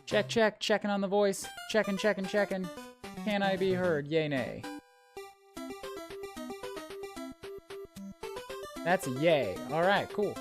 Check, check, checking on the voice. Checking, checking, checking. Can I be heard? Yay, nay. That's a yay. Alright, cool.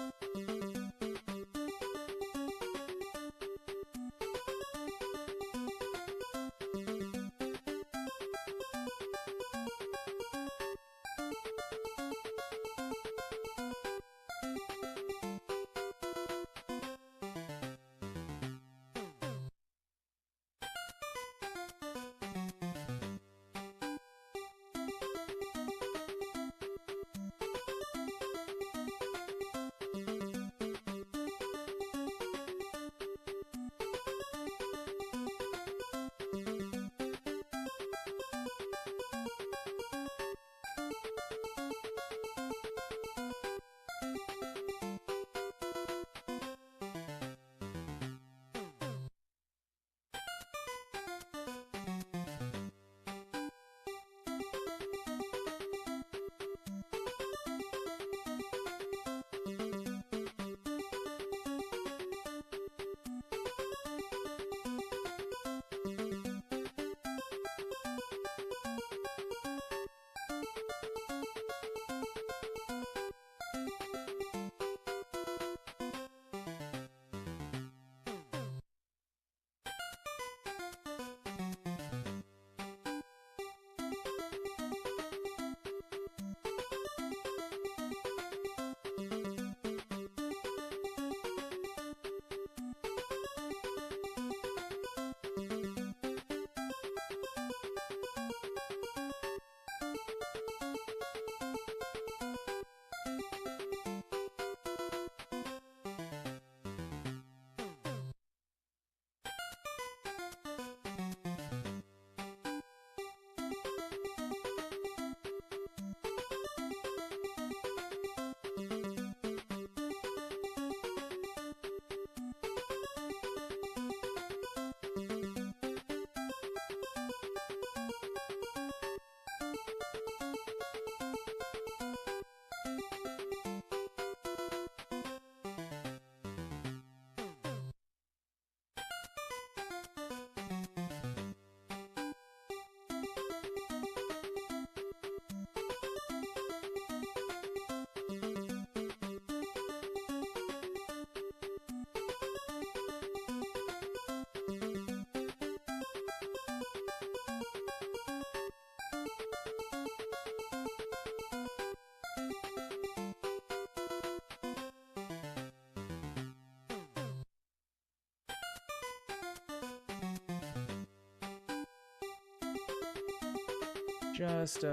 Just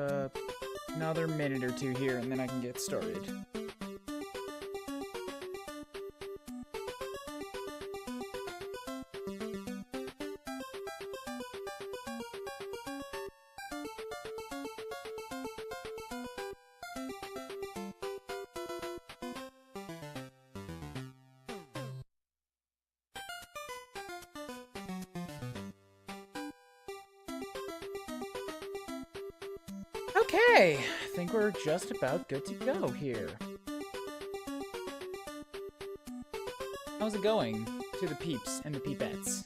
another minute or two here, and then I can get started. Okay, I think we're just about good to go here. How's it going to the peeps and the peepettes?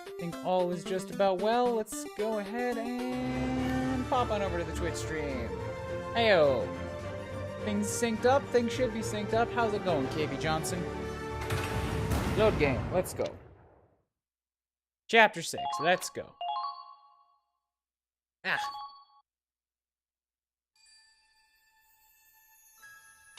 I think all is just about well. Let's go ahead and pop on over to the Twitch stream. Heyo! Things synced up? Things should be synced up. How's it going, KB Johnson? Load game. Let's go. Chapter 6. Let's go. Ah.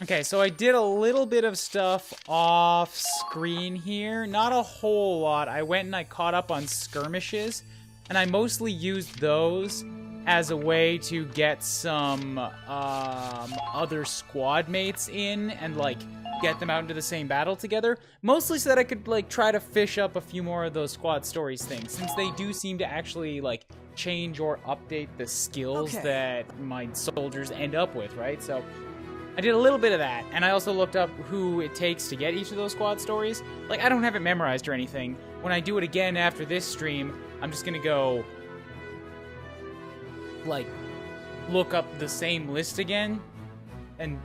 Okay, so I did a little bit of stuff off screen here. Not a whole lot. I went and I caught up on skirmishes, and I mostly used those as a way to get some other squad mates in and like get them out into the same battle together, mostly so that I could like try to fish up a few more of those squad stories things, since they do seem to actually like change or update the skills that my soldiers end up with, right? So I did a little bit of that, and I also looked up who it takes to get each of those squad stories. Like, I don't have it memorized or anything. When I do it again after this stream, I'm just gonna go like look up the same list again, and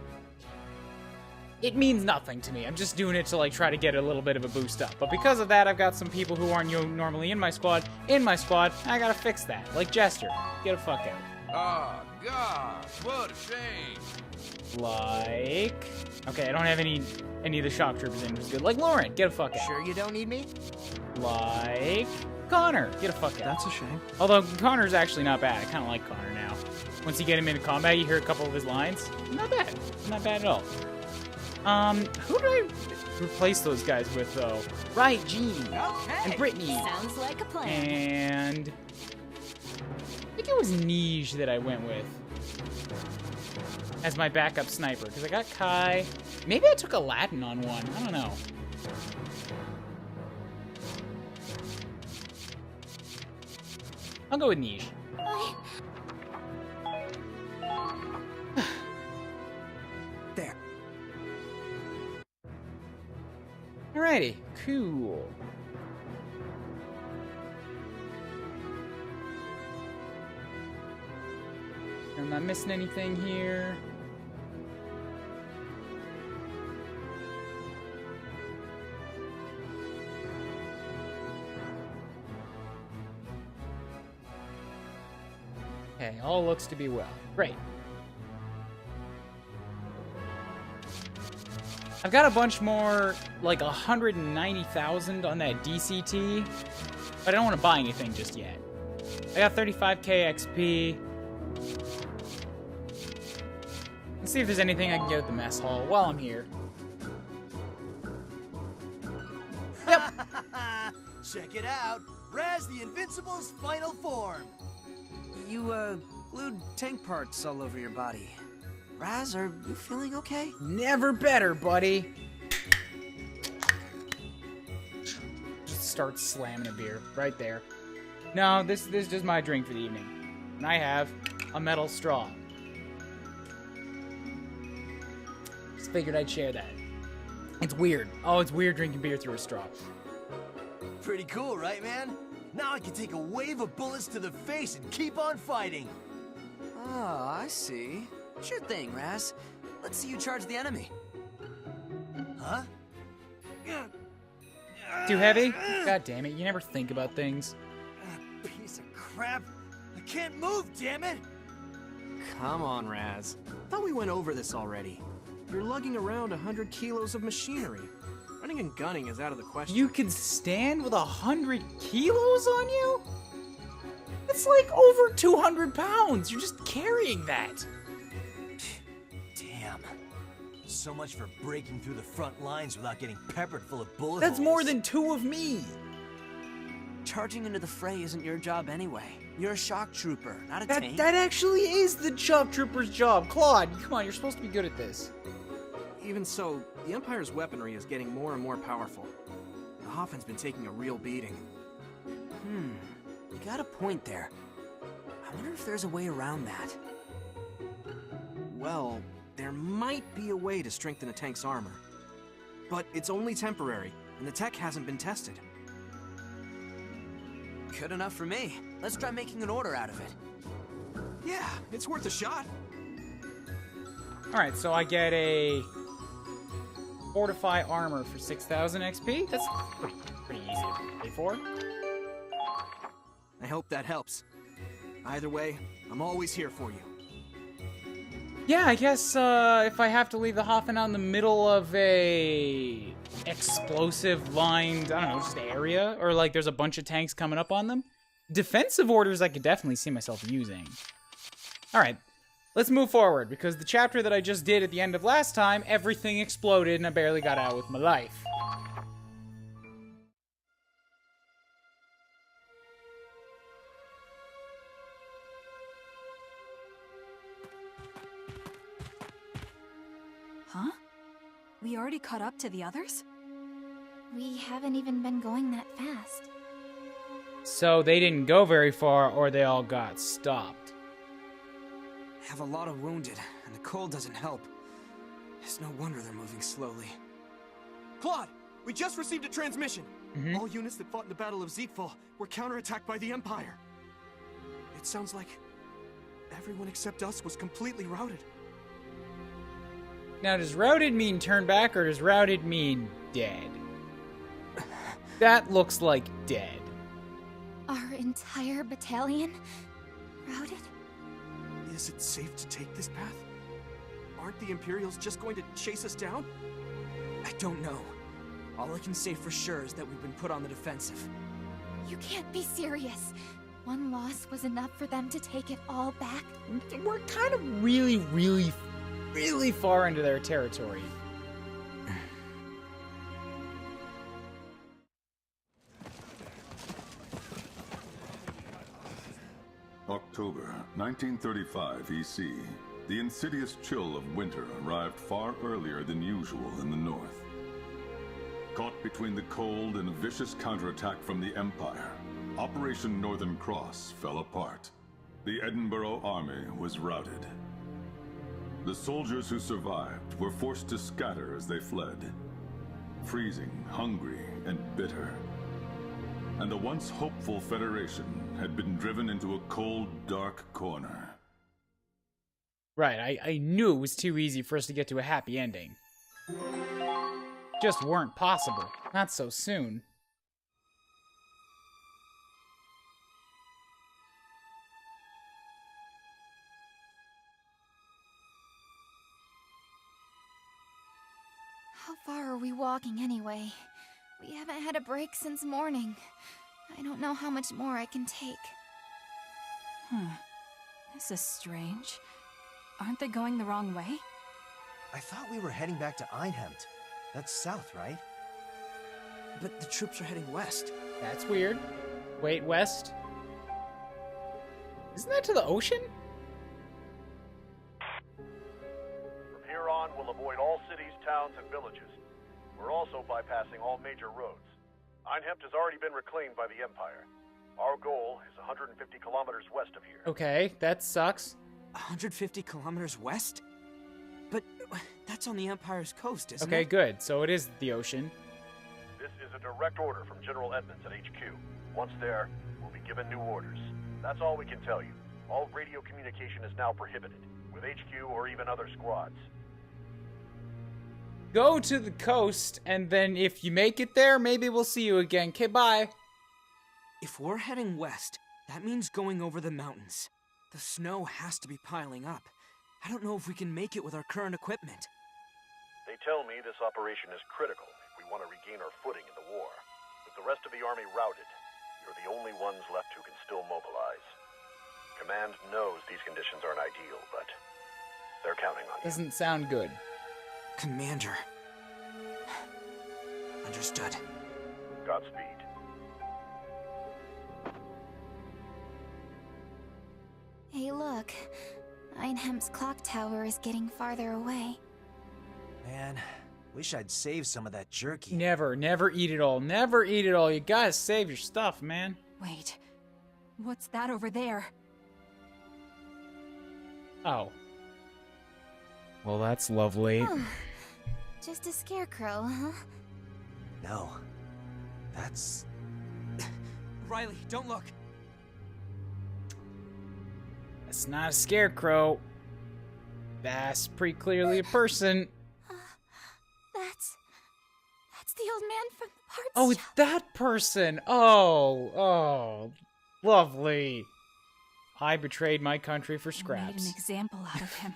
it means nothing to me. I'm just doing it to like try to get a little bit of a boost up. But because of that, I've got some people who aren't normally in my squad. I gotta fix that. Like Jester, get a fuck out. Oh gosh, what a shame. Like, okay, I don't have any of the shock troopers in, which is good. Like Lauren, get a fuck out. Sure you don't need me? Like Connor, get a fuck out. That's a shame. Although Connor's actually not bad. I kind of like Connor now. Once you get him into combat, you hear a couple of his lines. Not bad. Not bad at all. Who do I replace those guys with, though? Right, Jean. Okay. And Brittany. Sounds like a plan. And I think it was Nij that I went with as my backup sniper, because I got Kai. Maybe I took Aladdin on one. I don't know. I'll go with Nij. There. Alrighty, cool. I'm not missing anything here. Okay, all looks to be well. Great. I've got a bunch more, like 190,000 on that DCT, but I don't want to buy anything just yet. I got 35k XP. Let's see if there's anything I can get at the mess hall while I'm here. Yep. Check it out. Raz the Invincible's final form. You, glued tank parts all over your body. Raz, are you feeling okay? Never better, buddy. Just start slamming a beer right there. No, this is just my drink for the evening. And I have a metal straw. Just figured I'd share that. It's weird. Oh, it's weird drinking beer through a straw. Pretty cool, right, man? Now I can take a wave of bullets to the face and keep on fighting. Oh, I see. Sure thing, Raz. Let's see you charge the enemy. Huh? Too heavy? God damn it, you never think about things. Piece of crap. I can't move, damn it! Come on, Raz. Thought we went over this already. You're lugging around 100 kilos of machinery. Running and gunning is out of the question. You can stand with 100 kilos on you? It's like over 200 pounds. You're just carrying that. Damn. So much for breaking through the front lines without getting peppered full of bullet That's holes. more than 2 of me. Charging into the fray isn't your job anyway. You're a shock trooper, not a tank. That actually is the shock trooper's job. Claude, come on, you're supposed to be good at this. Even so, the Empire's weaponry is getting more and more powerful. The Hoffen's been taking a real beating. You got a point there. I wonder if there's a way around that. Well, there might be a way to strengthen a tank's armor. But it's only temporary, and the tech hasn't been tested. Good enough for me. Let's try making an order out of it. Yeah, it's worth a shot. Alright, so I get a Fortify armor for 6,000 XP. That's pretty easy to pay for. I hope that helps. Either way, I'm always here for you. Yeah, I guess if I have to leave the Hoffen out in the middle of a explosive lined, I don't know, just area, or like there's a bunch of tanks coming up on them, defensive orders I could definitely see myself using. Alright, let's move forward, because the chapter that I just did at the end of last time, everything exploded and I barely got out with my life. Huh? We already caught up to the others? We haven't even been going that fast. So they didn't go very far, or they all got stopped. I have a lot of wounded, and the cold doesn't help. It's no wonder they're moving slowly. Claude, we just received a transmission. All units that fought in the Battle of Zietfall were counterattacked by the Empire. It sounds like everyone except us was completely routed. Now, does routed mean turn back, or does routed mean dead? That looks like dead. Our entire battalion? Routed? Is it safe to take this path? Aren't the Imperials just going to chase us down? I don't know. All I can say for sure is that we've been put on the defensive. You can't be serious. One loss was enough for them to take it all back. We're kind of really far into their territory. October 1935 EC. The insidious chill of winter arrived far earlier than usual in the north. Caught between the cold and a vicious counterattack from the Empire, Operation Northern Cross fell apart. The Edinburgh Army was routed. The soldiers who survived were forced to scatter as they fled, freezing, hungry, and bitter. And the once hopeful Federation had been driven into a cold, dark corner. Right, I knew it was too easy for us to get to a happy ending. Just weren't possible. Not so soon. How far are we walking anyway? We haven't had a break since morning. I don't know how much more I can take. This is strange. Aren't they going the wrong way? I thought we were heading back to Einhempt. That's south, right? But the troops are heading west. That's weird. Wait, west? Isn't that to the ocean? From here on, we'll avoid all cities, towns, and villages. We're also bypassing all major roads. Einhempt has already been reclaimed by the Empire. Our goal is 150 kilometers west of here. Okay, that sucks. 150 kilometers west? But that's on the Empire's coast, isn't Okay, it? good. So it is the ocean. This is a direct order from General Edmonds at HQ. Once there, we'll be given new orders. That's all we can tell you. All radio communication is now prohibited, with HQ or even other squads. Go to the coast, and then if you make it there, maybe we'll see you again. Okay, bye. If we're heading west, that means going over the mountains. The snow has to be piling up. I don't know if we can make it with our current equipment. They tell me this operation is critical if we want to regain our footing in the war. With the rest of the army routed, you're the only ones left who can still mobilize. Command knows these conditions aren't ideal, but they're counting on you. Doesn't sound good. Commander. Understood. Godspeed. Hey, look. Einhempt's clock tower is getting farther away. Man, wish I'd saved some of that jerky. Never eat it all. Never eat it all. You gotta save your stuff, man. Wait. What's that over there? Oh. Well, that's lovely. Oh, just a scarecrow, huh? No. That's... Riley, don't look. That's not a scarecrow. That's pretty clearly a person. That's the old man from the parts Oh, it's shop. that person. Oh, lovely. I betrayed my country for Made an scraps. example out of him.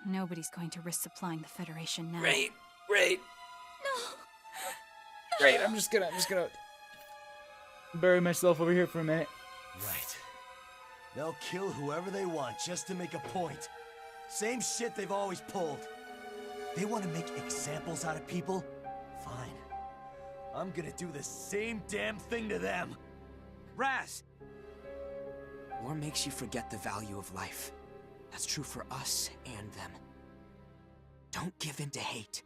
Nobody's going to risk supplying the Federation now. Great. No. Great. I'm just gonna bury myself over here for a minute. right. They'll kill whoever they want just to make a point. Same shit they've always pulled. They want to make examples out of people? Fine. I'm gonna do the same damn thing to them. Raz! War makes you forget the value of life. That's true for us and them. Don't give in to hate.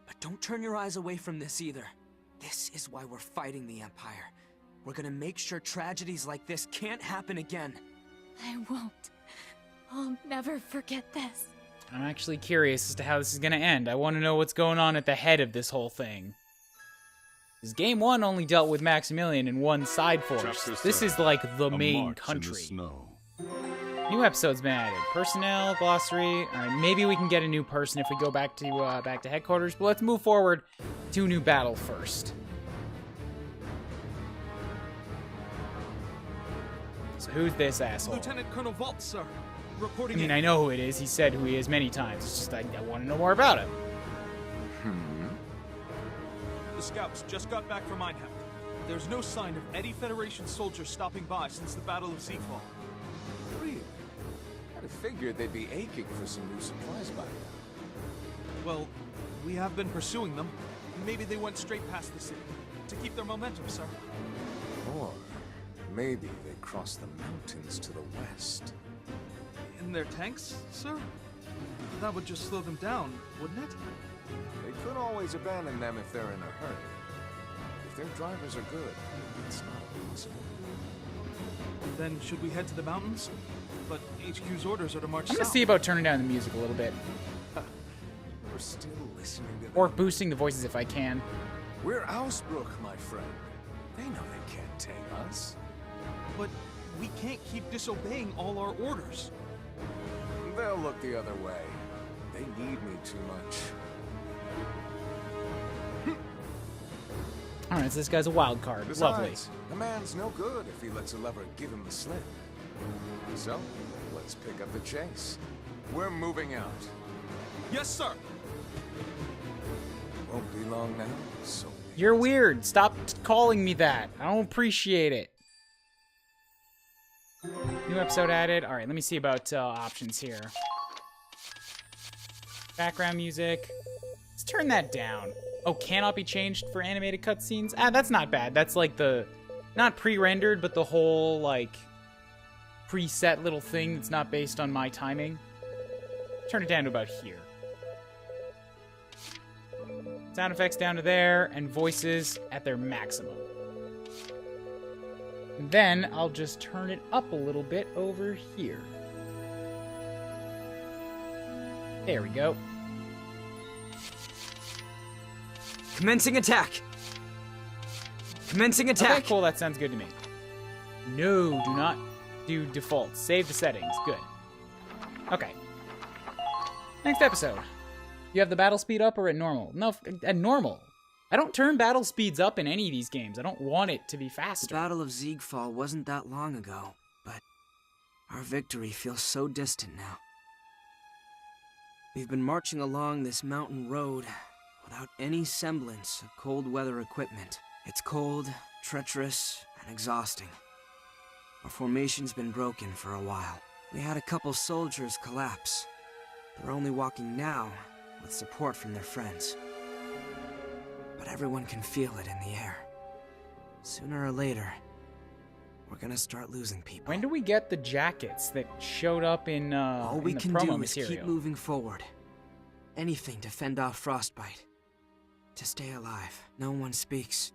But don't turn your eyes away from this either. This is why we're fighting the Empire. We're gonna make sure tragedies like this can't happen again. I won't. I'll never forget this. I'm actually curious as to how this is going to end. I want to know what's going on at the head of this whole thing. Because Game 1 only dealt with Maximilian and one side force. This is like the main country. New episode's been added. Personnel, glossary. Alright, maybe we can get a new person if we go back to headquarters. But let's move forward to a new battle first. So who's this asshole? Lieutenant Colonel Vault, sir. I mean, I know who it is. He said who he is many times. It's just I want to know more about him. The scouts just got back from Einheim. There's no sign of any Federation soldiers stopping by since the Battle of Ziegfall. Really? I'd have figured they'd be aching for some new supplies by now. Well, we have been pursuing them. Maybe they went straight past the city to keep their momentum, sir. Or maybe they crossed the mountains to the west. In their tanks, sir? That would just slow them down, wouldn't it? They could always abandon them if they're in a hurry. If their drivers are good, it's not impossible. Then should we head to the mountains? But HQ's orders are to march I'm going to south. see about turning down the music a little bit. We're still listening to them. Or boosting the voices if I can. We're Ausbruch, my friend. They know they can't tame us. But we can't keep disobeying all our orders. They'll look the other way. They need me too much. Alright, so this guy's a wild card. Lovely. Besides, the man's no good if he lets a lever give him the slip. So, let's pick up the chase. We're moving out. Yes, sir. Won't be long now, so... You're weird. Stop calling me that. I don't appreciate it. New episode added. Alright, let me see about options here. Background music. Let's turn that down. Oh, cannot be changed for animated cutscenes? Ah, that's not bad. That's like the... Not pre-rendered, but the whole, like... preset little thing that's not based on my timing. Turn it down to about here. Sound effects down to there, and voices at their maximum. And then I'll just turn it up a little bit over here. There we go. Commencing attack! Commencing attack! Okay, cool, that sounds good to me. No, do not do default. Save the settings. Good. Okay. Next episode. You have the battle speed up or at normal? No, at normal. I don't turn battle speeds up in any of these games. I don't want it to be faster. The Battle of Ziegfall wasn't that long ago, but our victory feels so distant now. We've been marching along this mountain road without any semblance of cold weather equipment. It's cold, treacherous, and exhausting. Our formation's been broken for a while. We had a couple soldiers collapse. They're only walking now with support from their friends. But everyone can feel it in the air. Sooner or later, we're gonna start losing people. When do we get the jackets that showed up in All we in the can promo do is material? keep moving forward. Anything to fend off frostbite. To stay alive. No one speaks.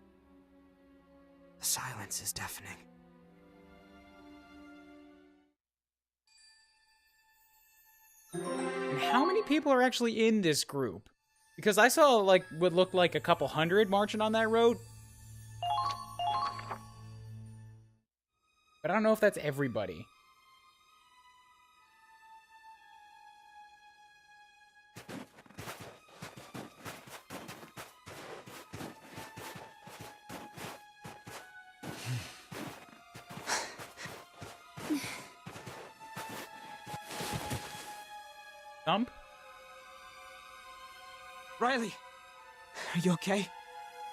The silence is deafening. And how many people are actually in this group? Because I saw, like, what looked like a couple hundred marching on that road. But I don't know if that's everybody. Thump? Riley! Are you okay?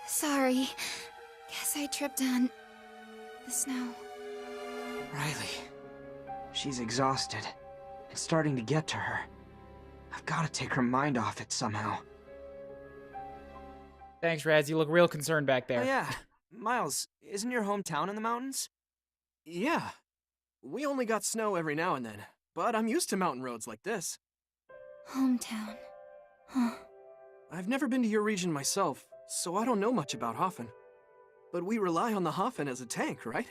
Sorry. Guess I tripped on the snow. Riley. She's exhausted. It's starting to get to her. I've got to take her mind off it somehow. Thanks, Raz. You look real concerned back there. Oh yeah. Miles, isn't your hometown in the mountains? Yeah. We only got snow every now and then, but I'm used to mountain roads like this. Hometown. Huh. I've never been to your region myself, so I don't know much about Hafen. But we rely on the Hafen as a tank, right?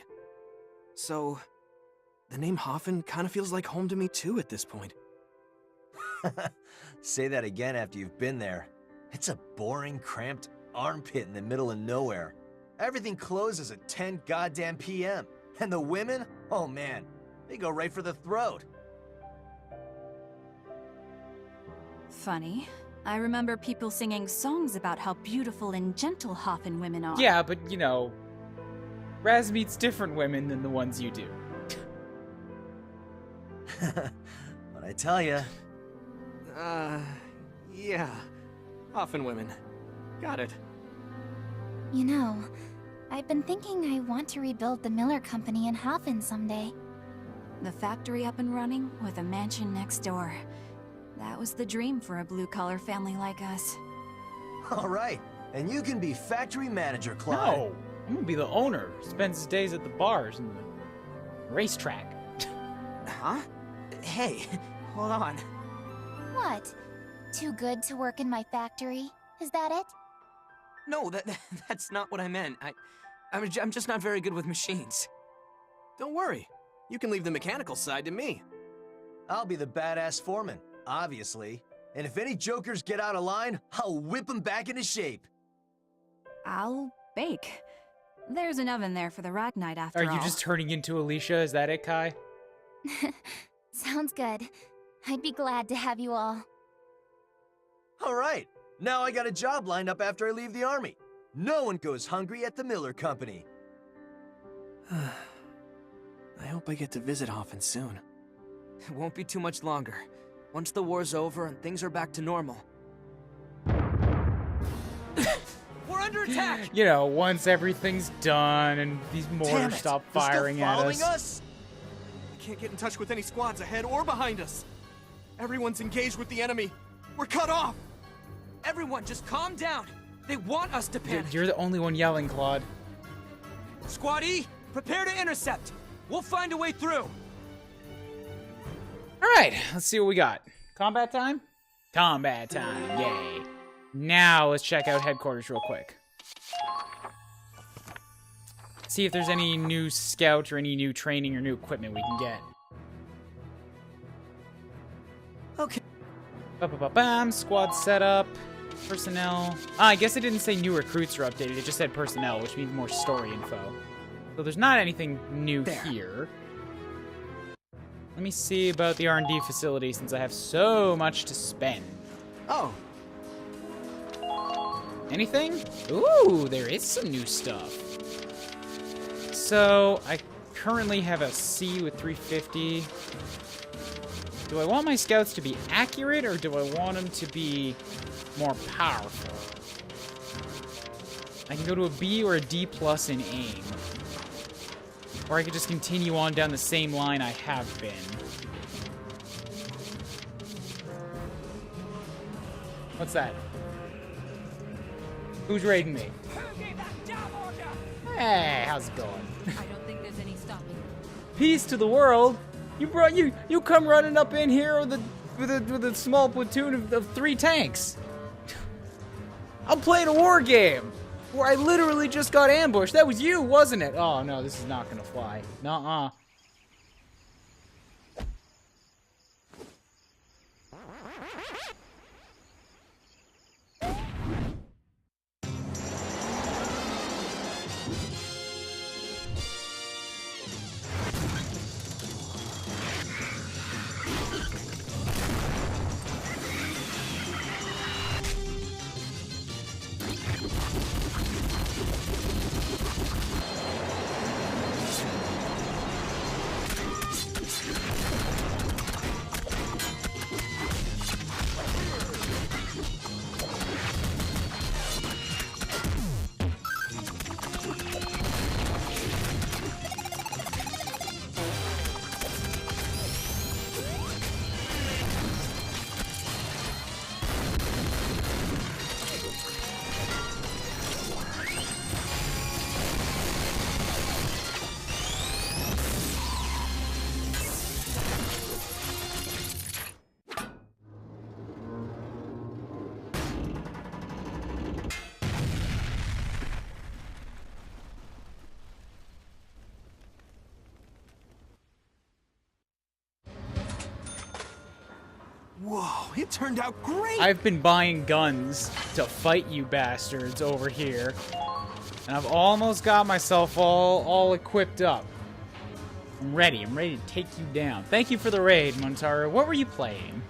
So, the name Hafen kind of feels like home to me too at this point. Say that again after you've been there. It's a boring, cramped armpit in the middle of nowhere. Everything closes at 10 goddamn p.m. And the women? Oh man, they go right for the throat. Funny. I remember people singing songs about how beautiful and gentle Hafen women are. Yeah, but, you know, Raz meets different women than the ones you do. But I tell ya. Yeah. Hafen women. Got it. You know, I've been thinking I want to rebuild the Miller Company in Hafen someday. The factory up and running with a mansion next door. That was the dream for a blue-collar family like us. All right, and you can be factory manager, Clyde. No, I'm gonna be the owner. Spends his days at the bars and the racetrack. Huh? Hey, hold on. What? Too good to work in my factory? Is that it? No, that's not what I meant. I'm just not very good with machines. Don't worry. You can leave the mechanical side to me. I'll be the badass foreman, obviously. And if any jokers get out of line, I'll whip them back into shape. I'll bake. There's an oven there for the rag night after all. Are you just turning into Alicia? Is that it, Kai? Sounds good. I'd be glad to have you all. All right, now I got a job lined up after I leave the army. No one goes hungry at the Miller Company. I hope I get to visit Hafen soon. It won't be too much longer. Once the war's over and things are back to normal. We're under attack! You know, once everything's done and these mortars stop firing They're still at following us. I can't get in touch with any squads ahead or behind us. Everyone's engaged with the enemy. We're cut off! Everyone, just calm down. They want us to panic. You're the only one yelling, Claude. Squad E, prepare to intercept. We'll find a way through. Alright, let's see what we got. Combat time? Combat time, yay. Now let's check out headquarters real quick. See if there's any new scouts or any new training or new equipment we can get. Okay. Ba-ba-ba-bam, squad setup, personnel. I guess it didn't say new recruits are updated, it just said personnel, which means more story info. So there's not anything new here. Let me see about the R&D facility since I have so much to spend. Oh. Anything? Ooh, there is some new stuff. So, I currently have a C with 350. Do I want my scouts to be accurate, or do I want them to be more powerful? I can go to a B or a D plus in aim. Or I could just continue on down the same line I have been. What's that? Who's raiding me? Hey, how's it going? I don't think there's any stopping. Peace to the world. You come running up in here with a small platoon of 3 tanks. I'm playing a war game where I literally just got ambushed. That was you, wasn't it? Oh no, this is not gonna fly. Nuh-uh. Whoa, it turned out great! I've been buying guns to fight you bastards over here. And I've almost got myself all equipped up. I'm ready to take you down. Thank you for the raid, Montaro. What were you playing?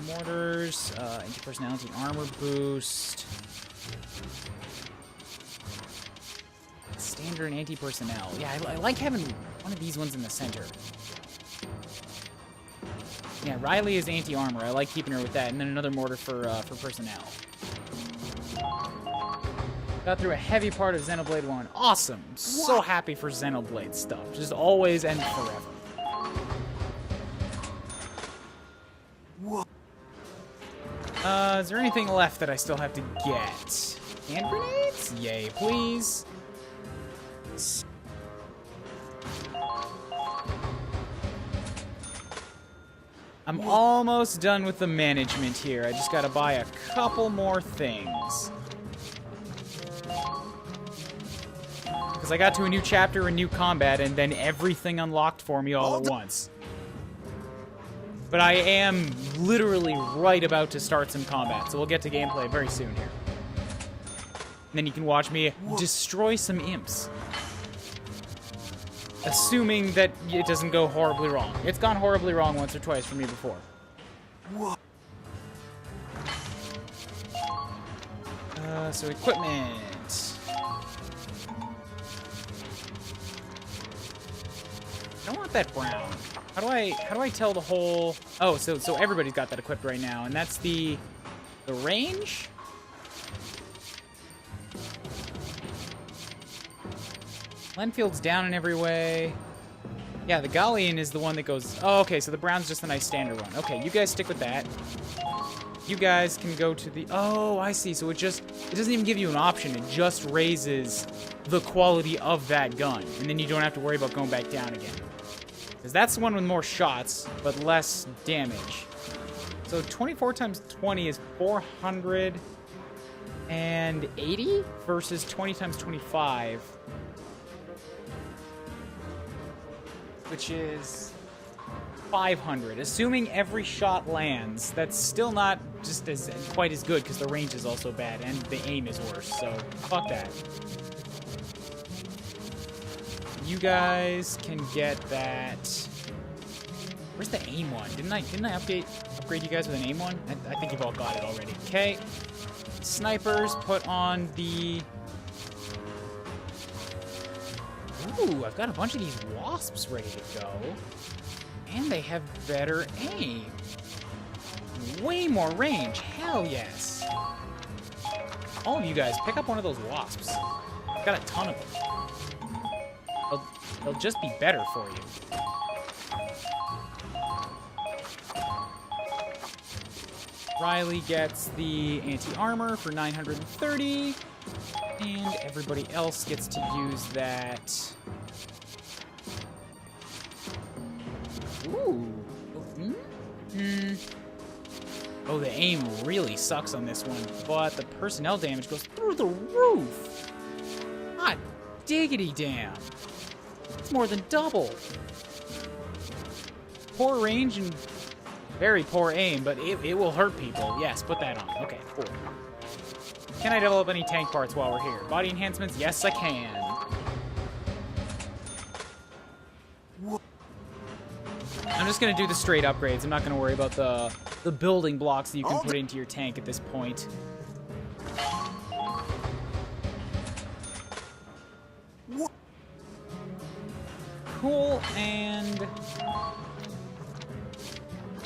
Mortars, anti-personality, armor boost. Standard and anti-personnel. Yeah, I like having one of these ones in the center. Yeah, Riley is anti-armor. I like keeping her with that. And then another mortar for personnel. Got through a heavy part of Xenoblade 1. Awesome. So happy for Xenoblade stuff. Just always and forever. Is there anything left that I still have to get? Hand grenades? Yay, please. I'm almost done with the management here. I just gotta buy a couple more things. Because I got to a new chapter, a new combat, and then everything unlocked for me all at once. But I am literally right about to start some combat, so we'll get to gameplay very soon here. And then you can watch me destroy some imps. Assuming that it doesn't go horribly wrong. It's gone horribly wrong once or twice for me before. So equipment. I don't want that brown. How do I tell the whole? Oh, so everybody's got that equipped right now, and that's the range. Lenfield's down in every way. Yeah, the Galleon is the one that goes... Oh, okay, so the brown's just a nice standard one. Okay, you guys stick with that. You guys can go to the... Oh, I see. So it doesn't even give you an option. It just raises the quality of that gun. And then you don't have to worry about going back down again. Because that's the one with more shots, but less damage. So 24 times 20 is 480 versus 20 times 25... which is 500. Assuming every shot lands, that's still not just quite as good because the range is also bad and the aim is worse. So fuck that. You guys can get that. Where's the aim one? Didn't I upgrade you guys with an aim one? I think you've all got it already. Okay. Snipers, put on the... Ooh, I've got a bunch of these wasps ready to go. And they have better aim. Way more range. Hell yes. All of you guys, pick up one of those wasps. I've got a ton of them. They'll just be better for you. Riley gets the anti-armor for 930. And everybody else gets to use that. Ooh. Oh, the aim really sucks on this one, but the personnel damage goes through the roof. Hot diggity damn. It's more than double. Poor range and very poor aim, but it will hurt people. Yes, put that on. Okay, cool. Can I develop any tank parts while we're here? Body enhancements? Yes, I can. I'm just going to do the straight upgrades. I'm not going to worry about the building blocks that you can put into your tank at this point. Cool, and... what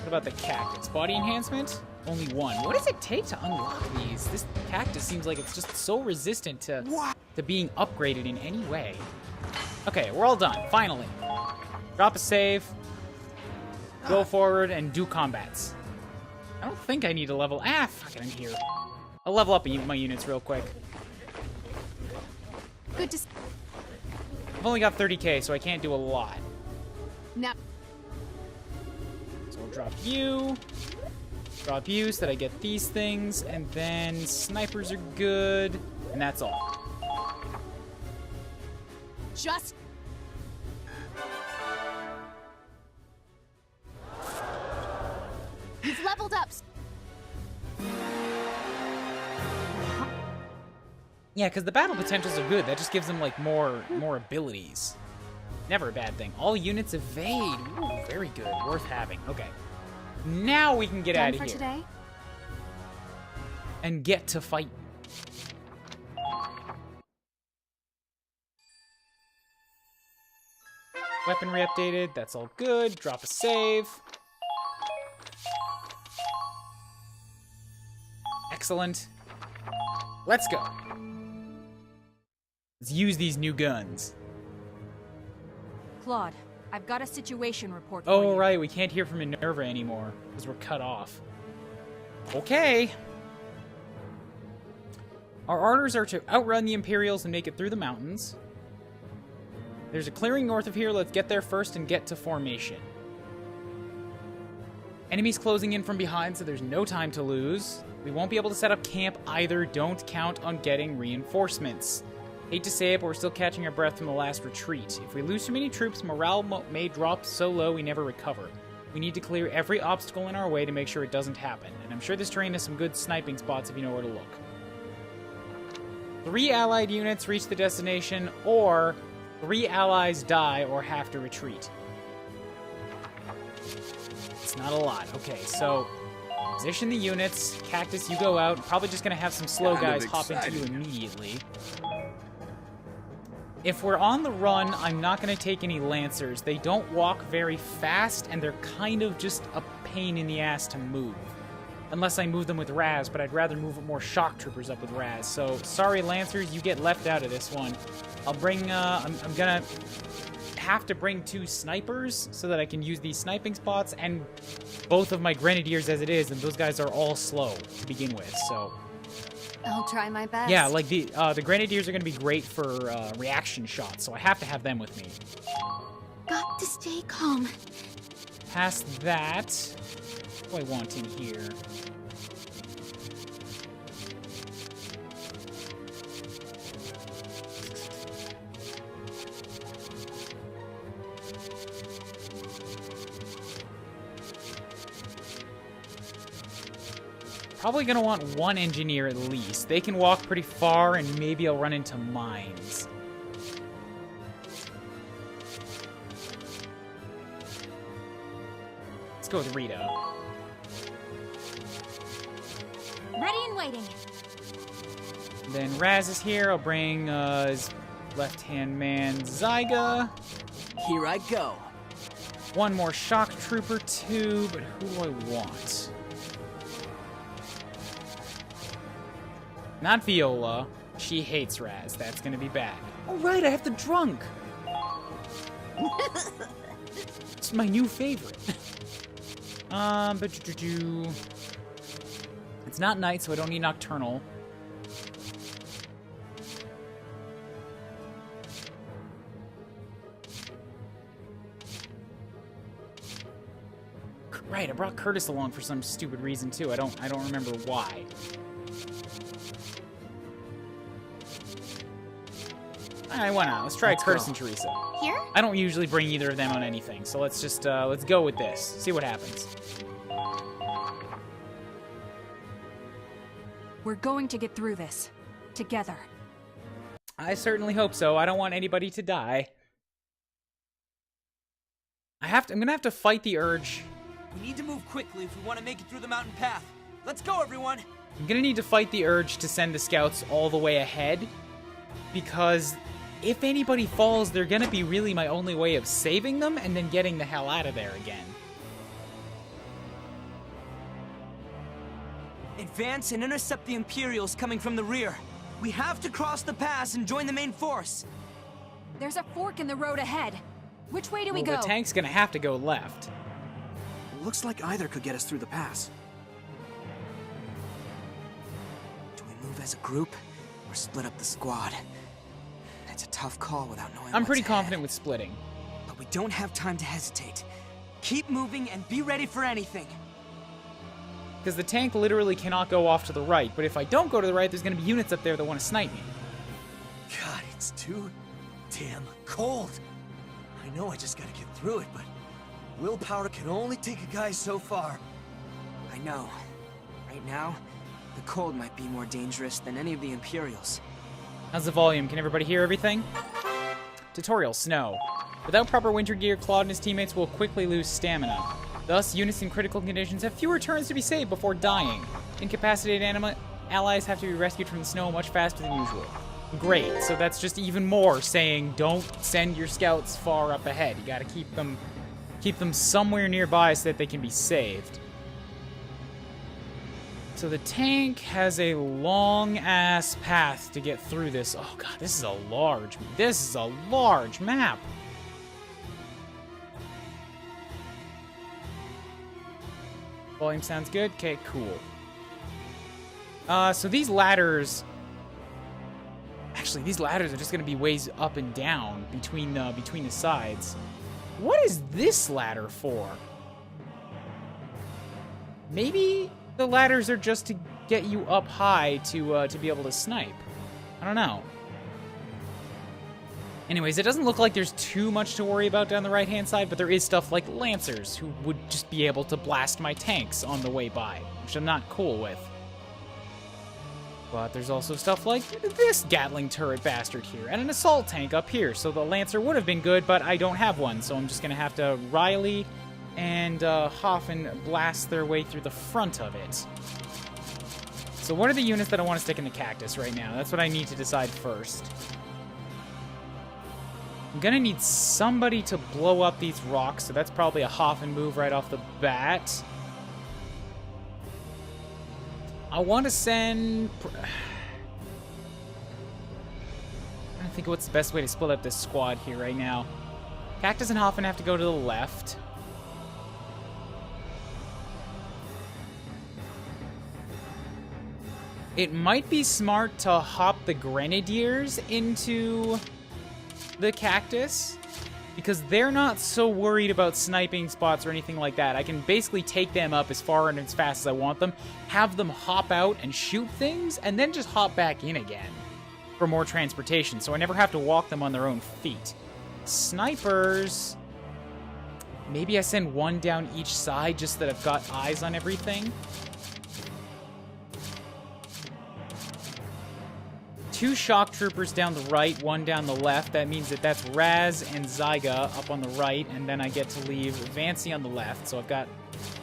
about the cactus? Body enhancement? Only one. What does it take to unlock these? This cactus seems like it's just so resistant to being upgraded in any way. Okay, we're all done. Finally. Drop a save. Go forward and do combats. I don't think I need to level... Ah, fuck it, I'm here. I'll level up my units real quick. Good to... I've only got 30k, so I can't do a lot. Now... so I'll drop you... drop you so that I get these things, and then snipers are good, and that's all. Just... Yeah, because the battle potentials are good. That just gives them, like, more abilities. Never a bad thing. All units evade. Ooh, very good. Worth having. Okay. Now we can get out of here. Today? And get to fight. Weaponry updated. That's all good. Drop a save. Excellent. Let's go. Let's use these new guns. Claude, I've got a situation report for Oh, you. right. We can't hear from Minerva anymore because we're cut off. Okay. Our orders are to outrun the Imperials and make it through the mountains. There's a clearing north of here. Let's get there first and get to formation. Enemies closing in from behind, so there's no time to lose. We won't be able to set up camp either. Don't count on getting reinforcements. Hate to say it, but we're still catching our breath from the last retreat. If we lose too many troops, morale may drop so low we never recover. We need to clear every obstacle in our way to make sure it doesn't happen. And I'm sure this terrain has some good sniping spots if you know where to look. 3 allied units reach the destination, or 3 allies die or have to retreat. It's not a lot. Okay, so position the units. Cactus, you go out. Probably just going to have some slow guys hop into you immediately. If we're on the run, I'm not going to take any Lancers. They don't walk very fast, and they're kind of just a pain in the ass to move. Unless I move them with Raz, but I'd rather move more Shock Troopers up with Raz. So, sorry, Lancers, you get left out of this one. I'll bring, I'm gonna have to bring 2 snipers so that I can use these sniping spots, and both of my Grenadiers as it is, and those guys are all slow to begin with, so... I'll try my best. Yeah, like the Grenadiers are gonna be great for reaction shots, so I have to have them with me. Got to stay calm. Past that, what do I want in here? Probably gonna want 1 engineer at least. They can walk pretty far, and maybe I'll run into mines. Let's go with Rita. Ready and waiting. Then Raz is here. I'll bring his left-hand man, Zyga. Here I go. 1 more Shock Trooper, 2, but who do I want? Not Viola. She hates Raz. That's gonna be bad. Oh, right, I have the Drunk. It's my new favorite. It's not night, so I don't need Nocturnal. Right, I brought Curtis along for some stupid reason too. I don't remember why. Alright, why not? Let's try Curtis and Teresa. Here? I don't usually bring either of them on anything, so let's just, let's go with this. See what happens. We're going to get through this. Together. I certainly hope so. I don't want anybody to die. I'm gonna have to fight the urge. We need to move quickly if we want to make it through the mountain path. Let's go, everyone! I'm gonna need to fight the urge to send the scouts all the way ahead, because if anybody falls, they're gonna be really my only way of saving them and then getting the hell out of there again. Advance and intercept the Imperials coming from the rear. We have to cross the pass and join the main force. There's a fork in the road ahead. Which way do we go? The tank's gonna have to go left. Looks like either could get us through the pass. Do we move as a group or split up the squad? It's a tough call without knowing I'm what's pretty ahead. confident with splitting. But we don't have time to hesitate. Keep moving and be ready for anything. Because the tank literally cannot go off to the right, but if I don't go to the right, there's gonna be units up there that want to snipe me. God, it's too damn cold. I know I just gotta get through it, but willpower can only take a guy so far. I know. Right now, the cold might be more dangerous than any of the Imperials. How's the volume? Can everybody hear everything? Tutorial, Snow. Without proper winter gear, Claude and his teammates will quickly lose stamina. Thus, units in critical conditions have fewer turns to be saved before dying. Incapacitated allies have to be rescued from the snow much faster than usual. Great, so that's just even more saying don't send your scouts far up ahead. You gotta keep them somewhere nearby so that they can be saved. So the tank has a long-ass path to get through this. Oh god, this is a large map. Volume sounds good. Okay, cool. So these ladders... Actually, these ladders are just going to be ways up and down between the sides. What is this ladder for? Maybe the ladders are just to get you up high to be able to snipe. I don't know. Anyways, it doesn't look like there's too much to worry about down the right-hand side, but there is stuff like Lancers, who would just be able to blast my tanks on the way by, which I'm not cool with. But there's also stuff like this Gatling turret bastard here, and an assault tank up here, so the Lancer would have been good, but I don't have one, so I'm just gonna have to Riley and Hoffen blast their way through the front of it. So what are the units that I want to stick in the cactus right now? That's what I need to decide first. I'm gonna need somebody to blow up these rocks, so that's probably a Hoffen move right off the bat. I want to send... I don't think what's the best way to split up this squad here right now. Cactus and Hoffen have to go to the left. It might be smart to hop the Grenadiers into the cactus, because they're not so worried about sniping spots or anything like that. I can basically take them up as far and as fast as I want them, have them hop out and shoot things, and then just hop back in again for more transportation, so I never have to walk them on their own feet. Snipers... Maybe I send one down each side just so that I've got eyes on everything. 2 shock troopers down the right, 1 down the left. That means that that's Raz and Zyga up on the right, and then I get to leave Vancy on the left. So I've got,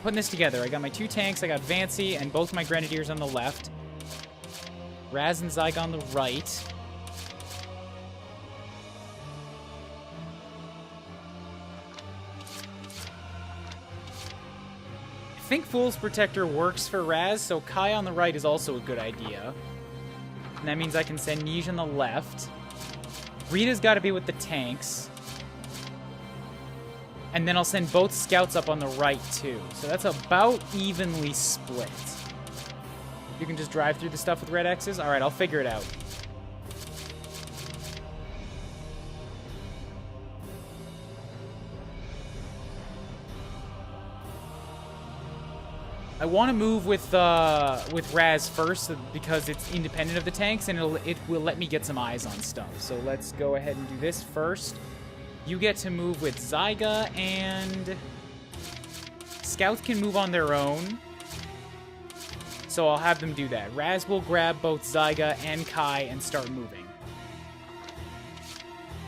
putting this together, I got my 2 tanks, I got Vancy and both my Grenadiers on the left. Raz and Zyga on the right. I think Fool's Protector works for Raz, so Kai on the right is also a good idea. And that means I can send Nij on the left. Rita's got to be with the tanks. And then I'll send both scouts up on the right, too. So that's about evenly split. You can just drive through the stuff with red X's? Alright, I'll figure it out. I want to move with Raz first because it's independent of the tanks and it will let me get some eyes on stuff. So let's go ahead and do this first. You get to move with Zyga, and scouts can move on their own. So I'll have them do that. Raz will grab both Zyga and Kai and start moving.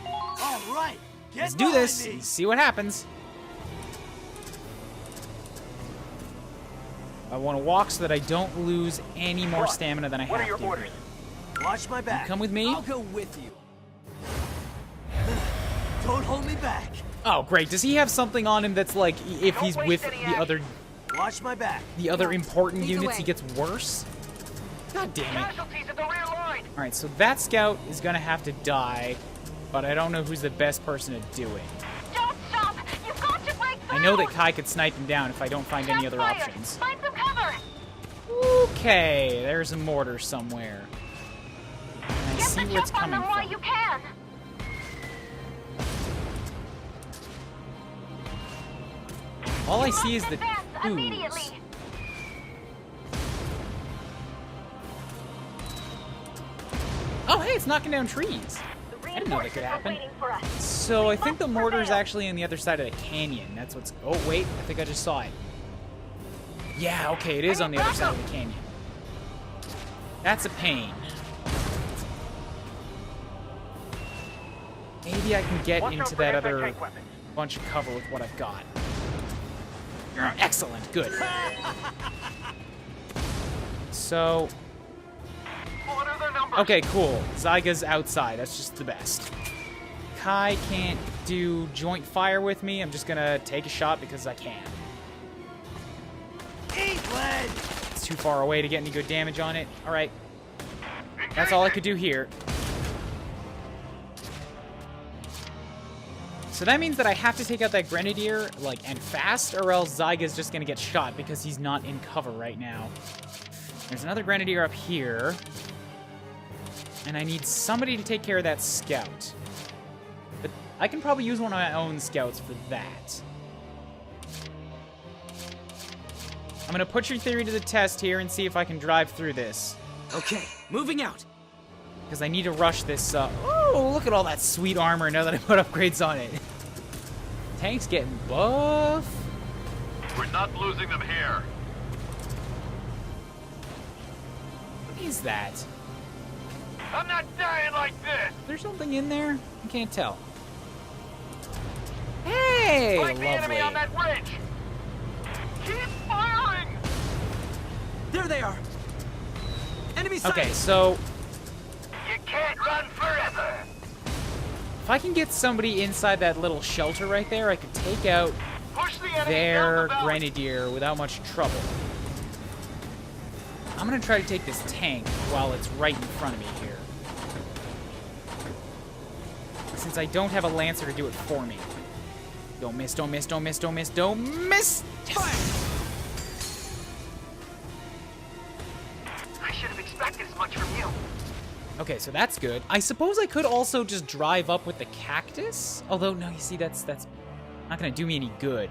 All right, let's do this and see what happens. I want to walk so that I don't lose any more stamina than I have to. What are your orders? Watch my back. You come with me? I'll go with you. Don't hold me back. Oh, great. Does he have something on him that's like, if he's with the other... Watch my back. The other important units, he gets worse? God damn it. Alright, so that scout is going to have to die, but I don't know who's the best person to do it. Don't stop! You've got to break through! I know that Kai could snipe him down if I don't find any other options. Find some cover! Okay, there's a mortar somewhere. And I see where it's coming from. You can. All I see is the ooze. Oh, hey, it's knocking down trees. I didn't know that could happen. So I think the mortar is actually on the other side of the canyon. That's what's... Oh, wait, I think I just saw it. Yeah, okay, it is on the other side of the canyon. That's a pain. Maybe I can get into that other bunch of cover with what I've got. Excellent, good. So... Okay, cool. Zyga's outside. That's just the best. Kai can't do joint fire with me. I'm just gonna take a shot because I can. It's too far away to get any good damage on it. Alright. That's all I could do here. So that means that I have to take out that Grenadier, like, and fast, or else Zyga's just gonna get shot because he's not in cover right now. There's another Grenadier up here. And I need somebody to take care of that scout. But I can probably use one of my own scouts for that. I'm gonna put your theory to the test here and see if I can drive through this. Okay, moving out. Because I need to rush this up. Oh, look at all that sweet armor now that I put upgrades on it. Tank's getting buff. We're not losing them here. What is that? I'm not dying like this. There's something in there? I can't tell. Hey, Fight the enemy on lovely. that ridge. Keep firing. There they are. Enemy sighted. Okay, so You can't run forever. if I can get somebody inside that little shelter right there, I could take out Push the enemy down their the valley. Grenadier without much trouble. I'm gonna try to take this tank while it's right in front of me here. Since I don't have a Lancer to do it for me. Don't miss, don't miss, don't miss, don't miss, don't miss! Yes! I should have expected as much from you. Okay, so that's good. I suppose I could also just drive up with the cactus? Although, no, you see, that's not gonna do me any good.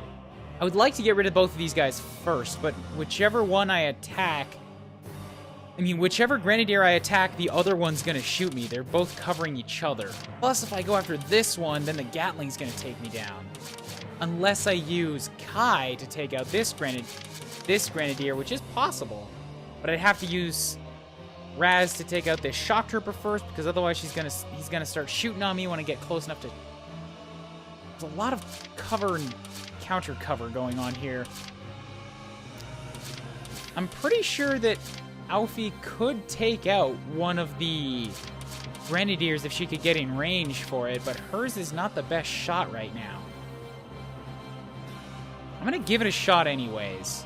I would like to get rid of both of these guys first, but whichever one I attack... I mean, whichever Grenadier I attack, the other one's gonna shoot me. They're both covering each other. Plus, if I go after this one, then the Gatling's gonna take me down. Unless I use Kai to take out this Grenadier, which is possible. But I'd have to use Raz to take out this Shock Trooper first, because otherwise he's gonna start shooting on me when I get close enough to... There's a lot of cover and counter cover going on here. I'm pretty sure that Alfie could take out one of the Grenadiers if she could get in range for it, but hers is not the best shot right now. I'm gonna give it a shot anyways.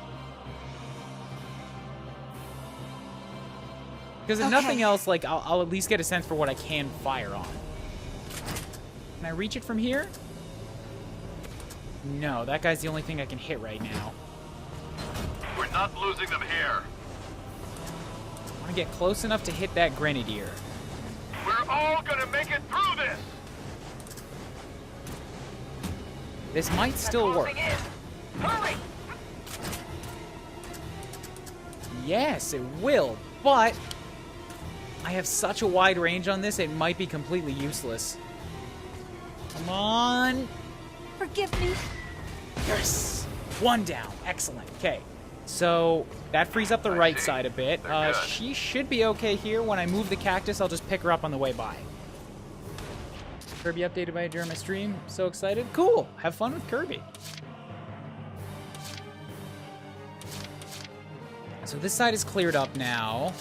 Because if nothing else, like, I'll at least get a sense for what I can fire on. Can I reach it from here? No, that guy's the only thing I can hit right now. We're not losing them here. I want to get close enough to hit that Grenadier. We're all gonna make it through this. This might still work. Hurry! Yes, it will, but I have such a wide range on this, it might be completely useless. Come on. Forgive me. Yes. One down. Excellent. Okay. So that frees up the right side a bit. She should be okay here. When I move the cactus, I'll just pick her up on the way by. Kirby updated by during my stream. So excited. Cool. Have fun with Kirby. So this side is cleared up now.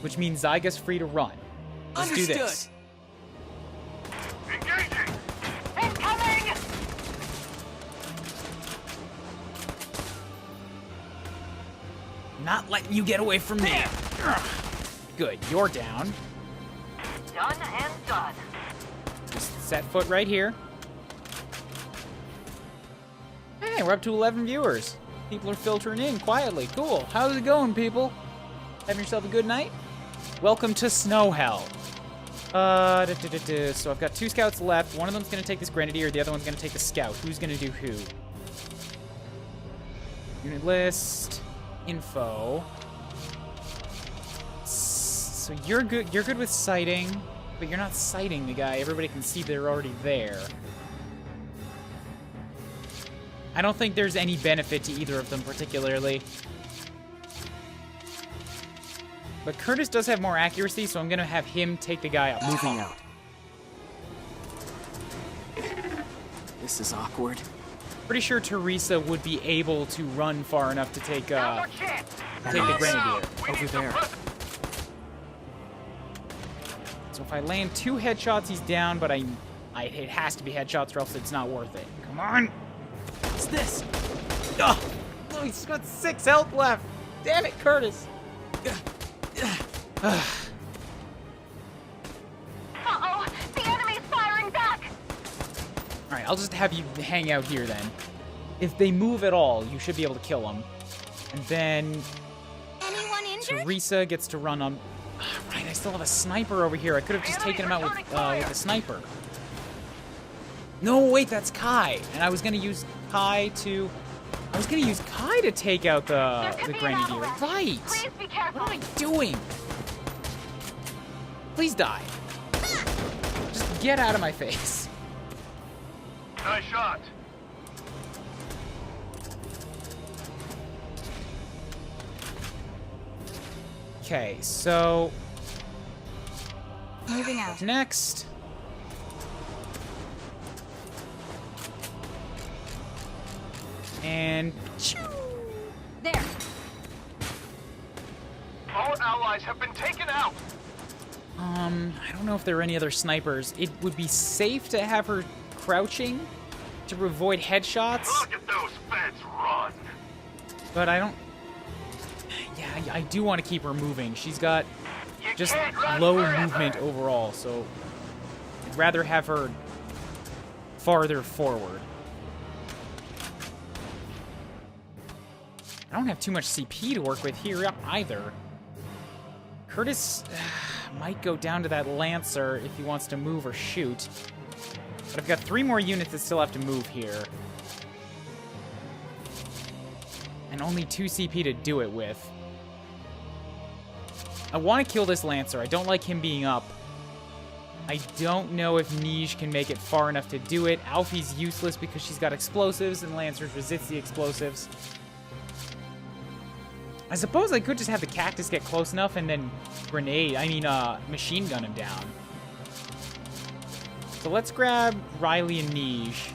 Which means Zyga's free to run. Let's do this. Engaging! Incoming! Not letting you get away from me. Good, you're down. Done and done. Just set foot right here. Hey, we're up to 11 viewers. People are filtering in quietly. Cool. How's it going, people? Having yourself a good night? Welcome to Snow Hell. So I've got 2 scouts left. One of them's gonna take this Grenadier, the other one's gonna take the scout. Who's gonna do who? Unit list, info. So you're good with sighting, but you're not sighting the guy. Everybody can see they're already there. I don't think there's any benefit to either of them particularly. But Curtis does have more accuracy, so I'm going to have him take the guy up. Moving out. This is awkward. Pretty sure Teresa would be able to run far enough to take the Grenadier. Over there. So if I land 2 headshots, he's down, but it has to be headshots or else it's not worth it. Come on! What's this? Oh, he's got 6 health left! Damn it, Curtis! Uh-oh! The enemy's firing back! Alright, I'll just have you hang out here then. If they move at all, you should be able to kill them. And then Anyone injured? Teresa gets to run on... Right, I still have a sniper over here. I could have just taken him out with a sniper. No, wait, that's Kai. And I was going to use Kai to... take out the Grenadier. Right! Please be careful. What am I doing? Please die. Just get out of my face. Nice shot. Okay, so... Moving out. Next. And... There. All allies have been taken out. I don't know if there are any other snipers. It would be safe to have her crouching to avoid headshots. Look at those feds run. But I don't... Yeah, I do want to keep her moving. She's got just low movement overall, so I'd rather have her farther forward. I don't have too much CP to work with here either. Curtis might go down to that Lancer if he wants to move or shoot. But I've got 3 more units that still have to move here. And only 2 CP to do it with. I want to kill this Lancer. I don't like him being up. I don't know if Nij can make it far enough to do it. Alfie's useless because she's got explosives, and Lancers resist the explosives. I suppose I could just have the Cactus get close enough and then machine gun him down. So let's grab Riley and Nij.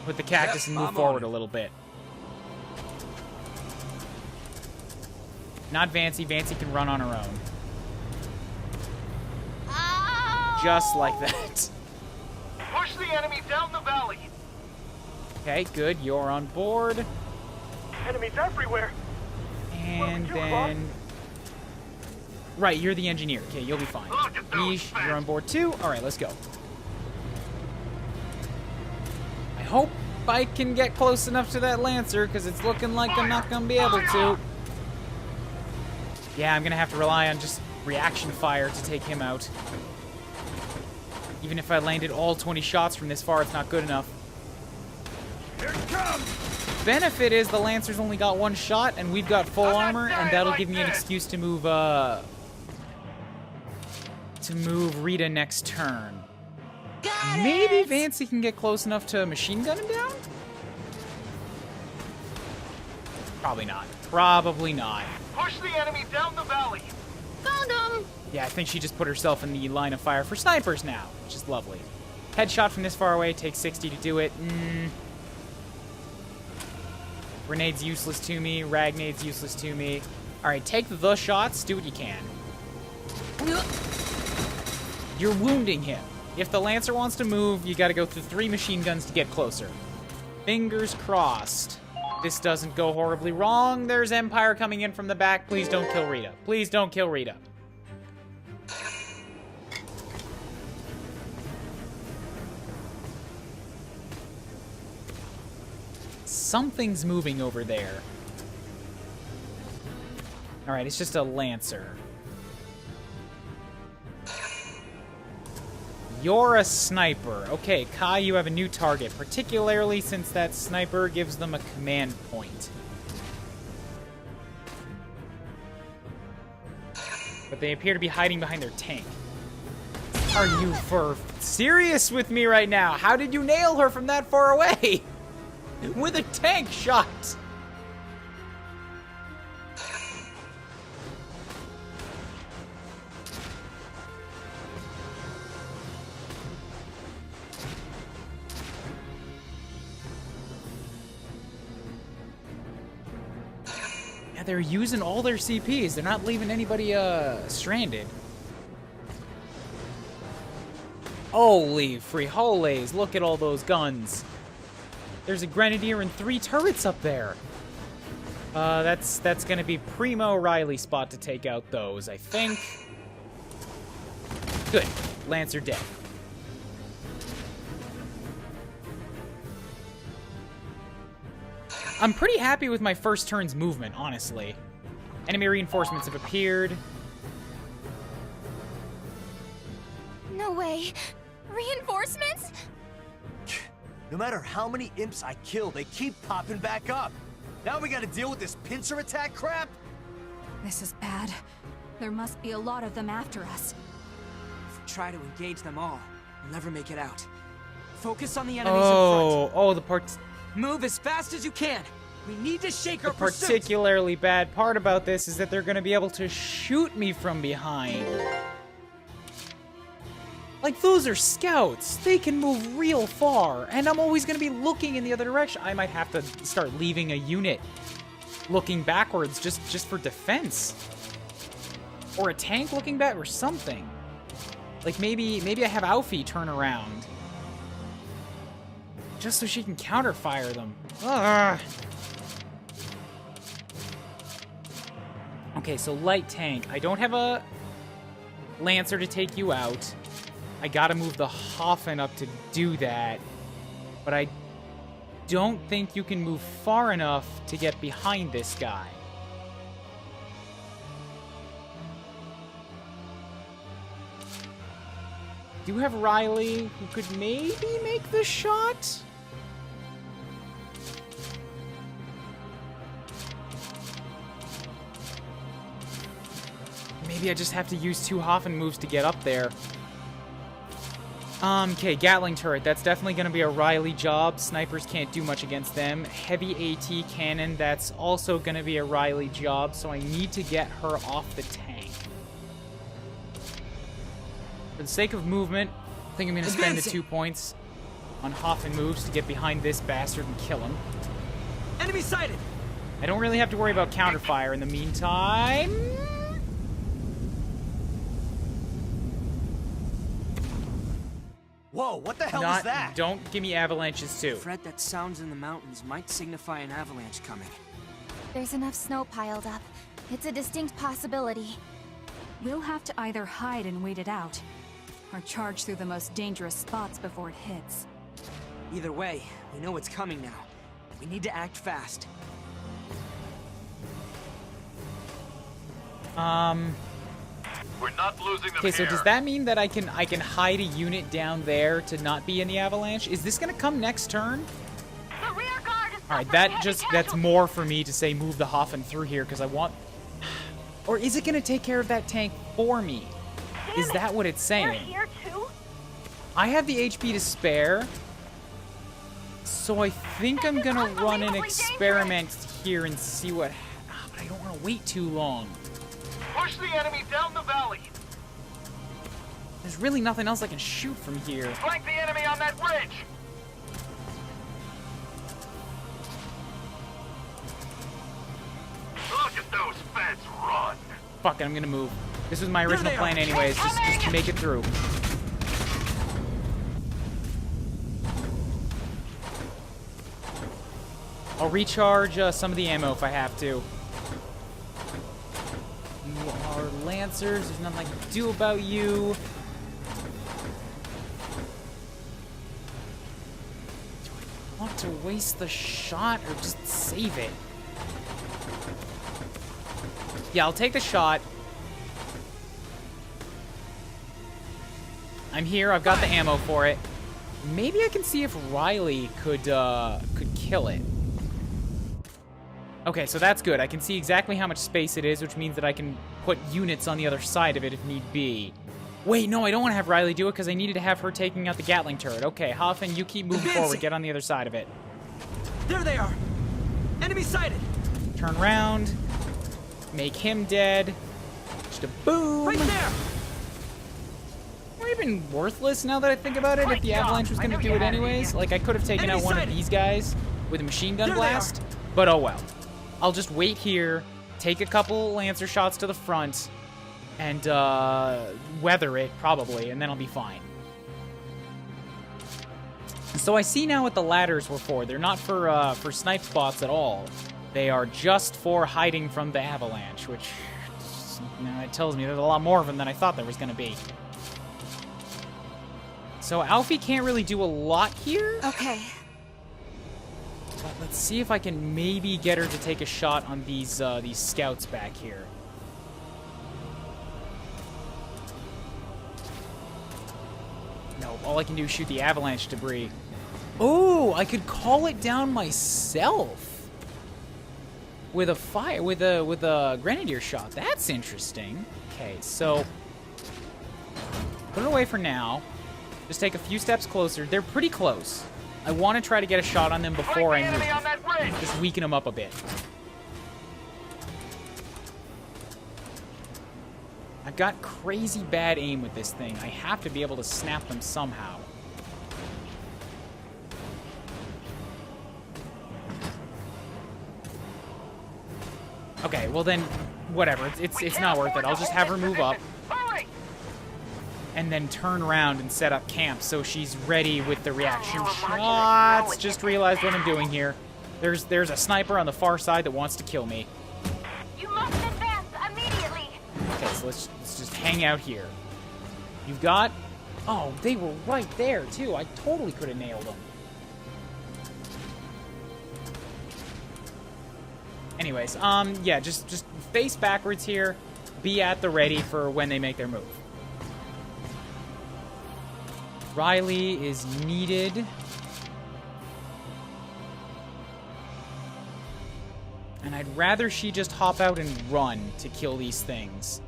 With the Cactus and move forward a little bit. Not Vancy. Vancy can run on her own. Ow! Just like that. Push the enemy down the valley. Okay, good. You're on board. Enemies everywhere. And then... Right, you're the engineer. Okay, you'll be fine. Niche, you're on board too. Alright, let's go. I hope I can get close enough to that Lancer, because it's looking like I'm not going to be able to. Yeah, I'm going to have to rely on just reaction fire to take him out. Even if I landed all 20 shots from this far, it's not good enough. Here it comes. Benefit is the Lancer's only got 1 shot, and we've got full armor, and that'll give me an excuse to move Rita next turn. Maybe Vancy can get close enough to machine gun him down? Probably not. Probably not. Push the enemy down the valley. Found him! Yeah, I think she just put herself in the line of fire for snipers now, which is lovely. Headshot from this far away takes 60 to do it. Grenade's useless to me. Ragnade's useless to me. Alright, take the shots. Do what you can. You're wounding him. If the Lancer wants to move, you gotta go through 3 machine guns to get closer. Fingers crossed. This doesn't go horribly wrong. There's Empire coming in from the back. Please don't kill Rita. Please don't kill Rita. Something's moving over there. Alright, it's just a Lancer. You're a sniper. Okay, Kai, you have a new target, particularly since that sniper gives them a command point. But they appear to be hiding behind their tank. Are you for serious with me right now? How did you nail her from that far away? With a tank shot! they're using all their CPs. They're not leaving anybody stranded. Holy frijoles, look at all those guns. There's a grenadier and 3 turrets up there. That's gonna be primo Riley spot to take out those, I think. Good. Lancer dead. I'm pretty happy with my first turn's movement, honestly. Enemy reinforcements have appeared. No way. Reinforcements? No matter how many imps I kill, they keep popping back up. Now we gotta deal with this pincer attack crap? This is bad. There must be a lot of them after us. If we try to engage them all, we'll never make it out. Focus on the enemies in front. Oh, the part. Move as fast as you can. We need to shake our The pursuit. particularly bad part about this is that they're going to be able to shoot me from behind. Like, those are scouts. They can move real far, and I'm always going to be looking in the other direction. I might have to start leaving a unit looking backwards just for defense. Or a tank looking back, or something. Like, maybe I have Alfie turn around. Just so she can counterfire them. Ugh. Okay, so light tank. I don't have a Lancer to take you out. I gotta move the Hoffen up to do that. But I don't think you can move far enough to get behind this guy. Do have Riley, who could maybe make the shot? Maybe I just have to use 2 Hoffen moves to get up there. Okay, Gatling turret. That's definitely going to be a Riley job. Snipers can't do much against them. Heavy AT cannon. That's also going to be a Riley job, so I need to get her off the tank. For the sake of movement, I think I'm going to spend the 2 points on Hoffen moves to get behind this bastard and kill him. Enemy sighted! I don't really have to worry about counterfire in the meantime. Whoa, what the hell was that? Don't give me avalanches too. The threat that sounds in the mountains might signify an avalanche coming. There's enough snow piled up. It's a distinct possibility. We'll have to either hide and wait it out, or charge through the most dangerous spots before it hits. Either way, we know it's coming now. We need to act fast. We're not losing them. Okay, so does that mean that I can hide a unit down there to not be in the avalanche? Is this gonna come next turn? The rear guard is All right, suffering that's more for me to say move the Hoffen through here because I want. Or is it gonna take care of that tank for me? Is that what it's saying? We're here too? I have the HP to spare, so I think I'm gonna run an experiment here and see what. But I don't want to wait too long. Push the enemy down the valley. There's really nothing else I can shoot from here. Flank the enemy on that ridge. Look at those feds run. Fuck it, I'm gonna move. This was my original plan anyways, just make it through. I'll recharge some of the ammo if I have to. You are Lancers, there's nothing I can do about you. Do I want to waste the shot or just save it? Yeah, I'll take the shot. I'm here, I've got the ammo for it. Maybe I can see if Riley could kill it. Okay, so that's good. I can see exactly how much space it is, which means that I can put units on the other side of it if need be. Wait, no, I don't want to have Riley do it because I needed to have her taking out the Gatling turret. Okay, Hoffen, you keep moving forward. Get on the other side of it. There they are! Enemy sighted! Turn around. Make him dead. Just a boom! Right there! Would have been worthless now that I think about it if the avalanche was going to do it anyways. Like, I could have taken out one of these guys with a machine gun blast, but oh well. I'll just wait here, take a couple Lancer shots to the front, and weather it, probably, and then I'll be fine. So I see now what the ladders were for. They're not for snipe spots at all. They are just for hiding from the avalanche, which, you know, it tells me there's a lot more of them than I thought there was going to be. So Alfie can't really do a lot here. Okay. But let's see if I can maybe get her to take a shot on these scouts back here. No, all I can do is shoot the avalanche debris. Oh, I could call it down myself with a grenadier shot. That's interesting. Okay, so put it away for now. Just take a few steps closer. They're pretty close. I want to try to get a shot on them before I move. Just weaken them up a bit. I've got crazy bad aim with this thing. I have to be able to snap them somehow. Okay, well then, whatever. It's not worth it. I'll just have her move up. And then turn around and set up camp so she's ready with the reaction shots. Just realized what I'm doing here. There's a sniper on the far side that wants to kill me. You must advance immediately. Okay, so let's just hang out here. You've got... Oh, they were right there, too. I totally could have nailed them. Anyways, yeah, just face backwards here. Be at the ready for when they make their move. Riley is needed. And I'd rather she just hop out and run to kill these things.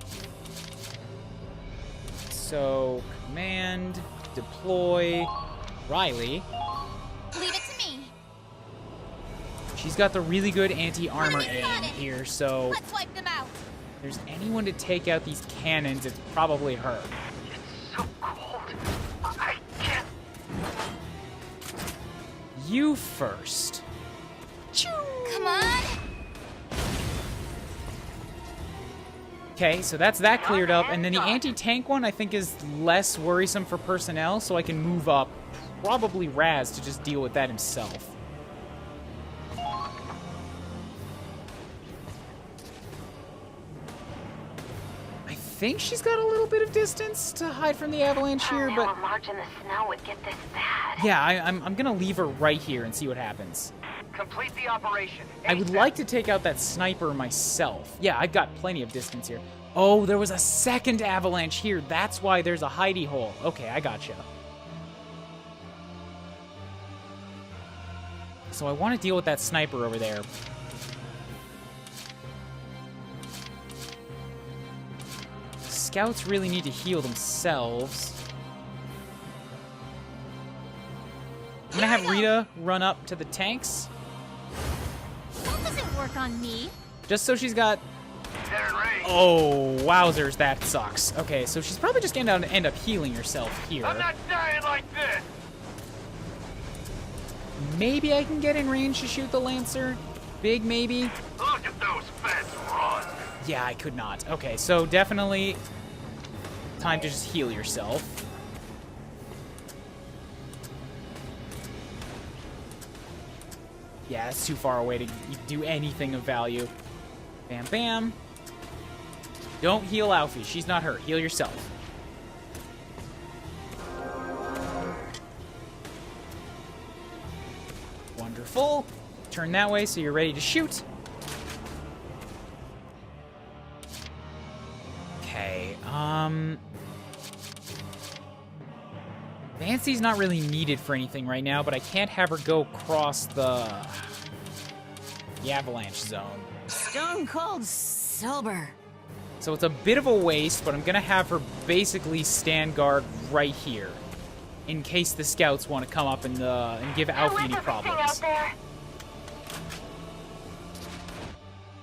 So, command, deploy, Riley. Leave it to me. She's got the really good anti-armor aim here, so... Let's wipe them out. If there's anyone to take out these cannons, it's probably her. So cold. I can't. You first. Come on. Okay, so that's that cleared up, and then the anti-tank one I think is less worrisome for personnel, so I can move up probably Raz to just deal with that himself. I think she's got a little bit of distance to hide from the avalanche here, but... A march in the snow would get this bad. Yeah, I'm gonna leave her right here and see what happens. Complete the operation. I would like to take out that sniper myself. Yeah, I've got plenty of distance here. Oh, there was a second avalanche here. That's why there's a hidey hole. Okay, I gotcha. So I want to deal with that sniper over there. Scouts really need to heal themselves. I'm gonna have Rita run up to the tanks. That doesn't work on me. Just so she's got... Oh, wowzers, that sucks. Okay, so she's probably just gonna end up healing herself here. I'm not dying like this. Maybe I can get in range to shoot the Lancer. Big maybe. Look at those feds run. Yeah, I could not. Okay, so definitely time to just heal yourself. Yeah, it's too far away to do anything of value. Bam, bam. Don't heal Alfie. She's not hurt. Heal yourself. Wonderful. Turn that way so you're ready to shoot. Okay, Nancy's not really needed for anything right now, but I can't have her go across the avalanche zone. Stone cold sober. So it's a bit of a waste, but I'm gonna have her basically stand guard right here, in case the scouts want to come up and give Alfie any problems.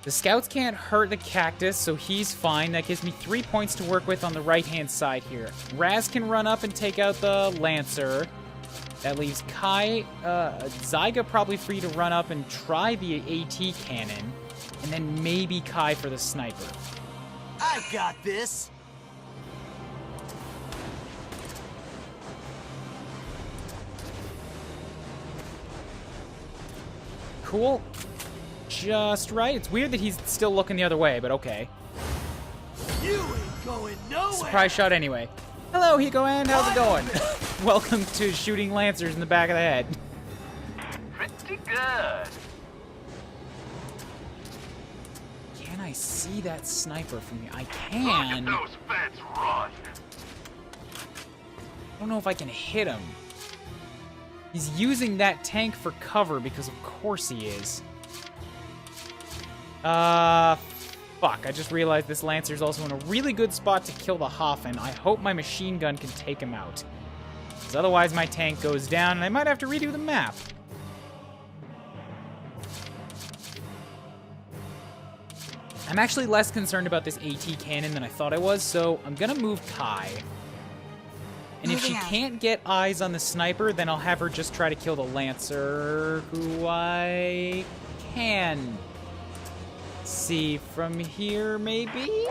The scouts can't hurt the cactus, so he's fine. That gives me 3 points to work with on the right-hand side here. Raz can run up and take out the Lancer. That leaves Kai, Zyga probably free to run up and try the AT cannon. And then maybe Kai for the sniper. I got this. Cool. Just right. It's weird that he's still looking the other way, but okay. You ain't going nowhere. Surprise shot anyway. Hello, Hiko, and how's it going? Welcome to shooting lancers in the back of the head. Pretty good. Can I see that sniper from here? I Look at can. those feds run. I don't know if I can hit him. He's using that tank for cover because of course he is. Fuck. I just realized this Lancer's also in a really good spot to kill the Hafen. I hope my machine gun can take him out. Because otherwise my tank goes down and I might have to redo the map. I'm actually less concerned about this AT cannon than I thought I was, so I'm gonna move Kai. And if she can't get eyes on the sniper, then I'll have her just try to kill the Lancer, who I can see from here, maybe?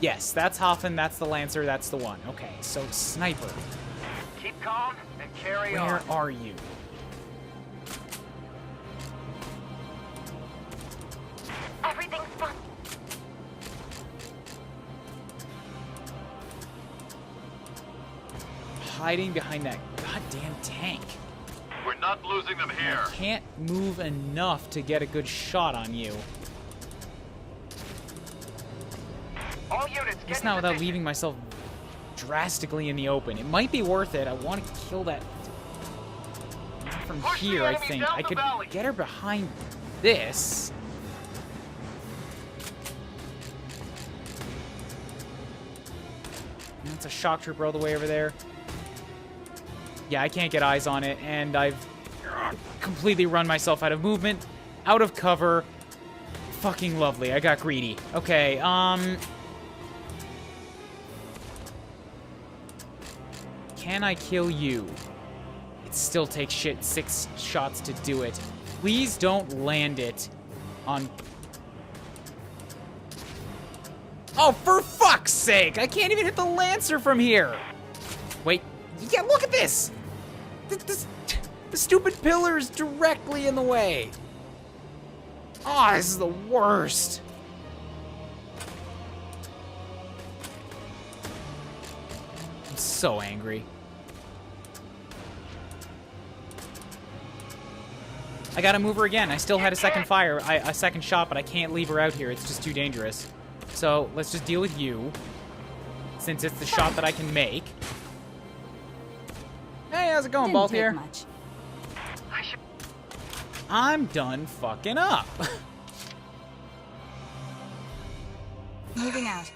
Yes, that's Hafen, that's the Lancer, that's the one. Okay, so sniper. Keep calm and carry on. Where are you? Everything's fine. Hiding behind that goddamn tank. We're not losing them here. I can't move enough to get a good shot on you. All units, It's get not in without position. leaving myself drastically in the open. It might be worth it. I want to kill that from Push the here, I enemy think. down I the could valley. get her behind this. That's a shock trooper all the way over there. Yeah, I can't get eyes on it, and I've completely run myself out of movement, out of cover. Fucking lovely. I got greedy. Okay, can I kill you? It still takes 6 shots to do it. Please don't land it on... Oh, for fuck's sake! I can't even hit the Lancer from here! Wait, yeah, look at this! The stupid pillar is directly in the way. Oh, this is the worst. I'm so angry. I gotta move her again. I still had a second fire, a second shot, but I can't leave her out here. It's just too dangerous. So let's just deal with you, since it's the shot that I can make. Hey, how's it going, Balthier? I'm done fucking up. Moving out.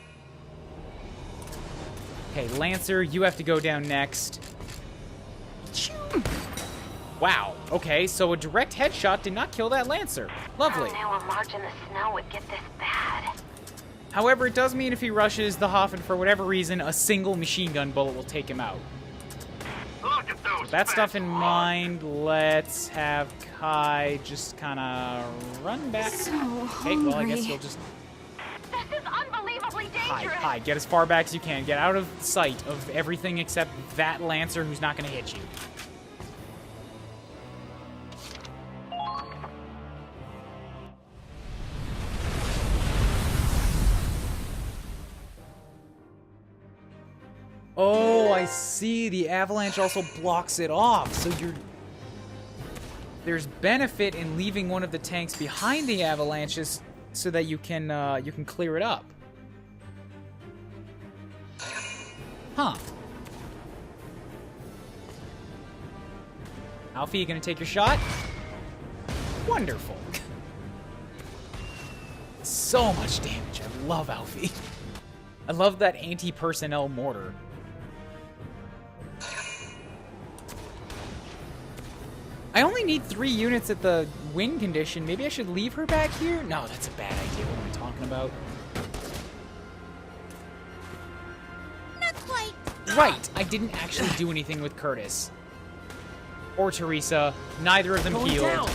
Okay, Lancer, you have to go down next. Wow. Okay, so a direct headshot did not kill that Lancer. Lovely. I knew a march in the snow would get this bad. However, it does mean if he rushes the Hafen for whatever reason, a single machine gun bullet will take him out. Look at those With that stuff feds in run. mind, let's have Kai just kind of run back. So Okay, well, I guess hungry. you'll just This is unbelievably dangerous. hide. Get as far back as you can. Get out of sight of everything except that Lancer who's not going to hit you. Oh, I see. The avalanche also blocks it off, so there's benefit in leaving one of the tanks behind the avalanches so that you can clear it up. Huh. Alfie, you gonna take your shot? Wonderful. So much damage. I love Alfie. I love that anti-personnel mortar. I only need 3 units at the win condition. Maybe I should leave her back here? No, that's a bad idea. What am I talking about? Not quite. Right, I didn't actually do anything with Curtis. Or Teresa. Neither of them healed.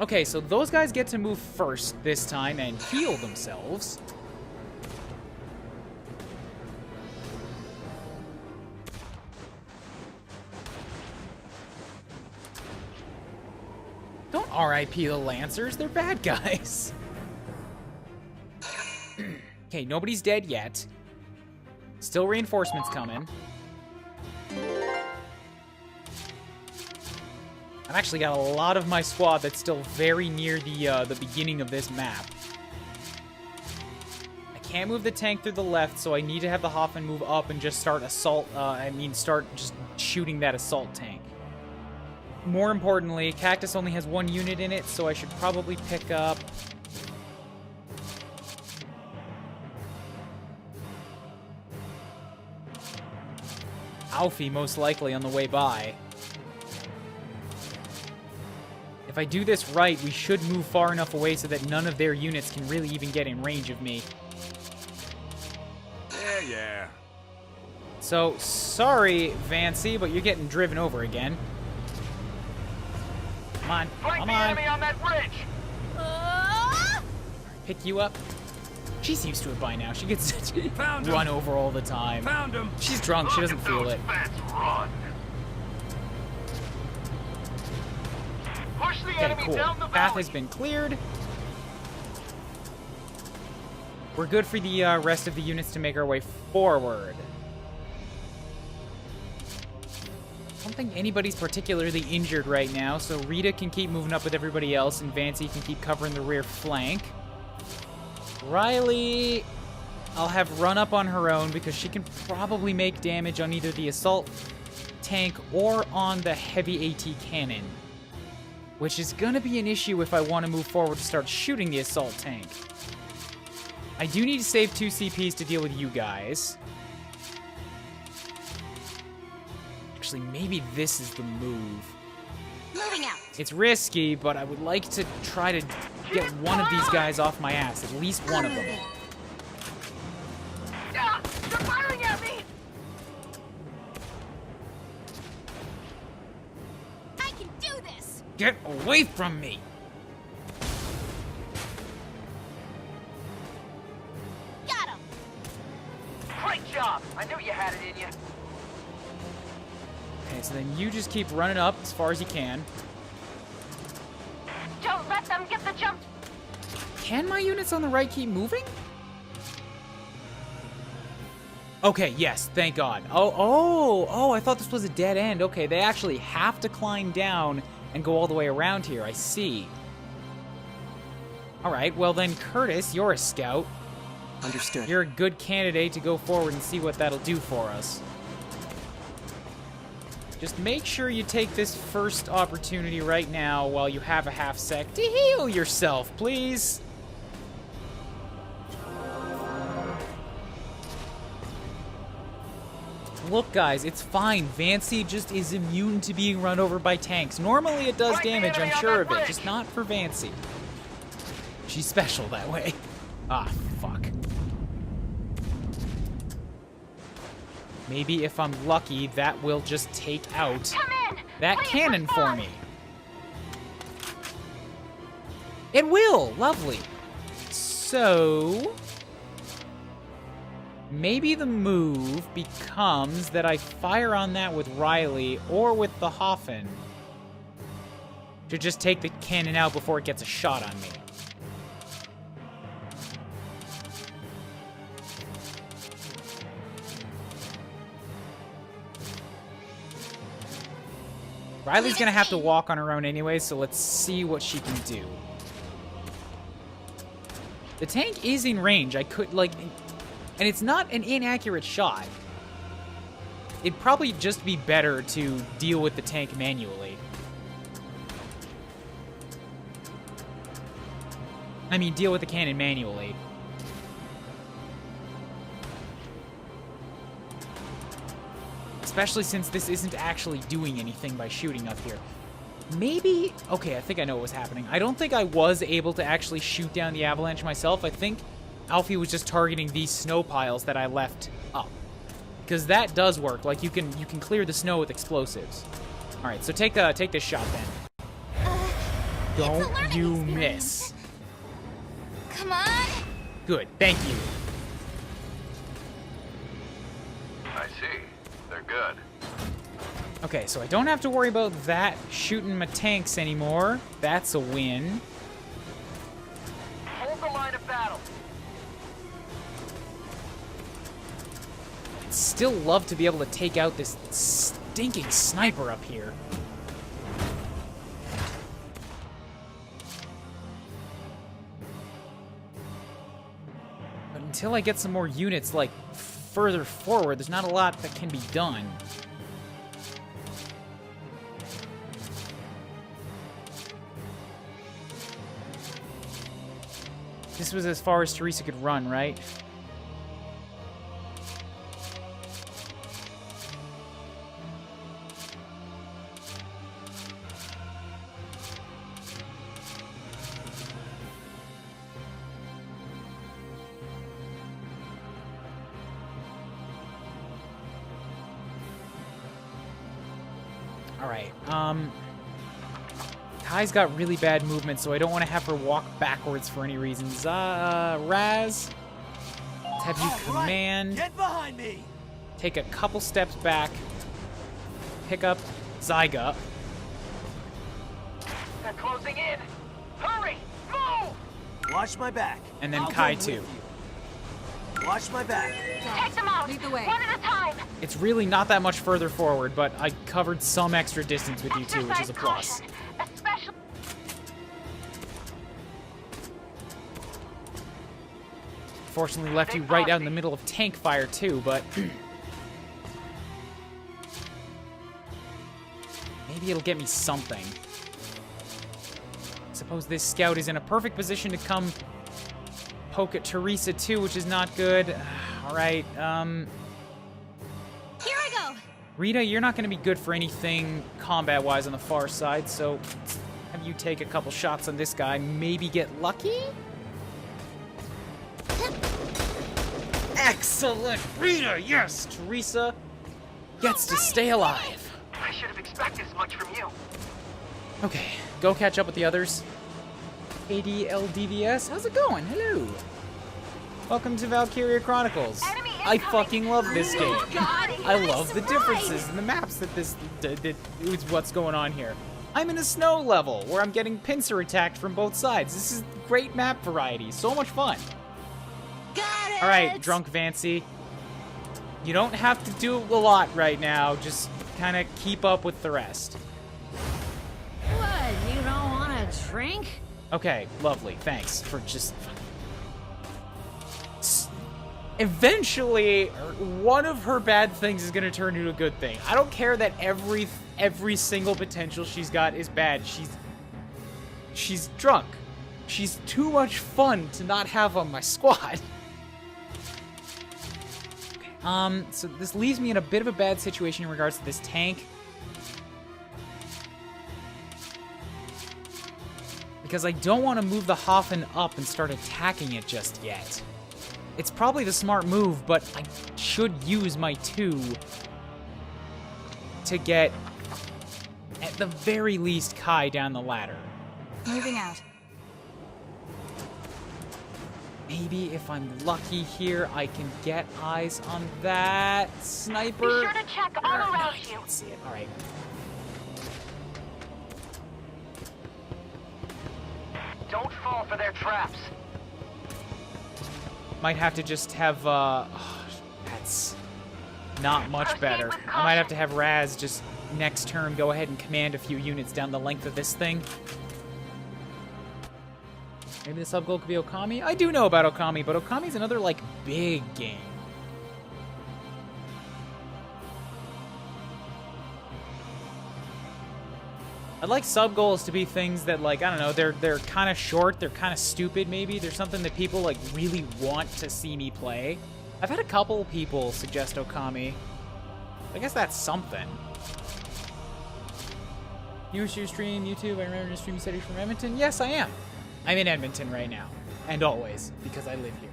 Okay, so those guys get to move first this time and heal themselves. Don't RIP the Lancers, they're bad guys. Okay, nobody's dead yet. Still reinforcements coming. I've actually got a lot of my squad that's still very near the beginning of this map. I can't move the tank through the left, so I need to have the Hoffman move up and just start start just shooting that assault tank. More importantly, Cactus only has 1 unit in it, so I should probably pick up... Alfie, most likely, on the way by. If I do this right, we should move far enough away so that none of their units can really even get in range of me. Yeah. So, sorry, Vancy, but you're getting driven over again. Come on, Fight come the on. enemy on that bridge! Pick you up. She's used to it by now. She gets Found him. run over all the time. Found him! She's drunk. She doesn't Look at feel those it. fats run! Push the Okay, enemy cool. down the Path valley! has been cleared. We're good for the rest of the units to make our way forward. I don't think anybody's particularly injured right now, so Rita can keep moving up with everybody else, and Vancy can keep covering the rear flank. Riley, I'll have run up on her own because she can probably make damage on either the assault tank or on the heavy AT cannon, which is going to be an issue if I want to move forward to start shooting the assault tank. I do need to save 2 CPs to deal with you guys. Actually, maybe this is the move. Moving out. It's risky, but I would like to try to get one of these guys off my ass. At least one of them. Ah, they're firing at me! I can do this. Get away from me! Got him. Great job! I knew you had it in you. Okay, so then you just keep running up as far as you can. Don't let them get the jump. Can my units on the right keep moving? Okay, yes, thank God. Oh, I thought this was a dead end. Okay, they actually have to climb down and go all the way around here. I see. All right, well then, Curtis, you're a scout. Understood. You're a good candidate to go forward and see what that'll do for us. Just make sure you take this first opportunity right now while you have a half sec to heal yourself, please. Look, guys, it's fine. Vancy just is immune to being run over by tanks. Normally it does damage, I'm sure of it, just not for Vancy. She's special that way. Ah, fuck. Maybe if I'm lucky, that will just take out that cannon for me. It will! Lovely. So... maybe the move becomes that I fire on that with Riley or with the Hoffen to just take the cannon out before it gets a shot on me. Riley's gonna have to walk on her own anyway, so let's see what she can do. The tank is in range. I could, like... and it's not an inaccurate shot. It'd probably just be better to deal with the tank manually. I mean, deal with the cannon manually. Especially since this isn't actually doing anything by shooting up here. Maybe... okay, I think I know what was happening. I don't think I was able to actually shoot down the avalanche myself. I think Alfie was just targeting these snow piles that I left up. Because that does work. Like, you can clear the snow with explosives. Alright, so take this shot then. Don't you miss. Come on. Good, thank you. I see. They're good. Okay, so I don't have to worry about that shooting my tanks anymore. That's a win. Hold the line of battle. I'd still love to be able to take out this stinking sniper up here. But until I get some more units, like, further forward, there's not a lot that can be done. This was as far as Teresa could run, right? Alright, Kai's got really bad movement, so I don't want to have her walk backwards for any reasons. Raz, let's have you command. Get behind me! Take a couple steps back. Pick up Zyga. They're closing in. Hurry! Move! Watch my back. And then I'll Kai go too. with you. Watch my back. Take them out. Lead the way. One at a time. It's really not that much further forward, but I covered some extra distance with you too, which is a plus. Especially. Fortunately left you right out in the middle of tank fire too, but maybe it'll get me something. Suppose this scout is in a perfect position to come poke at Teresa too, which is not good. All right, Here I go. Rita, you're not going to be good for anything combat-wise on the far side, so have you take a couple shots on this guy, maybe get lucky? Excellent, Rita, yes! Teresa gets to stay alive. I should have expected as much from you. Okay, go catch up with the others. ADLDVS, how's it going? Hello. Welcome to Valkyria Chronicles. I fucking love this game. I love the differences in the maps that this is what's going on here. I'm in a snow level where I'm getting pincer attacked from both sides. This is great map variety. So much fun. All right, Drunk Vancy. You don't have to do a lot right now. Just kind of keep up with the rest. What? You don't want a drink? Okay, lovely. Thanks for just... Eventually, one of her bad things is going to turn into a good thing. I don't care that every single potential she's got is bad. She's drunk. She's too much fun to not have on my squad. Okay, so this leaves me in a bit of a bad situation in regards to this tank. Because I don't want to move the Hoffen up and start attacking it just yet. It's probably the smart move, but I should use my 2 to get, at the very least, Kai down the ladder. Moving out. Maybe if I'm lucky here, I can get eyes on that sniper. Be sure to check all No, around I you. can't see it. All right. Don't fall for their traps. Might have to just have, that's not much better. I might have to have Raz just next turn go ahead and command a few units down the length of this thing. Maybe the sub goal could be Okami? I do know about Okami, but Okami's another, like, big game. I'd like sub goals to be things that, like, I don't know, they're kind of short, they're kind of stupid maybe. There's something that people, like, really want to see me play. I've had a couple people suggest Okami. I guess that's something. You wish you stream YouTube? I remember you stream you said you're from Edmonton. Yes, I am. I'm in Edmonton right now. And always, because I live here.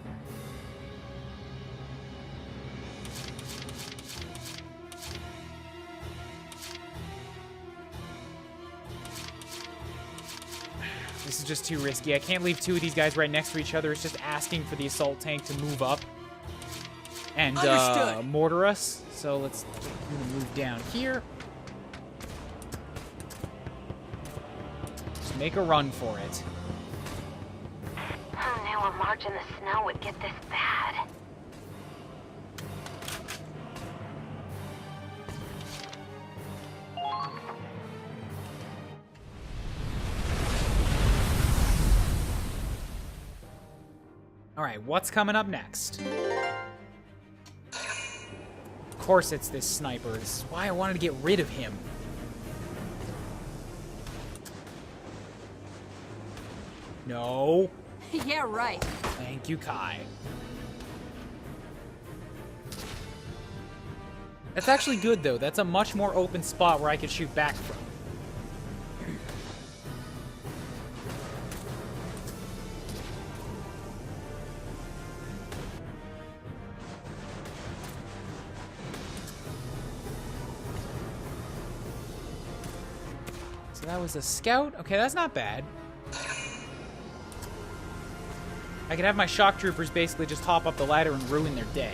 this is just too risky. I can't leave two of these guys right next to each other. It's just asking for the assault tank to move up and mortar us. So let's move down here. Just make a run for it. Who knew a march in the snow would get this bad? Alright, what's coming up next? Of course it's this sniper. This is why I wanted to get rid of him. No. Yeah, right. Thank you, Kai. That's actually good, though. That's a much more open spot where I could shoot back from. So that was a scout. Okay, that's not bad. I could have my shock troopers basically just hop up the ladder and ruin their day.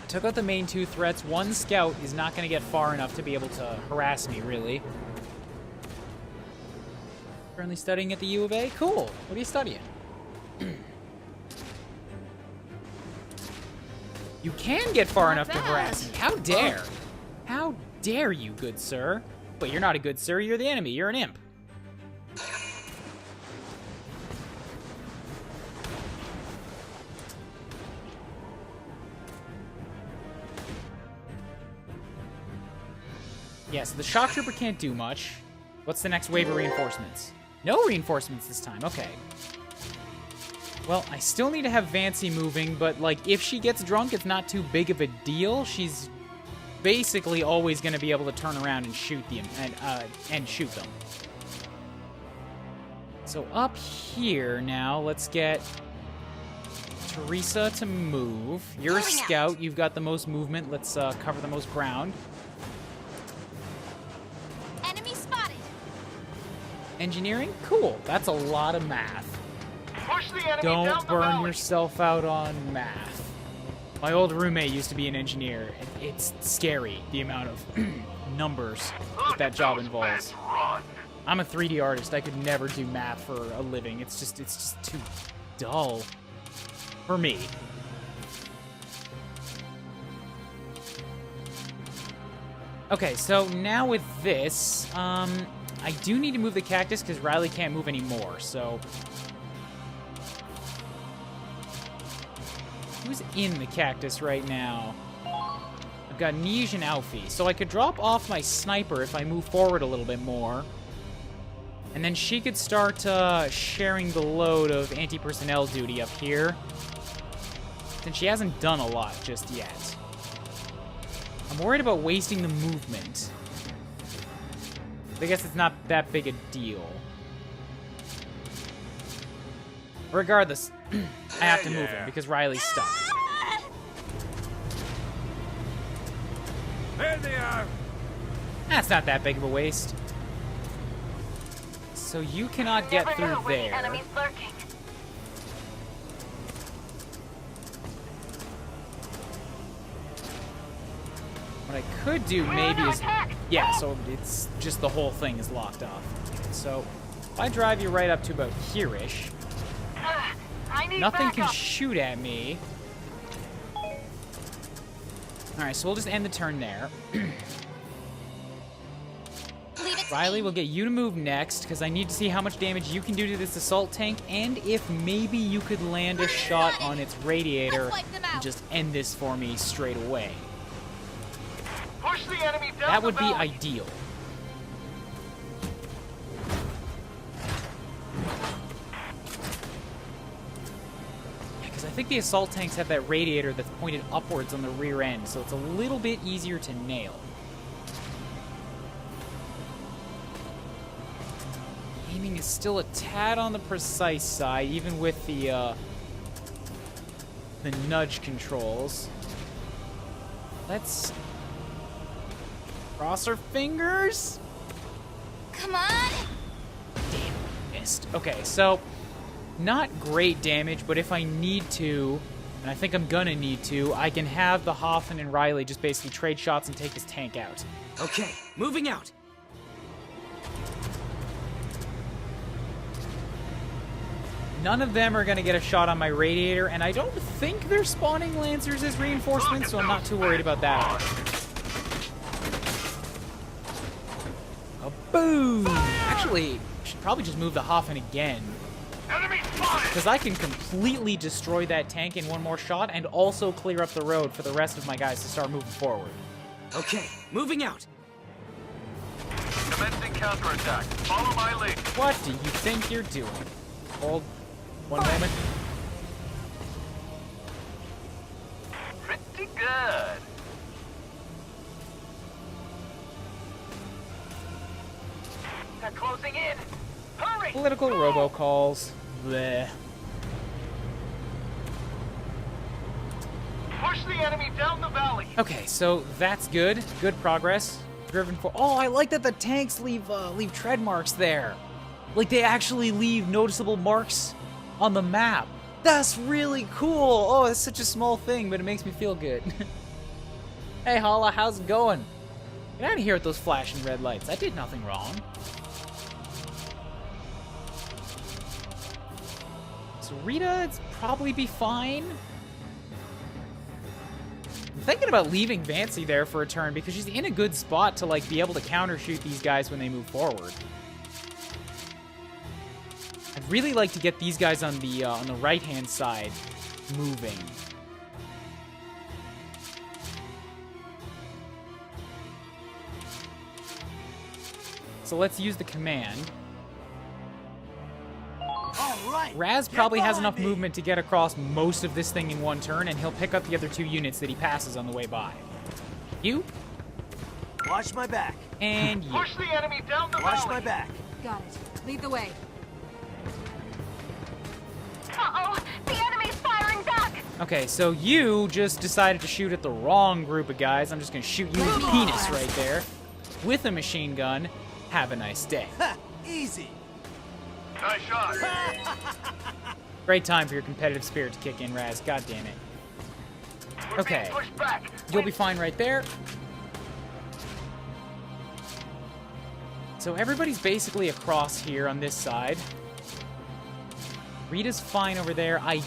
I took out the main two threats. One scout is not going to get far enough to be able to harass me, really. Currently studying at the U of A? Cool. What are you studying? You can get far enough to harass me. How dare? How dare you, good sir? But you're not a good sir, you're the enemy. You're an imp. Yeah, so the shock trooper can't do much. What's the next wave of reinforcements? No reinforcements this time, okay. Well, I still need to have Vancy moving, but, like, if she gets drunk, it's not too big of a deal. She's basically always going to be able to turn around and shoot them, and shoot them. So up here now, let's get Teresa to move. You're a scout. You've got the most movement. Let's cover the most ground. Enemy spotted. Engineering? Cool. That's a lot of math. Push the enemy Don't down the burn valley. yourself out on math. My old roommate used to be an engineer. It's scary, the amount of numbers that job involves. I'm a 3D artist. I could never do math for a living. It's just too dull for me. Okay, so now with this, I do need to move the cactus because Riley can't move anymore, so... Who's in the cactus right now? I've got Nij and Alfie. So I could drop off my sniper if I move forward a little bit more. And then she could start sharing the load of anti-personnel duty up here. Since she hasn't done a lot just yet. I'm worried about wasting the movement. I guess it's not that big a deal. Regardless, I have to move him because Riley's stuck. There they are. That's not that big of a waste. So you cannot get through there. Enemies lurking. What I could do maybe is... Yeah, so it's just the whole thing is locked off. So if I drive you right up to about here-ish, nothing can shoot at me. Alright, so we'll just end the turn there. Riley, we'll get you to move next, because I need to see how much damage you can do to this assault tank, and if maybe you could land a shot on its radiator and just end this for me straight away. Push the enemy down That would the be valley. ideal. Because I think the assault tanks have that radiator that's pointed upwards on the rear end, so it's a little bit easier to nail. Aiming is still a tad on the precise side, even with the the nudge controls. Let's cross our fingers. Come on! Damn, missed. Okay, so not great damage, but if I need to, and I think I'm gonna need to, I can have the Hoffman and Riley just basically trade shots and take his tank out. Okay, moving out. None of them are gonna get a shot on my radiator, and I don't think they're spawning Lancers as reinforcements, so I'm not too worried about that. A boom! Actually, I should probably just move the Hoffman again. Because I can completely destroy that tank in one more shot and also clear up the road for the rest of my guys to start moving forward. Okay, moving out. Commencing counterattack. Follow my lead. What do you think you're doing? Hold one moment. Pretty good. They're closing in. Hurry! Political robocalls. Bleh. Push the enemy down the valley. Okay, so that's good. Good progress. Driven for. Oh, I like that the tanks leave tread marks there. Like they actually leave noticeable marks on the map. That's really cool. Oh, it's such a small thing, but it makes me feel good. Hey, Hala, how's it going? Get out of here with those flashing red lights. I did nothing wrong. So Rita, it's probably be fine. I'm thinking about leaving Vancy there for a turn because she's in a good spot to like be able to counter shoot these guys when they move forward. I'd really like to get these guys on the right-hand side moving. So let's use the command. Right. Raz probably has enough movement to get across most of this thing in one turn, and he'll pick up the other two units that he passes on the way by. You. Watch my back. And you. Push the enemy down the valley. Watch my back. Got it. Lead the way. Uh-oh! The enemy's firing back! Okay, so you just decided to shoot at the wrong group of guys. I'm just gonna shoot you in the penis right there. With a machine gun. Have a nice day. Ha! Easy. Nice shot. Great time for your competitive spirit to kick in, Raz. God damn it. Okay. You'll be fine right there. So everybody's basically across here on this side. Rita's fine over there. I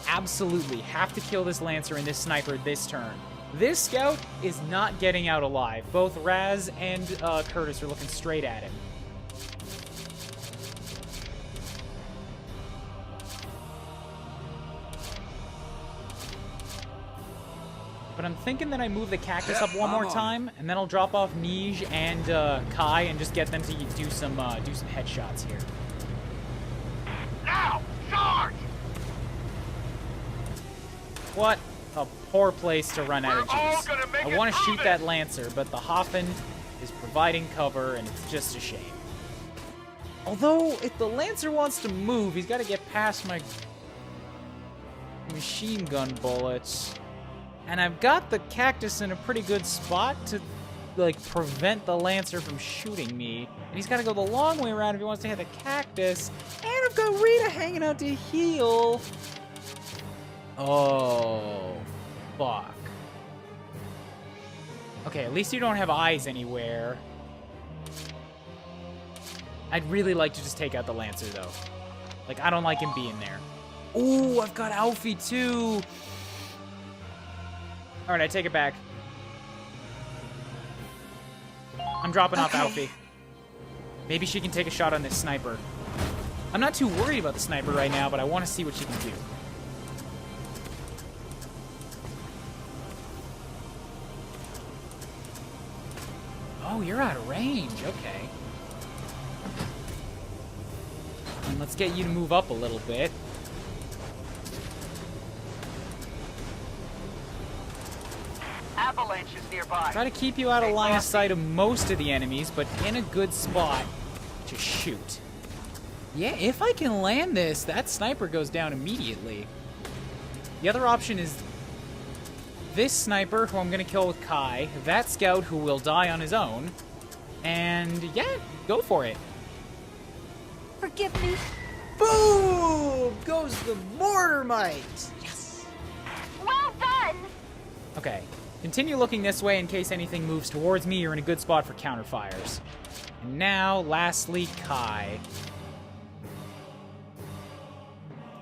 absolutely have to kill this Lancer and this Sniper this turn. This Scout is not getting out alive. Both Raz and Curtis are looking straight at him. But I'm thinking that I move the Cactus up one more time, and then I'll drop off Nij and Kai and just get them to do some headshots here. Now, charge! What a poor place to run out of juice. I want to shoot that Lancer, but the Hoffman is providing cover, and it's just a shame. Although, if the Lancer wants to move, he's got to get past my machine gun bullets. And I've got the Cactus in a pretty good spot to, like, prevent the Lancer from shooting me. And he's got to go the long way around if he wants to hit the Cactus. And I've got Rita hanging out to heal. Oh, fuck. Okay, at least you don't have eyes anywhere. I'd really like to just take out the Lancer, though. Like, I don't like him being there. Ooh, I've got Alfie, too. Alright, I take it back. I'm dropping off Alfie. Maybe she can take a shot on this Sniper. I'm not too worried about the Sniper right now, but I want to see what she can do. Oh, you're out of range. Okay. And let's get you to move up a little bit. Avalanche is nearby. Try to keep you out of line of sight of most of the enemies, but in a good spot to shoot. Yeah, if I can land this, that Sniper goes down immediately. The other option is this sniper, who I'm gonna kill with Kai, that scout who will die on his own, and yeah, go for it. Forgive me. Boom! Goes the mortar might. Yes. Well done. Okay, continue looking this way in case anything moves towards me. You're in a good spot for counterfires. And now, lastly, Kai.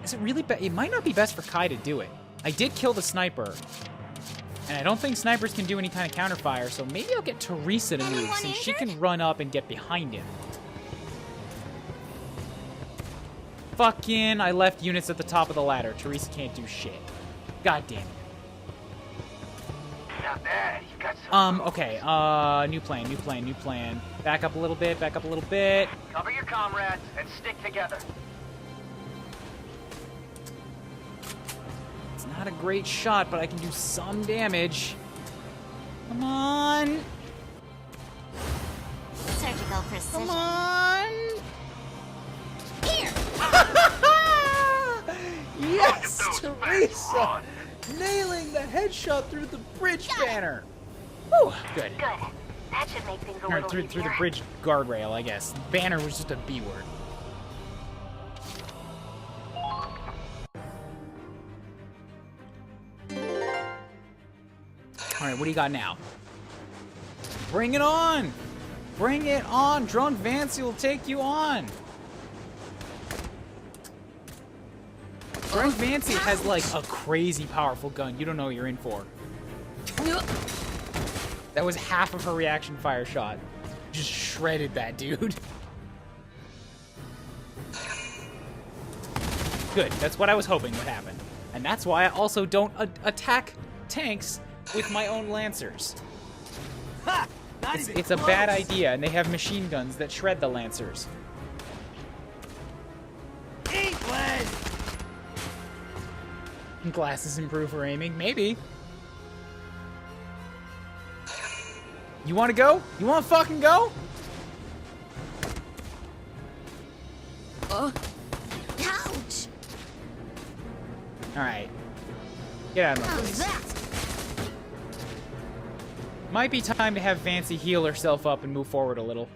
Is it really it might not be best for Kai to do it. I did kill the sniper. And I don't think snipers can do any kind of counterfire, so maybe I'll get Teresa to move since she can run up and get behind him. Fucking, I left units at the top of the ladder. Teresa can't do shit. God damn it. Not bad. You got some Okay, new plan. Back up a little bit. Cover your comrades and stick together. It's not a great shot, but I can do some damage. Come on. Surgical precision. Come on. Here. Yes, Teresa! Nailing the headshot through the bridge banner. Whew, good. Good. That should make things a Or little through the bridge guardrail, I guess. Banner was just a B word. Alright, what do you got now? Bring it on! Bring it on! Drunk Vancy will take you on! Drunk Vancy has, like, a crazy powerful gun. You don't know what you're in for. That was half of her reaction fire shot. Just shredded that dude. Good, that's what I was hoping would happen. And that's why I also don't attack tanks with my own Lancers. Ha! It's a bad idea, and they have machine guns that shred the Lancers. England! Glasses improve for aiming? Maybe. You wanna go? You wanna fucking go? Ouch! Alright. Get out of my How's face. that? Might be time to have Vancy heal herself up and move forward a little.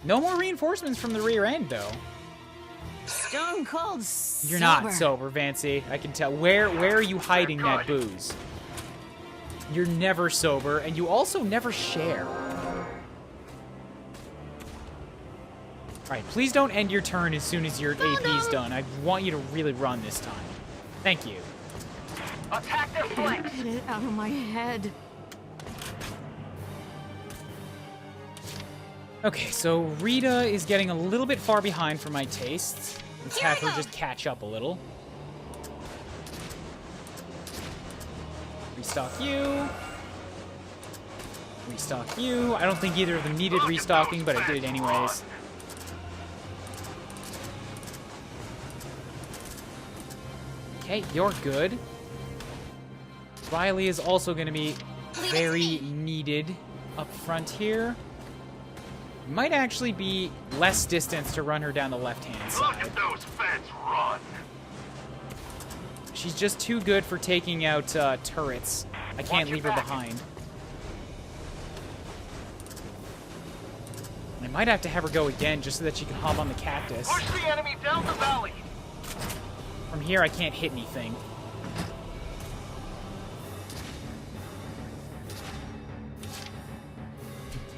No more reinforcements from the rear end, though. Stone cold sober. You're not sober, Vancy. I can tell. Where are you hiding that booze? You're never sober, and you also never share. Alright, please don't end your turn as soon as your AP's done. I want you to really run this time. Thank you. Attack their flanks. Get it out of my head. Okay, so Rita is getting a little bit far behind for my tastes. Let's have her just catch up a little. Restock you. Restock you. I don't think either of them needed restocking, but I did it anyways. Okay, you're good. Riley is also going to be very needed up front here. Might actually be less distance to run her down the left-hand side. Look at those feds run! She's just too good for taking out turrets. I can't leave her behind. I might have to have her go again just so that she can hop on the cactus. Push the enemy down the valley. From here, I can't hit anything.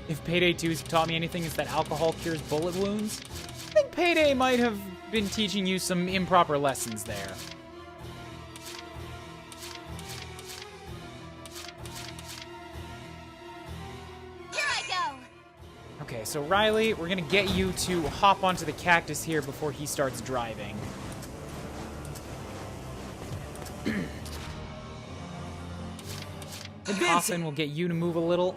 If Payday 2's taught me anything, it's that alcohol cures bullet wounds. I think Payday might have been teaching you some improper lessons there. Here I go. Okay, so Riley, we're gonna get you to hop onto the cactus here before he starts driving. Coffin will get you to move a little.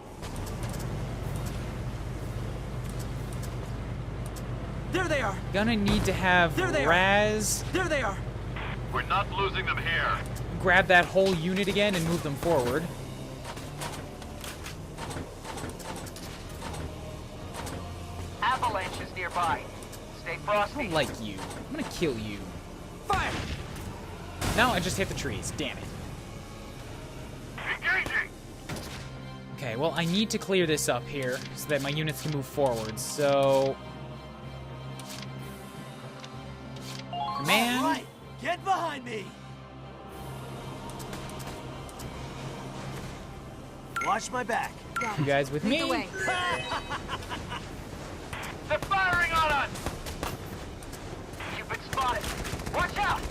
There they are. Gonna need to have Raz There they are. We're not losing them here. grab that whole unit again and move them forward. Avalanche is nearby. Stay stay I frosty. don't like you. I'm gonna kill you. Fire! No, I just hit the trees. Damn it. Engaging! Okay, well, I need to clear this up here so that my units can move forward. So... Command. All right, get behind me. Watch my back. You guys with me? They're firing on us! You've been spotted. Watch out!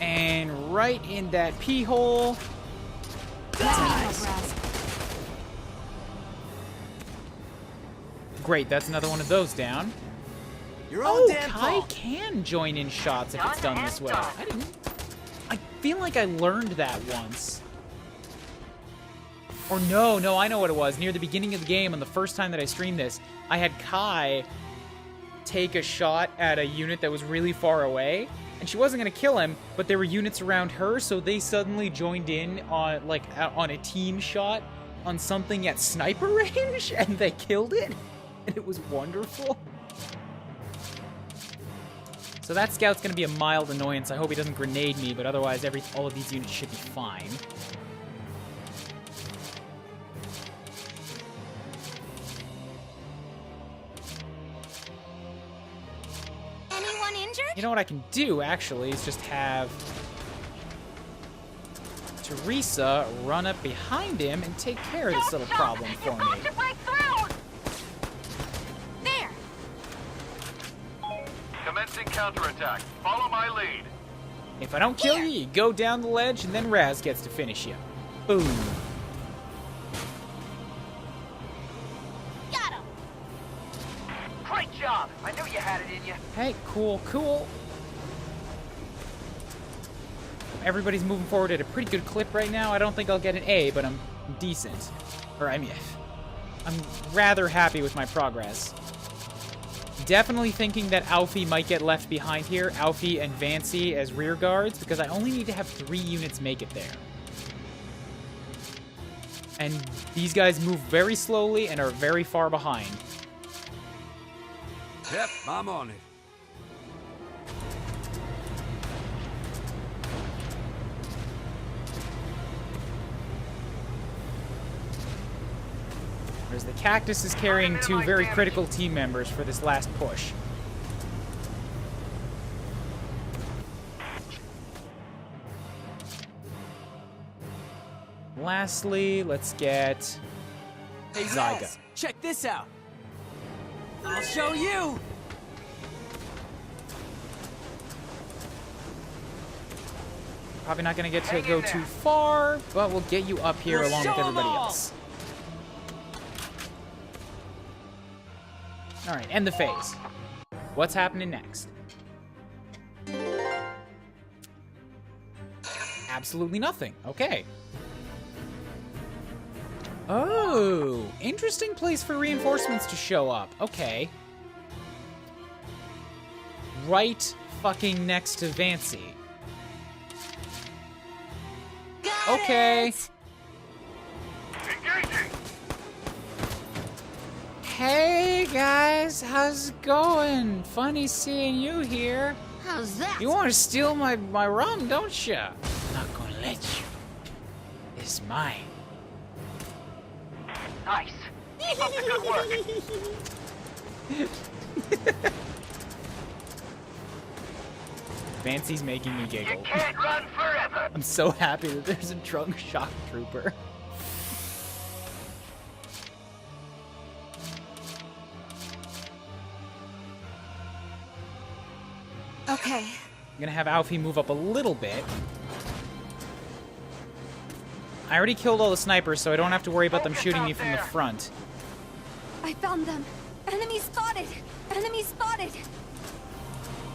And right in that pee hole. Great, that's another one of those down. Your own damn Kai fault. can join in shots if it's done this way. I feel like I learned that once. Or no, I know what it was. Near the beginning of the game, on the first time that I streamed this, I had Kai take a shot at a unit that was really far away, and she wasn't going to kill him, but there were units around her, so they suddenly joined in on, like, on a team shot on something at sniper range, and they killed it, and it was wonderful. So that scout's going to be a mild annoyance. I hope he doesn't grenade me, but otherwise all of these units should be fine. Anyone injured? You know what I can do, actually, is just have Teresa run up behind him and take care of this little problem for me. There! Commencing counterattack. Follow my lead. If I don't kill you, you go down the ledge, and then Raz gets to finish you. Boom. Got him! Great job! I knew you had it in you. Hey, cool. Everybody's moving forward at a pretty good clip right now. I don't think I'll get an A, but I'm decent. Or, I mean, I'm rather happy with my progress. Definitely thinking that Alfie might get left behind here. Alfie and Vancy as rear guards, because I only need to have 3 units make it there. And these guys move very slowly and are very far behind. Yep, I'm on it. Whereas the Cactus is carrying 2 very critical team members for this last push. Lastly, let's get Hey, Zyga. Raz, check this out. I'll show you. Probably not going to get to go too far, but we'll get you up here along with everybody else. Alright, end the phase. What's happening next? Absolutely nothing. Okay. Oh, interesting place for reinforcements to show up. Okay. Right fucking next to Vancy. Okay. Engaging! Hey guys, how's it going? Funny seeing you here. How's that? You want to steal my rum, don't you? I'm not gonna let you. It's mine. Nice. Keep up the good work. Vancy's making me giggle. You can't run forever. I'm so happy that there's a drunk shock trooper. Okay. I'm gonna have Alfie move up a little bit. I already killed all the snipers, so I don't have to worry about them shooting me from the front. I found them. Enemy spotted. Enemy spotted.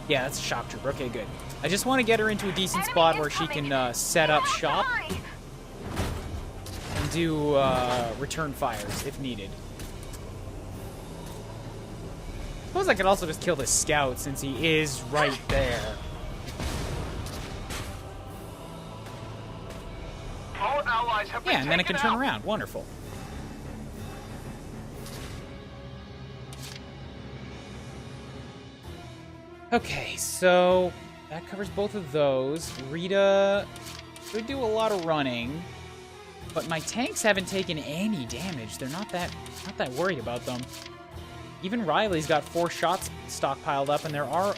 Yeah, that's a shock trooper. Okay, good. I just want to get her into a decent spot where she can set up shop and do return fires if needed. Suppose I could also just kill the scout since he is right there. All allies have been Yeah, and then I can taken turn out. around. Wonderful. Okay, so that covers both of those. Rita could do a lot of running, but my tanks haven't taken any damage. They're not that worried about them. Even Riley's got 4 shots stockpiled up, and there are,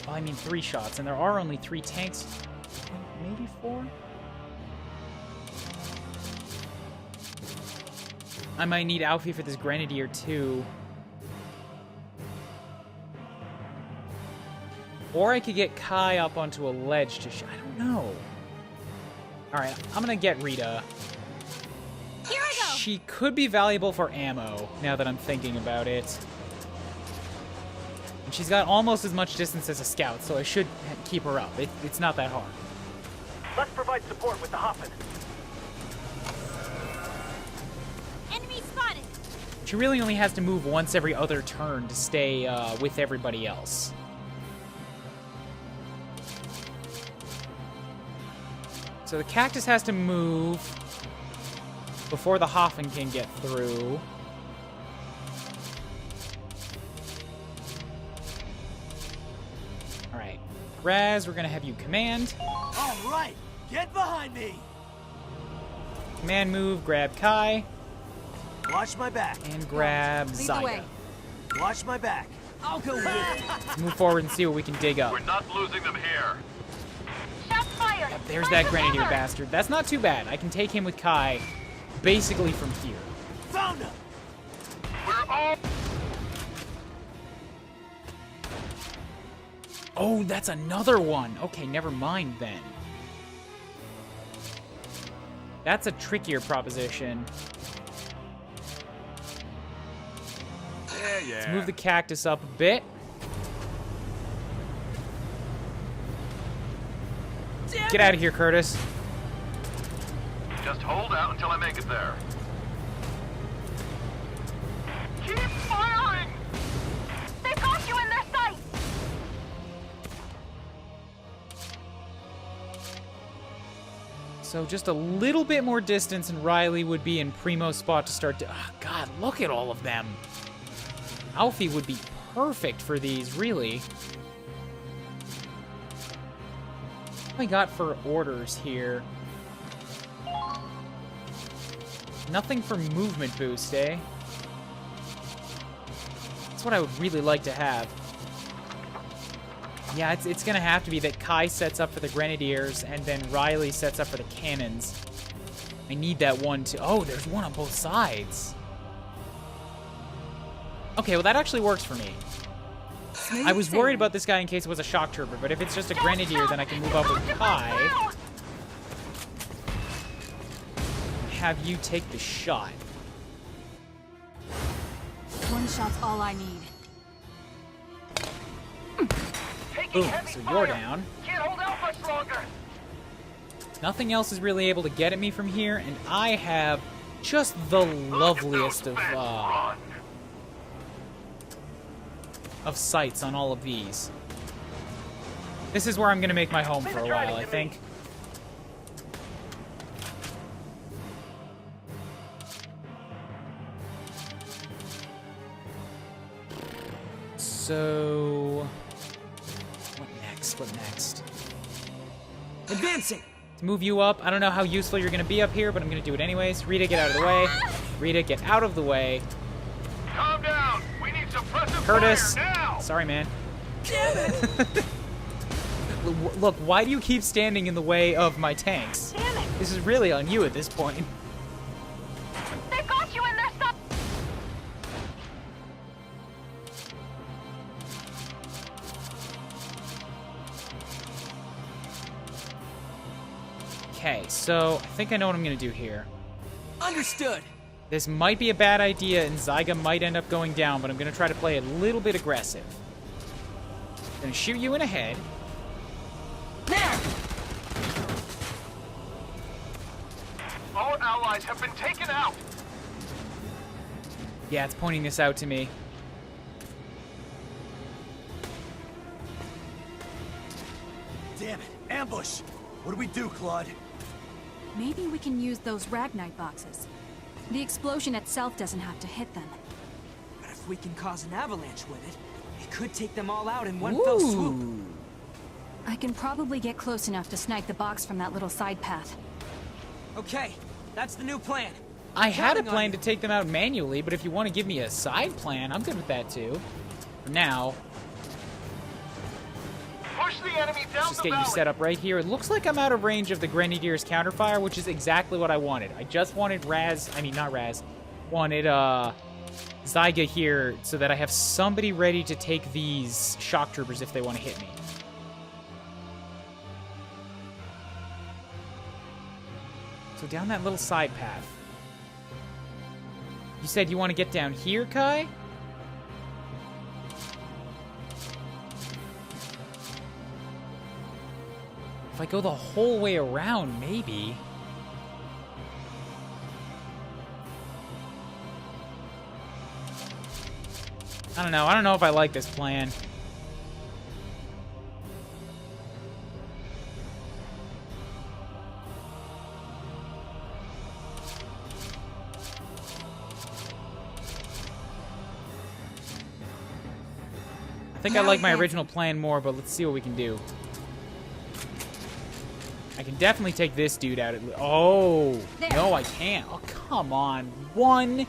well, I mean 3 shots, and there are only 3 tanks. Maybe 4? I might need Alfie for this Grenadier too. Or I could get Kai up onto a ledge to I don't know. Alright, I'm gonna get Rita. Here I go! She could be valuable for ammo, now that I'm thinking about it. And she's got almost as much distance as a scout, so I should keep her up. It's not that hard. Let's provide support with the Hoffman. Enemy spotted! She really only has to move once every other turn to stay with everybody else. So the Cactus has to move before the Hoffman can get through. Alright. Raz, we're gonna have you command. Alright, get behind me! Command move, grab Kai. Watch my back. And grab Lead the way. Zyga. Watch my back. I'll go with it. Let's move forward and see what we can dig up. We're not losing them here. Shots fired! Yep, there's that Grenadier bastard. That's not too bad. I can take him with Kai basically from here. Found him! We're all... Oh, that's another one. Okay, never mind then. That's a trickier proposition. Yeah. Let's move the Cactus up a bit. Get out of here, Curtis. Just hold out until I make it there. Keep firing! They've got you in their sight! So just a little bit more distance and Riley would be in primo spot to start to... Oh, God, look at all of them. Alfie would be perfect for these, really. What I got for orders here? Nothing for movement boost, eh? That's what I would really like to have. Yeah, it's gonna have to be that Kai sets up for the Grenadiers and then Riley sets up for the cannons. I need that one too. Oh, there's one on both sides. Okay, well that actually works for me. I was worried about this guy in case it was a shock trooper, but if it's just a Grenadier, then I can move up with Kai. Have you take the shot. One shot's all I need. Boom, so you're down. Can't hold out much longer. Nothing else is really able to get at me from here, and I have just the loveliest of sights on all of these. This is where I'm gonna make my home for a while, I think. So... What next? What next? Advancing! To move you up, I don't know how useful you're gonna be up here, but I'm gonna do it anyways. Rita, get out of the way. Rita, get out of the way. Calm down. We need suppressive Curtis. fire now. Sorry, man. Damn it! Look, why do you keep standing in the way of my tanks? Damn it! This is really on you at this point. They've got you in their sight! Okay, so I think I know what I'm gonna do here. Understood. This might be a bad idea, and Zyga might end up going down, but I'm gonna try to play a little bit aggressive. I'm gonna shoot you in the head. There! All allies have been taken out. Yeah, it's pointing this out to me. Damn it, ambush! What do we do, Claude? Maybe we can use those Ragnite boxes. The explosion itself doesn't have to hit them. But if we can cause an avalanche with it, it could take them all out in one fell swoop. I can probably get close enough to snipe the box from that little side path. Okay, that's the new plan. I had a plan to take them out manually, but if you want to give me a side plan, I'm good with that too. For now, Push the enemy down just the get you valley. set up right here. It looks like I'm out of range of the Grenadiers' counterfire, which is exactly what I wanted. I just wanted wanted Zyga here so that I have somebody ready to take these shock troopers if they want to hit me. So down that little side path. You said you want to get down here, Kai? If I go the whole way around, maybe. I don't know. I don't know if I like this plan. I think I like my original plan more, but let's see what we can do. I can definitely take this dude out. Oh, no, I can't. Oh, come on. One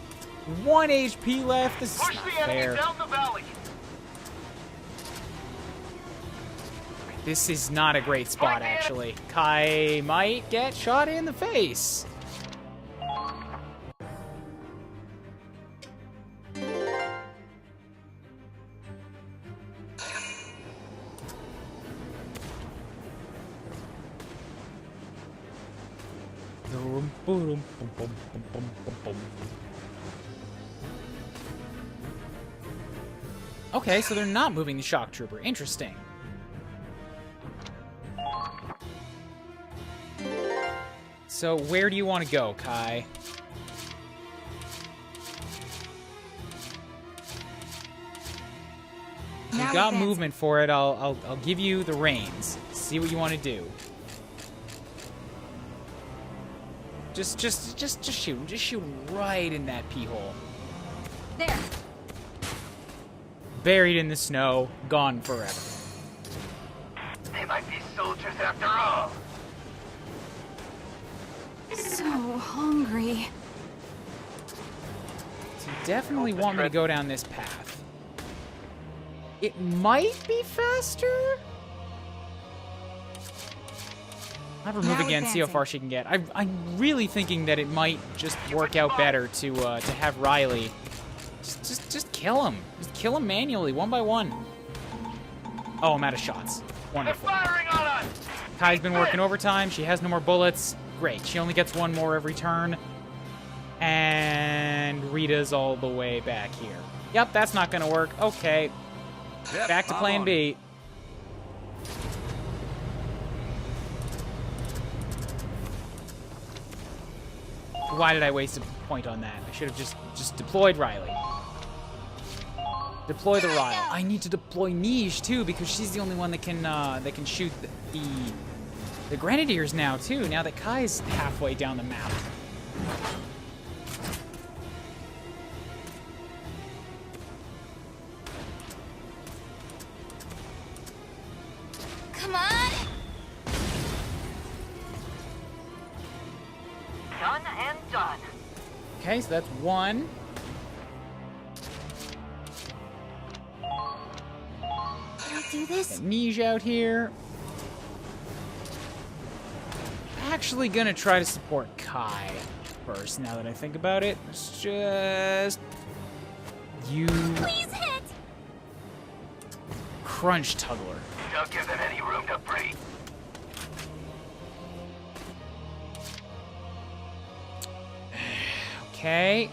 HP left. This is not fair. Down the valley. This is not a great spot, actually. Kai might get shot in the face. Okay, so they're not moving the shock trooper. Interesting. So where do you want to go, Kai? You've got movement for it. I'll give you the reins. See what you want to do. Just shoot him. Just shoot him right in that pee hole. There. Buried in the snow, gone forever. They might be soldiers after all. So hungry. So you definitely want me to go down this path. It might be faster? Have her move again, see how far she can get. I'm really thinking that it might just work out better to have Riley just kill him. Just kill him manually, one by one. Oh, I'm out of shots. Wonderful. Firing on us. Kai's been working overtime. She has no more bullets. Great. She only gets one more every turn. And Rita's all the way back here. Yep, that's not gonna work. Okay. Yep, back to plan B. Why did I waste a point on that? I should have just deployed Riley. Deploy the Ryle. I need to deploy Niche too because she's the only one that can shoot the Grenadiers now too. Now that Kai's halfway down the map. Come on! Done and done. Okay, so that's one. Can I do this? Get Niche out here. Actually gonna try to support Kai first, now that I think about it. It's just... you... Please hit! Crunch Tuggler. Don't give them any room to breathe. Okay.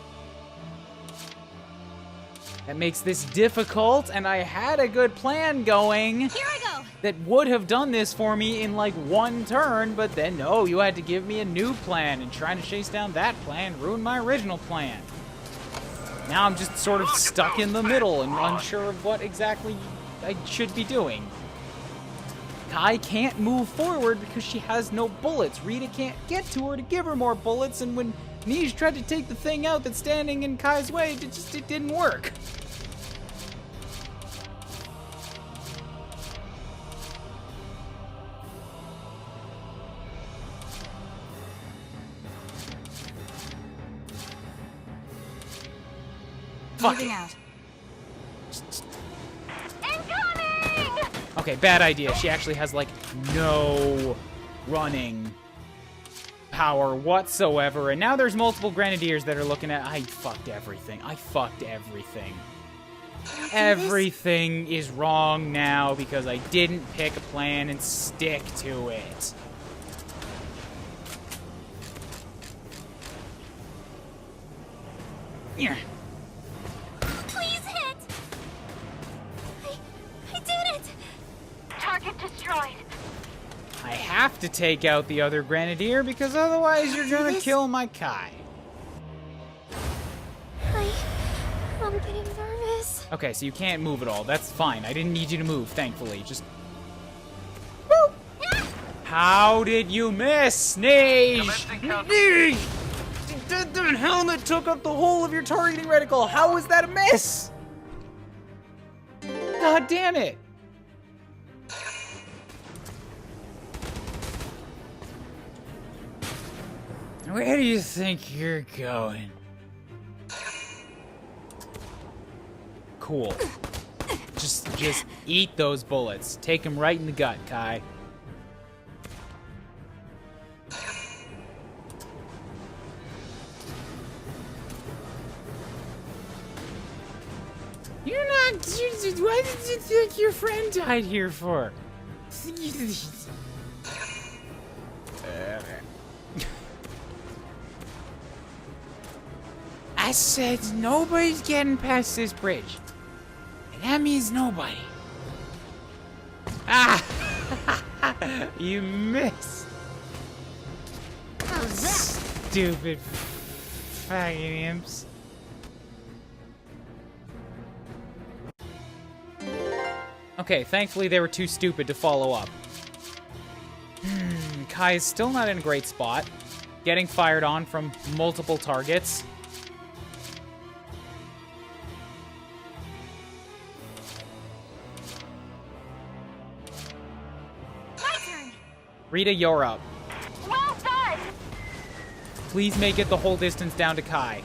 That makes this difficult, and I had a good plan going. Here I go! That would have done this for me in like one turn, but then no, you had to give me a new plan, and trying to chase down that plan ruined my original plan. Now I'm just sort of stuck in the middle and unsure of what exactly I should be doing. Kai can't move forward because she has no bullets. Rita can't get to her to give her more bullets, and when Niche tried to take the thing out that's standing in Kai's way, it didn't work. Moving out. Incoming! Okay, bad idea. She actually has, like, no running power whatsoever. And now there's multiple grenadiers that are looking at... I fucked everything. I fucked everything. Everything is wrong now because I didn't pick a plan and stick to it. Yeah. Please hit! I did it! Target destroyed. I have to take out the other grenadier because otherwise you're gonna kill my Kai. I'm getting nervous. Okay, so you can't move at all. That's fine. I didn't need you to move, thankfully. Just... Boop! How did you miss, Sneege? Sneege! The helmet took up the whole of your targeting reticle. How was that a miss? God damn it. Where do you think you're going? Cool. Just eat those bullets. Take them right in the gut, Kai. You're not... What did you think your friend died here for? I said nobody's getting past this bridge. And that means nobody. Ah! You missed. Stupid faggot imps. Okay, thankfully they were too stupid to follow up. Kai is still not in a great spot. Getting fired on from multiple targets. My turn. Rita, you're up. Well done. Please make it the whole distance down to Kai.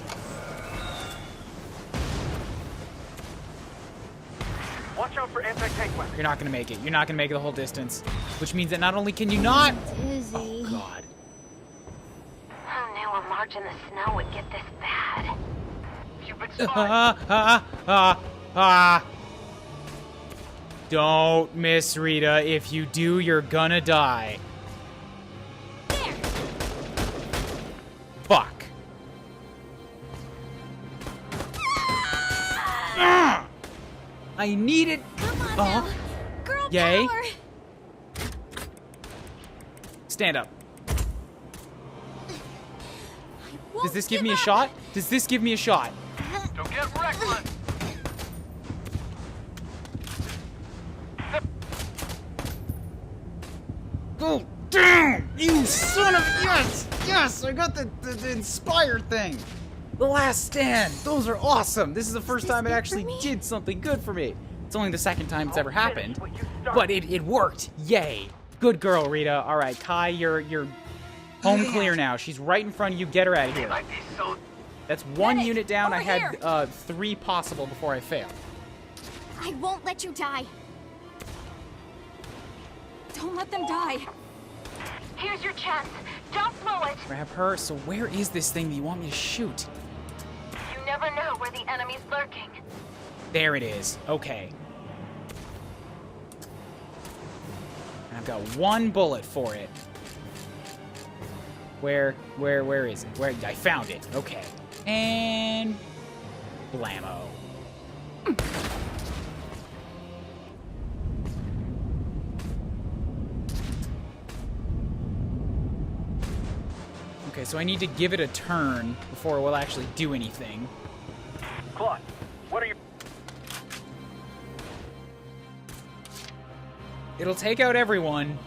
Watch out for anti-tank weapons. You're not gonna make it. You're not gonna make it the whole distance. Which means that not only can you not... Dizzy. Oh, God. Who knew a march in the snow would get this bad? You've been spotted. Don't miss, Rita. If you do, you're gonna die. There. Fuck. I need it. Come on now. Girl Yay. power. Stand up. Won't Does this give me a up. shot? Does this give me a shot? Don't get reckless. Go down, you son of... Yes! Yes! I got the inspired thing. The Last Stand. Those are awesome. This is the first time it actually did something good for me. It's only the second time it's ever happened. But it worked. Yay. Good girl, Rita. All right, Kai, you're home clear now. She's right in front of you. Get her out of here. That's one unit down. I had 3 possible before I failed. I won't let you die. Don't let them die. Here's your chance. Don't blow it. Grab her. So where is this thing that you want me to shoot? You never know where the enemy's lurking. There it is. Okay. And I've got 1 bullet for it. Where is it? Where I found it. Okay. And blammo. Okay, so I need to give it a turn before it will actually do anything. Claude, what are you... It'll take out everyone,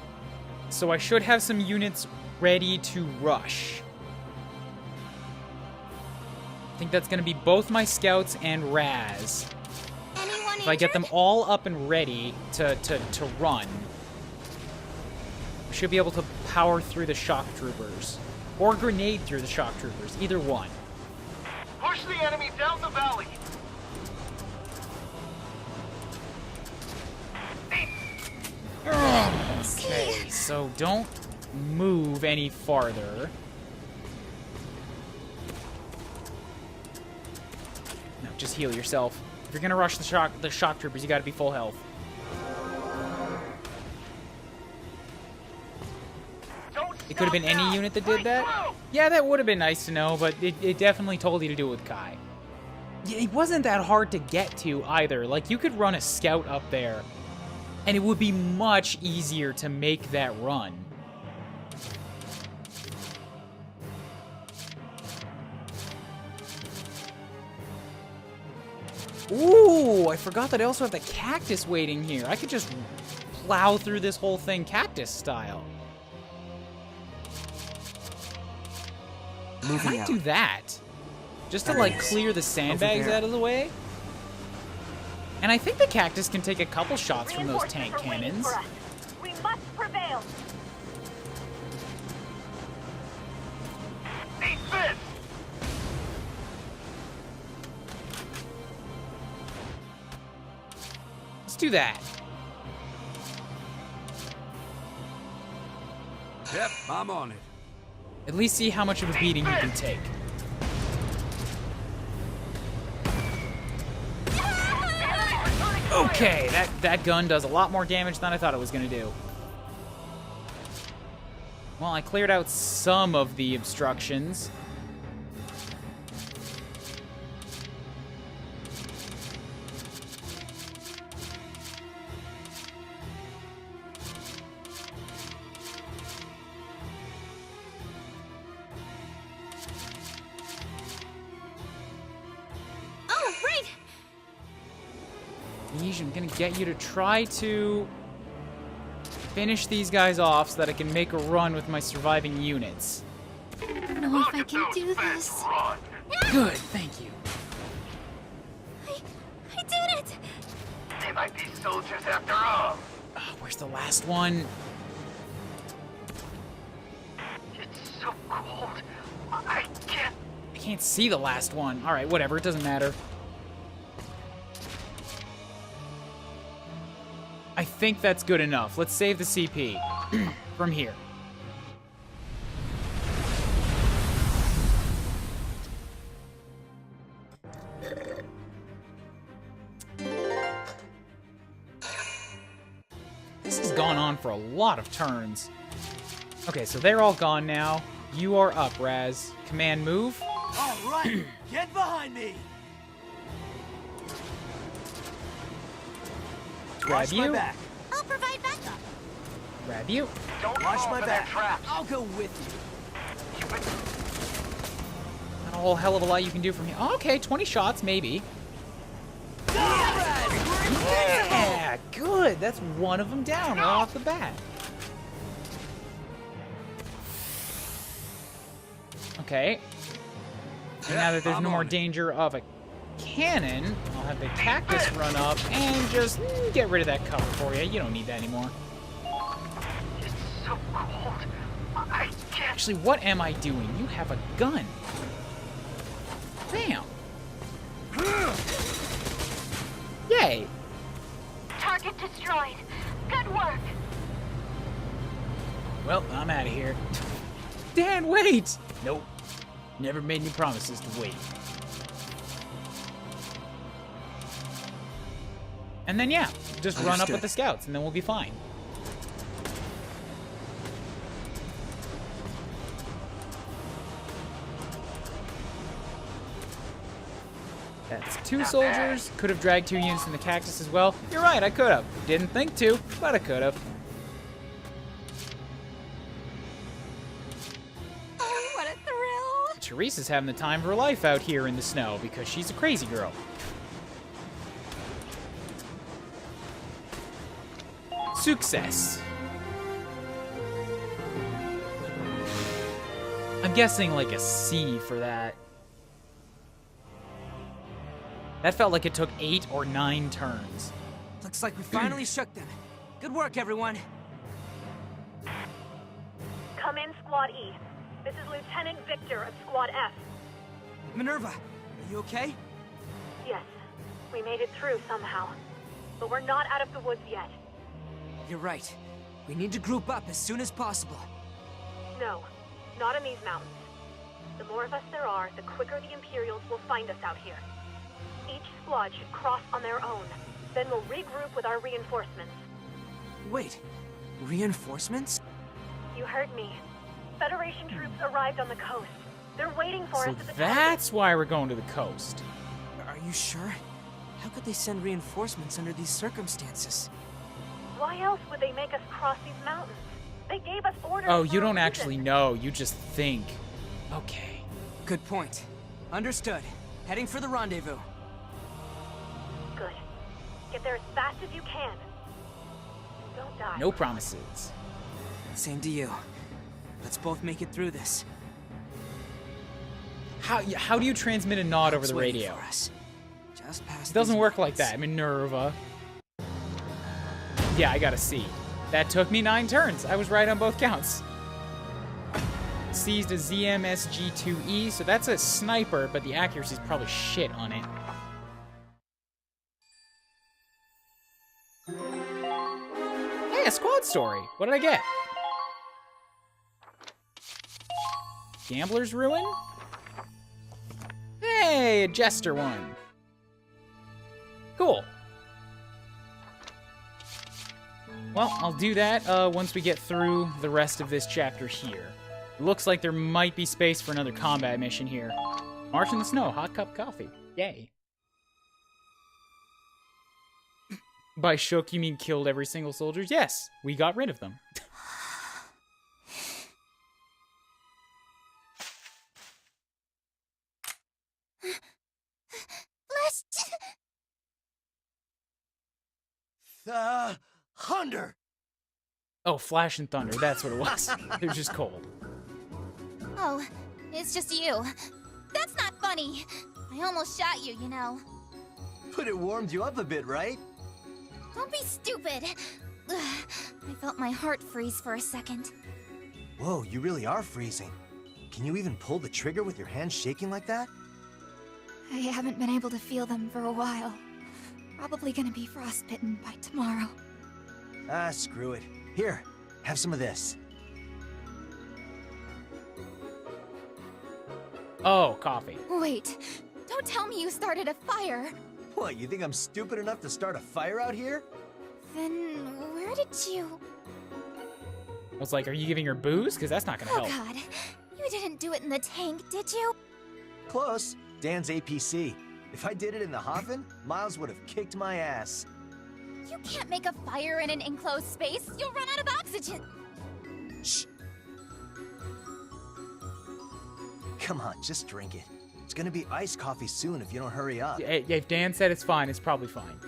so I should have some units ready to rush. I think that's going to be both my scouts and Raz. Anyone If I get them all up and ready to run, I should be able to power through the shock troopers. Or grenade through the shock troopers, either one. Push the enemy down the valley. Okay, so don't move any farther. No, just heal yourself. If you're gonna rush the shock troopers, you gotta be full health. It could have been any unit that did that. Yeah, that would have been nice to know, but it definitely told you to do it with Kai. Yeah, it wasn't that hard to get to either. Like, you could run a scout up there, and it would be much easier to make that run. Ooh, I forgot that I also have the cactus waiting here. I could just plow through this whole thing cactus style. I might do that. Just to, like, clear the sandbags out of the way. And I think the cactus can take a couple shots from those tank cannons. We must prevail. Eat this! Let's do that. Yep, I'm on it. At least see how much of a beating you can take. Okay, that gun does a lot more damage than I thought it was going to do. Well, I cleared out some of the obstructions. I'm gonna get you to try to finish these guys off so that I can make a run with my surviving units. I don't know if I can do this. Good, thank you. I did it! They might be soldiers after all. Where's the last one? It's so cold. I can't see the last one. All right, whatever, it doesn't matter. I think that's good enough. Let's save the CP from here. This has gone on for a lot of turns. Okay, so they're all gone now. You are up, Raz. Command move. All right, get behind me. Grab you. I'll provide backup. Grab you. Don't Watch fall my for back. their traps. I'll go with you. Not a whole hell of a lot you can do from here. Oh, okay, 20 shots, maybe. Yeah, good. That's one of them down right off the bat. Okay. And now that there's no more danger of a cannon, I'll have the cactus run up and just get rid of that cover for you. You don't need that anymore. It's so cold. I can't. Actually, what am I doing? You have a gun. Bam. Yay. Target destroyed. Good work. Well, I'm out of here. Dan, wait! Nope. Never made any promises to wait. And then, yeah, just run up with the scouts, and then we'll be fine. That's 2 soldiers. Could have dragged 2 units in the cactus as well. You're right, I could have. Didn't think to, but I could have. Oh, what a thrill. Teresa's having the time of her life out here in the snow because she's a crazy girl. Success. I'm guessing like a C for that. That felt like it took 8 or 9 turns. Looks like we finally shook them. Good work, everyone. Come in, Squad E. This is Lieutenant Victor of Squad F. Minerva, are you okay? Yes, we made it through somehow. But we're not out of the woods yet. You're right. We need to group up as soon as possible. No, not in these mountains. The more of us there are, the quicker the Imperials will find us out here. Each squad should cross on their own. Then we'll regroup with our reinforcements. Wait, reinforcements? You heard me. Federation troops arrived on the coast. They're waiting for So us at the that's why we're going to the coast. Are you sure? How could they send reinforcements under these circumstances? Why else would they make us cross these mountains? They gave us orders. Oh, for you a don't reason. actually know. You just think. Okay. Good point. Understood. Heading for the rendezvous. Good. Get there as fast as you can. Don't die. No promises. Same to you. Let's both make it through this. How do you transmit a nod over the waiting radio? for us. Just past It doesn't these work like mountains. that. Minerva. Yeah, I got a C. That took me 9 turns. I was right on both counts. Seized a ZMSG-2E, so that's a sniper, but the accuracy's probably shit on it. Hey, a squad story. What did I get? Gambler's Ruin? Hey, a Jester one. Cool. Well, I'll do that once we get through the rest of this chapter here. Looks like there might be space for another combat mission here. March in the Snow, hot cup coffee. Yay. By shook, you mean killed every single soldier? Yes, we got rid of them. Thunder! Oh, Flash and Thunder, that's what it was. They're just cold. Oh, it's just you. That's not funny. I almost shot you, you know. But it warmed you up a bit, right? Don't be stupid. Ugh, I felt my heart freeze for a second. Whoa, you really are freezing. Can you even pull the trigger with your hands shaking like that? I haven't been able to feel them for a while. Probably gonna be frostbitten by tomorrow. Ah, screw it. Here, have some of this. Oh, coffee. Wait, don't tell me you started a fire. What, you think I'm stupid enough to start a fire out here? Then where did you... I was like, are you giving her booze? Because that's not going to Oh help. god, you didn't do it in the tank, did you? Close. Dan's APC. If I did it in the Hafen, Miles would have kicked my ass. You can't make a fire in an enclosed space. You'll run out of oxygen. Shh. Come on, just drink it. It's gonna be iced coffee soon if you don't hurry up. Hey, if Dan said it's fine, it's probably fine.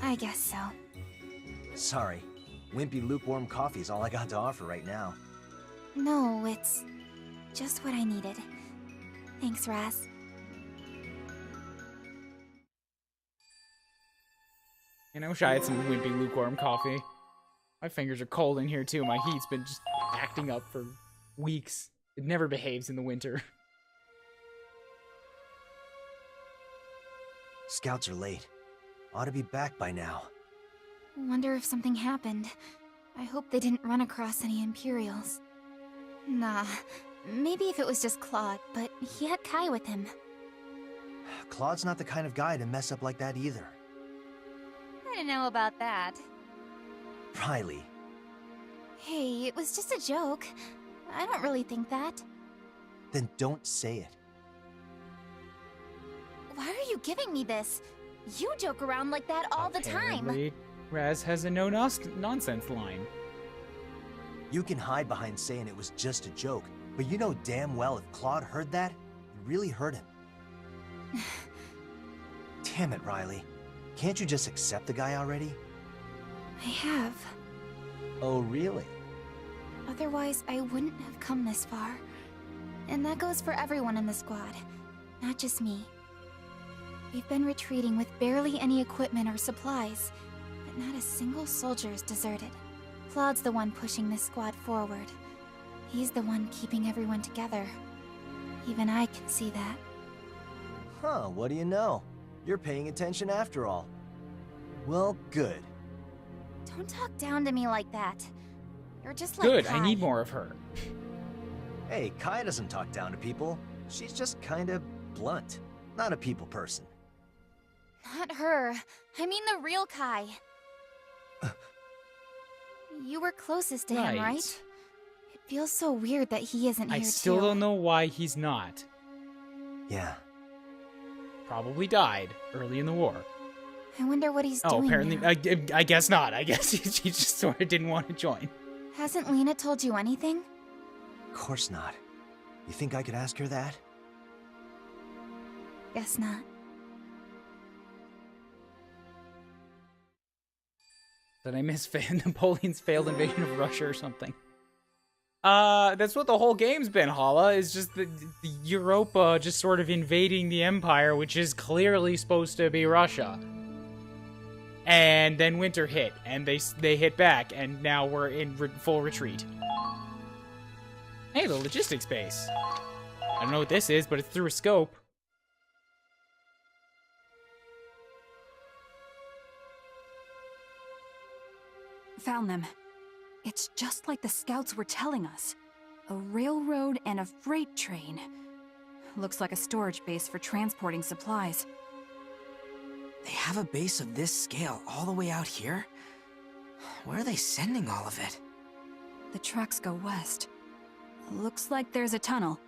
I guess so. Sorry. Wimpy lukewarm coffee is all I got to offer right now. No, it's just what I needed. Thanks, Raz. And I wish I had some wimpy lukewarm coffee. My fingers are cold in here too. My heat's been just acting up for weeks. It never behaves in the winter. Scouts are late. Ought to be back by now. Wonder if something happened. I hope they didn't run across any Imperials. Nah, maybe if it was just Claude, but he had Kai with him. Claude's not the kind of guy to mess up like that either. I don't know about that. Riley. Hey, it was just a joke. I don't really think that. Then don't say it. Why are you giving me this? You joke around like that all the time. Apparently, Raz has a no-nonsense line. You can hide behind saying it was just a joke, but you know damn well if Claude heard that, it really hurt him. Damn it, Riley. Can't you just accept the guy already? I have. Oh, really? Otherwise, I wouldn't have come this far. And that goes for everyone in the squad, not just me. We've been retreating with barely any equipment or supplies, but not a single soldier's deserted. Claude's the one pushing this squad forward. He's the one keeping everyone together. Even I can see that. Huh, what do you know? You're paying attention after all. Well, good. Don't talk down to me like that. You're just like Good, Kai. I need more of her. Hey, Kai doesn't talk down to people. She's just kind of blunt. Not a people person. Not her. I mean the real Kai. You were closest to him, right? It feels so weird that he isn't here I still don't know why he's not. Yeah. Probably died early in the war. I wonder what he's doing apparently, now. I guess not. I guess he just sort of didn't want to join. Hasn't Lena told you anything? Of course not. You think I could ask her that? Guess not. Did I miss Napoleon's failed invasion of Russia or something? That's what the whole game's been, Hala, is just the Europa just sort of invading the Empire, which is clearly supposed to be Russia. And then winter hit, and they hit back, and now we're in full retreat. Hey, the logistics base. I don't know what this is, but it's through a scope. Found them. It's just like the scouts were telling us. A railroad and a freight train. Looks like a storage base for transporting supplies. They have a base of this scale all the way out here? Where are they sending all of it? The tracks go west. Looks like there's a tunnel.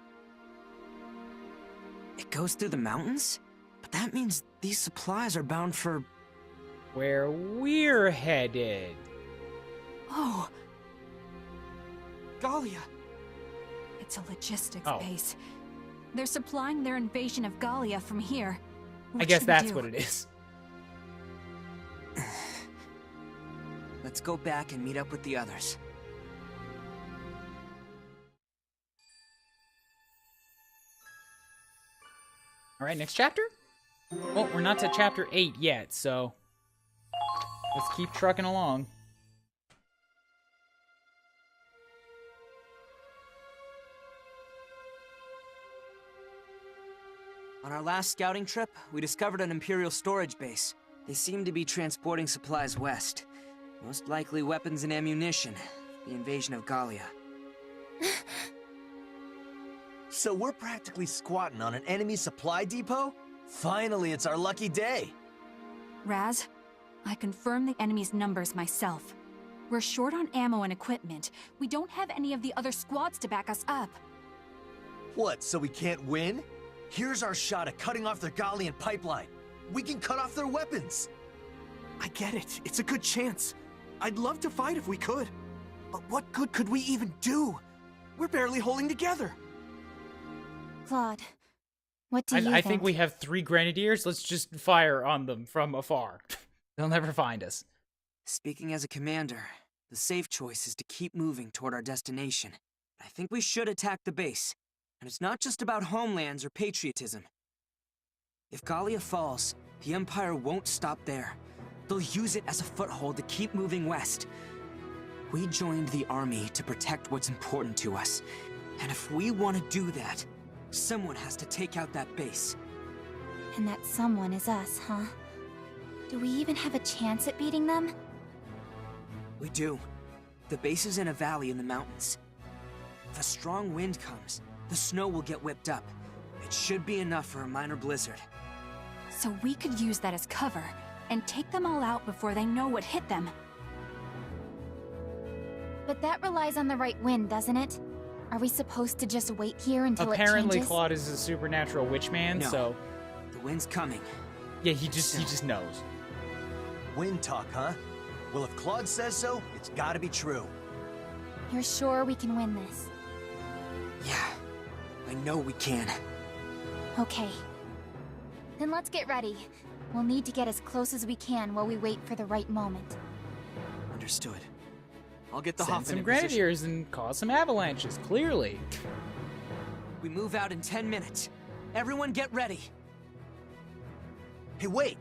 It goes through the mountains? But that means these supplies are bound for... Where we're headed. Oh. Gallia. It's a logistics base. They're supplying their invasion of Gallia from here. I guess that's what it is. Let's go back and meet up with the others. Alright, next chapter? Well, we're not to chapter 8 yet, so... let's keep trucking along. On our last scouting trip, we discovered an Imperial storage base. They seem to be transporting supplies west. Most likely weapons and ammunition. The invasion of Gallia. So we're practically squatting on an enemy supply depot? Finally, it's our lucky day. Raz, I confirmed the enemy's numbers myself. We're short on ammo and equipment. We don't have any of the other squads to back us up. What, so we can't win? Here's our shot at cutting off their Gallian pipeline. We can cut off their weapons. I get it. It's a good chance. I'd love to fight if we could. But what good could we even do? We're barely holding together. Claude, what do you think? I think we have 3 grenadiers. Let's just fire on them from afar. They'll never find us. Speaking as a commander, the safe choice is to keep moving toward our destination. I think we should attack the base. And it's not just about homelands or patriotism. If Gallia falls, the Empire won't stop there. They'll use it as a foothold to keep moving west. We joined the army to protect what's important to us. And if we want to do that, someone has to take out that base. And that someone is us, huh? Do we even have a chance at beating them? We do. The base is in a valley in the mountains. If a strong wind comes, the snow will get whipped up. It should be enough for a minor blizzard. So we could use that as cover, and take them all out before they know what hit them. But that relies on the right wind, doesn't it? Are we supposed to just wait here until Apparently it changes? Claude is a supernatural witch man, No. so... The wind's coming. Yeah, he just knows. Wind talk, huh? Well, if Claude says so, it's gotta be true. You're sure we can win this? Yeah, I know we can. Okay. Then let's get ready. We'll need to get as close as we can while we wait for the right moment. Understood. I'll get the Send Hoffman some in position. grenadiers and cause some avalanches, clearly. We move out in 10 minutes. Everyone get ready. Hey, wait!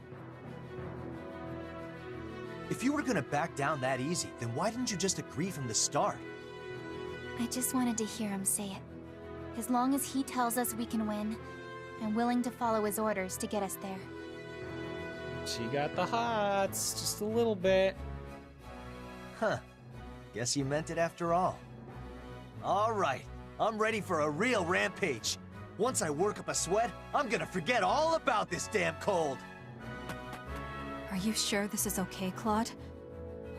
If you were gonna back down that easy, then why didn't you just agree from the start? I just wanted to hear him say it. As long as he tells us we can win, I'm willing to follow his orders to get us there. She got the hots, just a little bit. Huh. Guess you meant it after all. All right, I'm ready for a real rampage. Once I work up a sweat, I'm gonna forget all about this damn cold. Are you sure this is okay, Claude?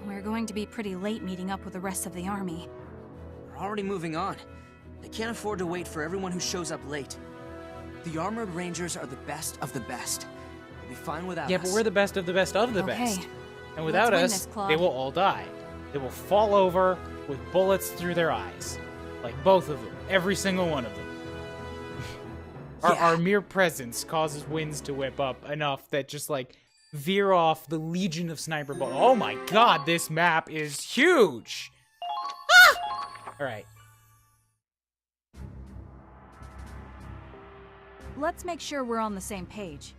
We're going to be pretty late meeting up with the rest of the army. We're already moving on. I can't afford to wait for everyone who shows up late. The Armored Rangers are the best of the best. They'll be fine without us. Yeah, but we're the best of the best of the best. And without Let's win us, this, Claude. they will all die. They will fall over with bullets through their eyes. Like both of them. Every single one of them. Our mere presence causes winds to whip up enough that just like veer off the legion of sniper bullets. Oh my god, this map is huge! Ah! Alright. Let's make sure we're on the same page.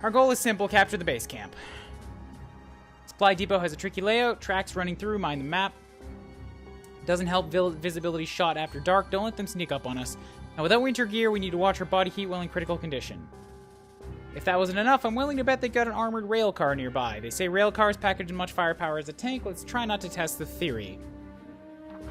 Our goal is simple, capture the base camp. Supply depot has a tricky layout, tracks running through, mind the map. Doesn't help visibility shot after dark, don't let them sneak up on us. Now without winter gear, we need to watch our body heat while in critical condition. If that wasn't enough, I'm willing to bet they got an armored rail car nearby. They say rail cars package as much firepower as a tank, let's try not to test the theory.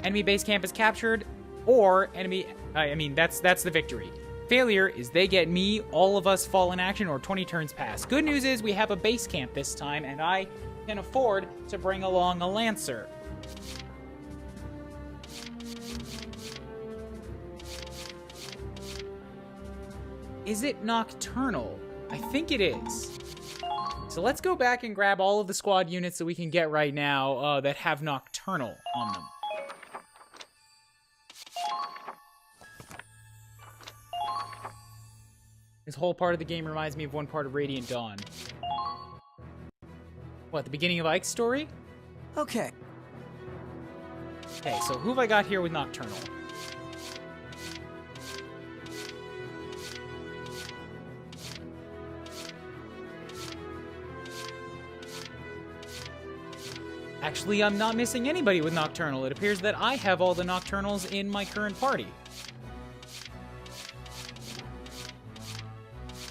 Enemy base camp is captured, or enemy, that's the victory. Failure is they get me, all of us fall in action, or 20 turns pass. Good news is we have a base camp this time, and I can afford to bring along a Lancer. Is it nocturnal? I think it is. So let's go back and grab all of the squad units that we can get right now that have nocturnal on them. This whole part of the game reminds me of one part of Radiant Dawn. What, the beginning of Ike's story? Okay. Okay, so who have I got here with nocturnal? Actually, I'm not missing anybody with nocturnal. It appears that I have all the nocturnals in my current party.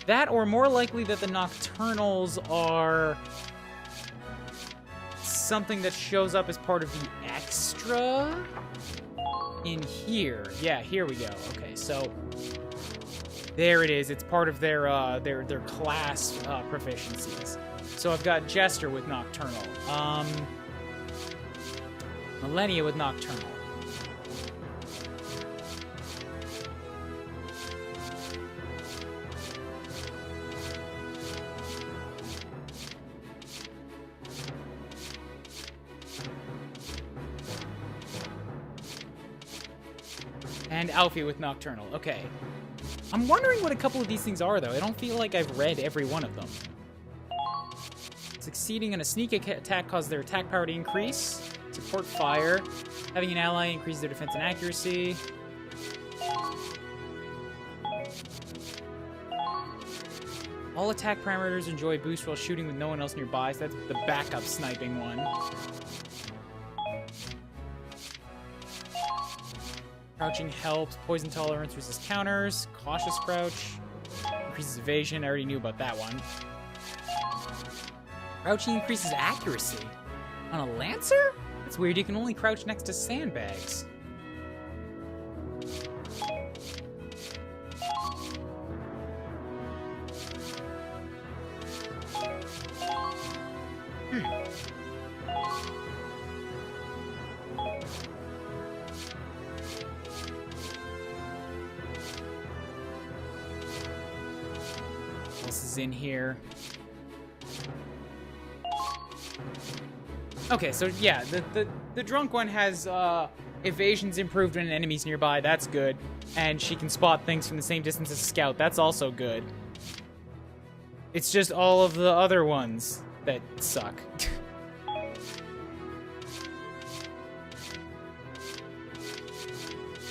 That, or more likely that the nocturnals are something that shows up as part of the extra in here. Yeah, here we go. Okay, so there it is. It's part of their class proficiencies. So I've got Jester with nocturnal. Millennia with nocturnal. And Alfie with nocturnal. Okay. I'm wondering what a couple of these things are, though. I don't feel like I've read every one of them. Succeeding in a sneak attack causes their attack power to increase. Support fire. Having an ally increases their defense and accuracy. All attack parameters enjoy boost while shooting with no one else nearby, so that's the backup sniping one. Crouching helps. Poison tolerance resists counters. Cautious crouch. Increases evasion. I already knew about that one. Crouching increases accuracy. On a Lancer? That's weird. You can only crouch next to sandbags. This is in here. Okay, so yeah, the drunk one has evasion's improved when an enemy's nearby. That's good. And she can spot things from the same distance as a scout. That's also good. It's just all of the other ones that suck.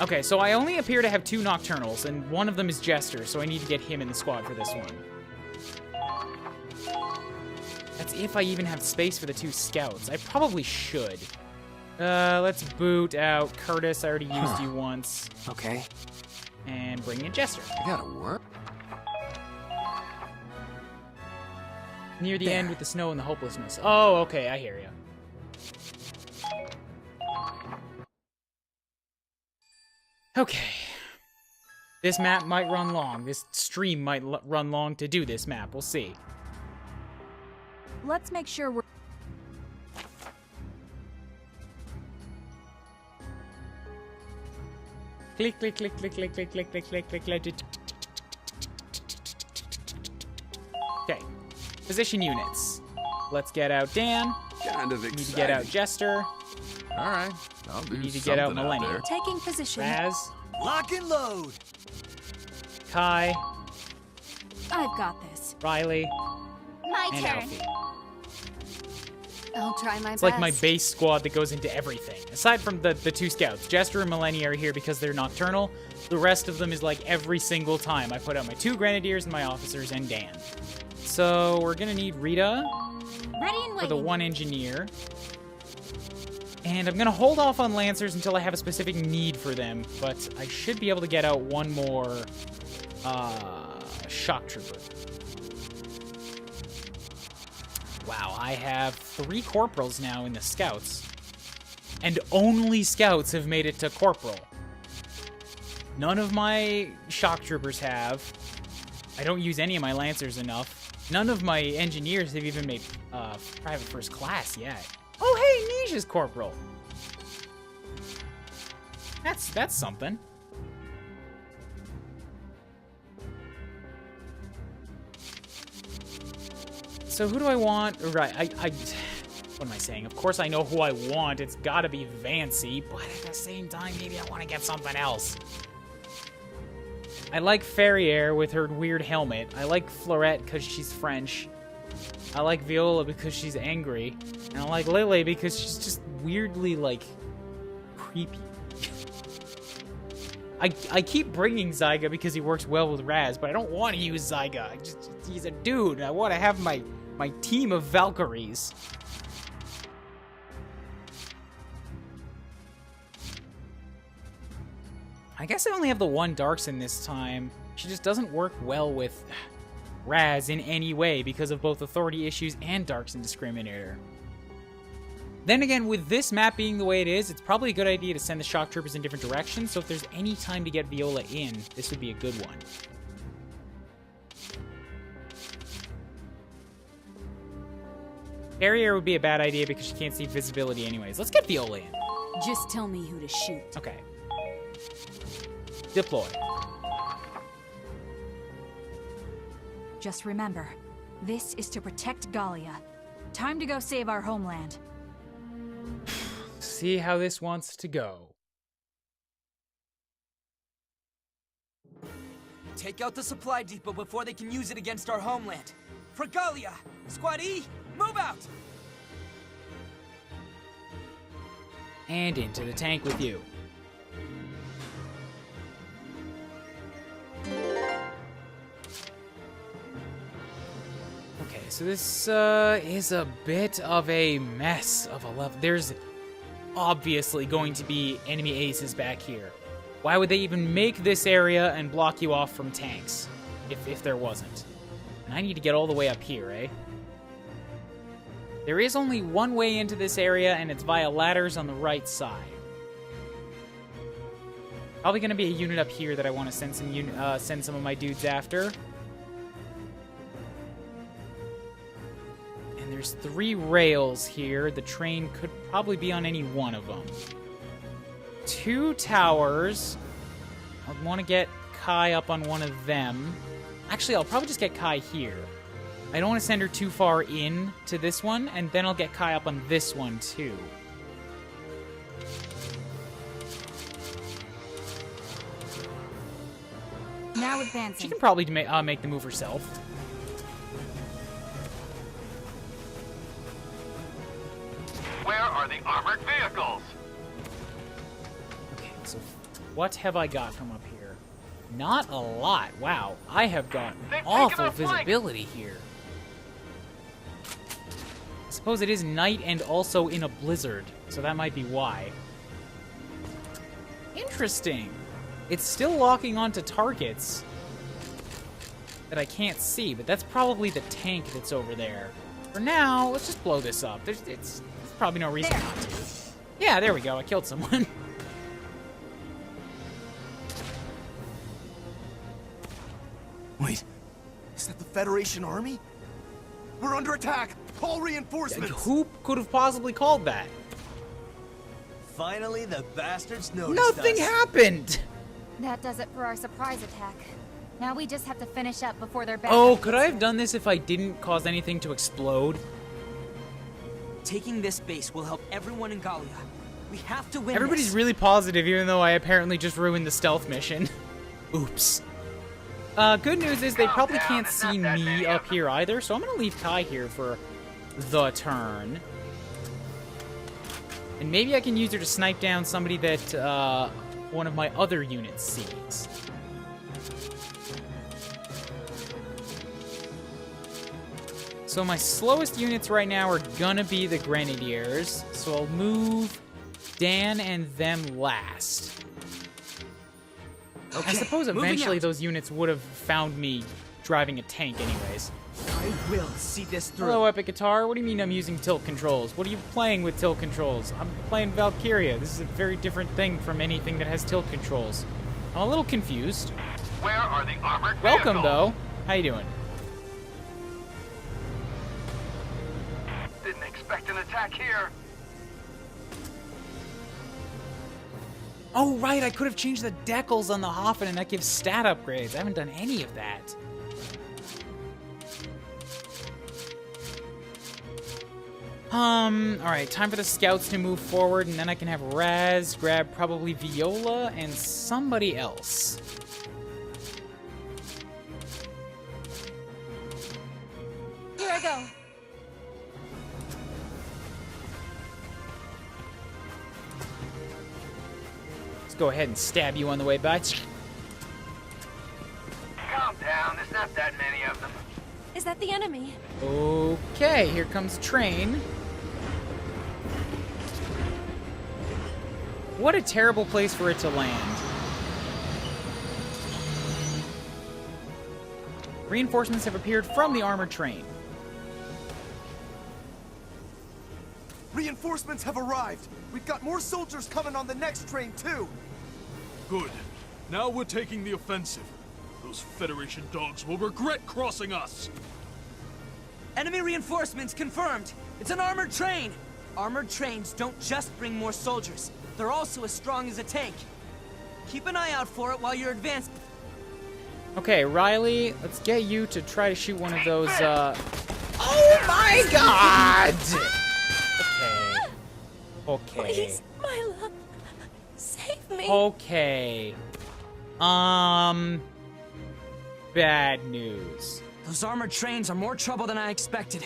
Okay, so I only appear to have 2 nocturnals, and one of them is Jester, so I need to get him in the squad for this one. That's if I even have space for the 2 scouts. I probably should. Let's boot out Curtis. I already used you once. Okay. And bring in Jester. I gotta work. Near the end with the snow and the hopelessness. Oh, okay, I hear you. Okay. This map might run long. This stream might run long to do this map. We'll see. Let's make sure we're... Click, click, click, click, click, click, click, click, click, click, click. Okay. Position units. Let's get out Dan. Kind of Need exciting. to get out Jester. All right, I'll do Need to get out something Millennium. there. Taking position. Raz. Lock and load. Kai. I've got this. Riley. My and turn. Alfie. I'll try my It's best. like my base squad that goes into everything. Aside from the two scouts. Jester and Millennia are here because they're nocturnal. The rest of them is like every single time. I put out my 2 grenadiers and my officers and Dan. So we're gonna need Rita Ready and for the waiting. 1 engineer. And I'm gonna hold off on Lancers until I have a specific need for them, but I should be able to get out 1 more shock trooper. Wow, I have 3 corporals now in the scouts. And only scouts have made it to corporal. None of my shock troopers have. I don't use any of my lancers enough. None of my engineers have even made private first class yet. Oh, hey, Nisha's corporal. That's something. So who do I want? Right, what am I saying? Of course I know who I want. It's gotta be Vancy, but at the same time, maybe I want to get something else. I like Ferrier with her weird helmet. I like Florette because she's French. I like Viola because she's angry. And I like Lily because she's just weirdly, like, creepy. I keep bringing Zyga because he works well with Raz, but I don't want to use Zyga. He's a dude. I want to have my team of Valkyries. I guess I only have the 1 Darkson this time. She just doesn't work well with Raz in any way because of both authority issues and Darkson Discriminator. Then again, with this map being the way it is, it's probably a good idea to send the shock troopers in different directions, so if there's any time to get Viola in, this would be a good one. Barrier would be a bad idea because she can't see visibility anyways. Let's get Viola in. Just tell me who to shoot. Okay. Deploy. Just remember, this is to protect Gallia. Time to go save our homeland. See how this wants to go. Take out the supply depot before they can use it against our homeland. For Gallia! Squad E, move out! And into the tank with you. Okay, so this is a bit of a mess of a level. There's obviously going to be enemy aces back here. Why would they even make this area and block you off from tanks if there wasn't? And I need to get all the way up here, eh? There is only one way into this area, and it's via ladders on the right side. Probably going to be a unit up here that I want to send some of my dudes after. And there's 3 rails here. The train could probably be on any one of them. 2 towers. I want to get Kai up on one of them. Actually, I'll probably just get Kai here. I don't want to send her too far in to this one, and then I'll get Kai up on this one too. Now advancing. She can probably make the move herself. Where are the armored vehicles? Okay, so what have I got from up here? Not a lot. Wow, I have got awful visibility here. I suppose it is night and also in a blizzard, so that might be why. Interesting. It's still locking onto targets. that I can't see, but that's probably the tank that's over there. For now, let's just blow this up. There's probably no reason not to. Yeah, there we go. I killed someone. Wait, is that the Federation army? We're under attack! Call reinforcements! Who could have possibly called that? Finally, the bastards noticed Nothing us. happened! That does it for our surprise attack. Now we just have to finish up before they're back. Oh, could I have done this if I didn't cause anything to explode? Taking this base will help everyone in Gallia. We have to win. Everybody's this. really positive, even though I apparently just ruined the stealth mission. Oops. Good news is they probably can't see me up here either, so I'm gonna leave Kai here for the turn. And maybe I can use her to snipe down somebody that one of my other units sees. So my slowest units right now are gonna be the Grenadiers, so I'll move Dan and them last. Okay, I suppose eventually those units would have found me driving a tank anyways. I will see this through. Hello, Epic Guitar. What do you mean I'm using tilt controls? What are you playing with tilt controls? I'm playing Valkyria. This is a very different thing from anything that has tilt controls. I'm a little confused. Where are the armored Welcome, vehicles? though. How you doing? Didn't expect an attack here. Oh, right. I could have changed the decals on the Hoffen, and that gives stat upgrades. I haven't done any of that. Alright, time for the scouts to move forward, and then I can have Raz grab probably Viola and somebody else. Here I go. Let's go ahead and stab you on the way by. Calm down, there's not that many of them. Is that the enemy? Okay, here comes train. What a terrible place for it to land. Reinforcements have appeared from the armored train. Reinforcements have arrived! We've got more soldiers coming on the next train, too! Good. Now we're taking the offensive. Those Federation dogs will regret crossing us! Enemy reinforcements confirmed. It's an armored train. Armored trains don't just bring more soldiers. They're also as strong as a tank. Keep an eye out for it while you're advancing. Okay, Riley, let's get you to try to shoot one of those, Oh my god! Okay. Okay. Please, my love, save me. Okay. Bad news. Those armored trains are more trouble than I expected.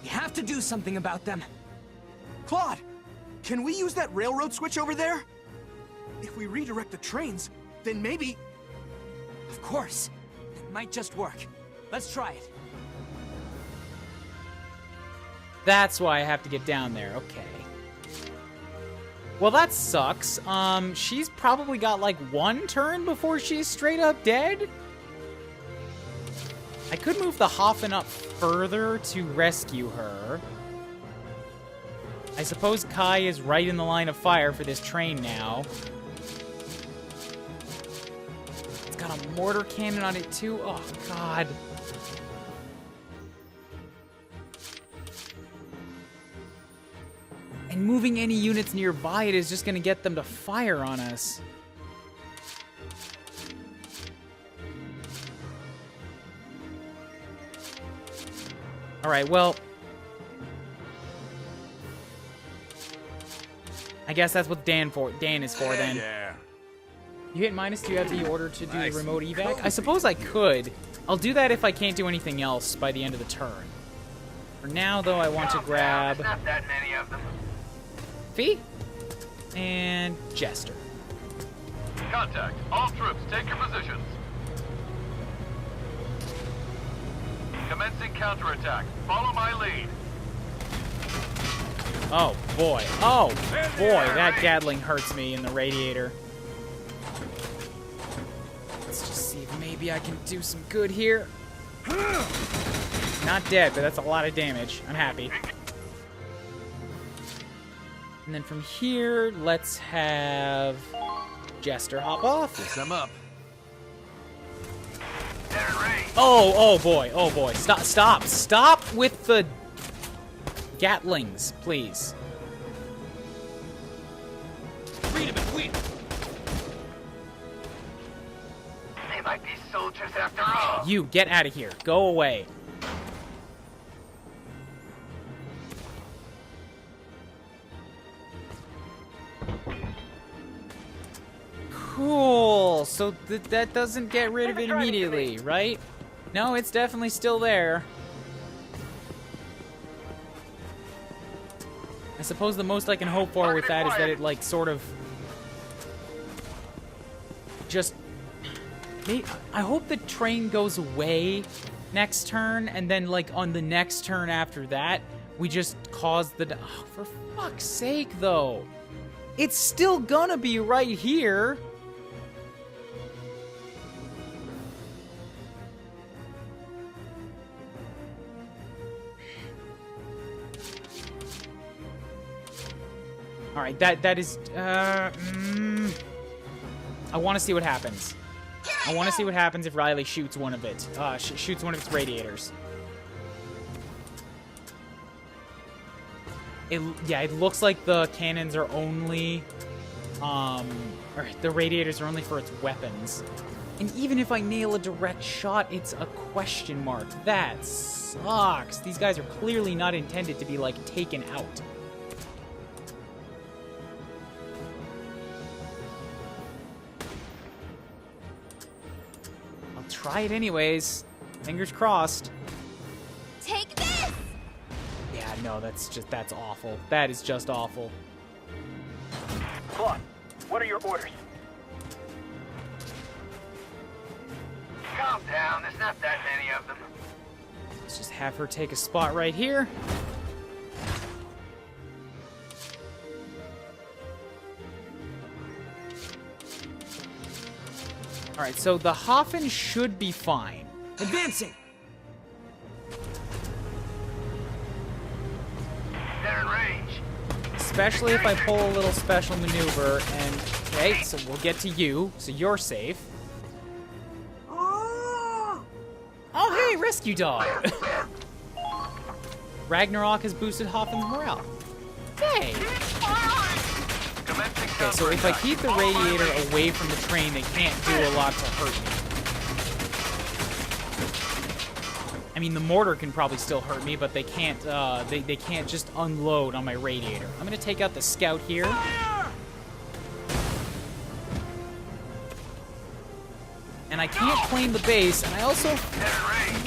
You have to do something about them. Claude, can we use that railroad switch over there? If we redirect the trains, then maybe... Of course. It might just work. Let's try it. That's why I have to get down there. Okay. Well, that sucks. She's probably got like one turn before she's straight up dead. I could move the Hoffen up further to rescue her. I suppose Kai is right in the line of fire for this train now. It's got a mortar cannon on it too. Oh, God. And moving any units nearby it is just going to get them to fire on us. Alright, well... I guess that's what Dan is for, then. Yeah. You hit minus 2, you have the order to do the remote evac? I suppose I could. I'll do that if I can't do anything else by the end of the turn. For now, though, I want to grab... There's not that many of them. Fee? And Jester. Contact. All troops, take your positions. Commencing counterattack. Follow my lead. Oh, boy. Oh, boy, that Gatling hurts me in the radiator. Let's just see if maybe I can do some good here. Not dead, but that's a lot of damage. I'm happy. And then from here, let's have Jester hop off. Guess I'm up. Oh boy, oh boy. Stop with the Gatlings, please. Freedom and wheat. They might be soldiers after all. You, get out of here. Go away. Cool. So that doesn't get rid of it immediately, right? No, it's definitely still there. I suppose the most I can hope for with that is that it, like, sort of just... I hope the train goes away next turn, and then, like, on the next turn after that, we just cause the... Oh, for fuck's sake, though. It's still gonna be right here. All right, that is. I want to see what happens. I want to see what happens if Riley shoots one of it. Shoots one of its radiators. It looks like the cannons are only, or the radiators are only for its weapons. And even if I nail a direct shot, it's a question mark. That sucks. These guys are clearly not intended to be, like, taken out. Try it anyways. Fingers crossed. Take this! Yeah, no, that's awful. That is just awful. Claude, what are your orders? Calm down, there's not that many of them. Let's just have her take a spot right here. Alright, so the Hoffen should be fine. Advancing! They're in range. Especially if I pull a little special maneuver and... Okay, so we'll get to you, so you're safe. Oh, hey, rescue dog! Ragnarok has boosted Hoffen's morale. Hey! Okay, so if I keep the radiator away from the train, they can't do a lot to hurt me. I mean, the mortar can probably still hurt me, but they can't, they can't just unload on my radiator. I'm gonna take out the scout here. And I can't claim the base, and I also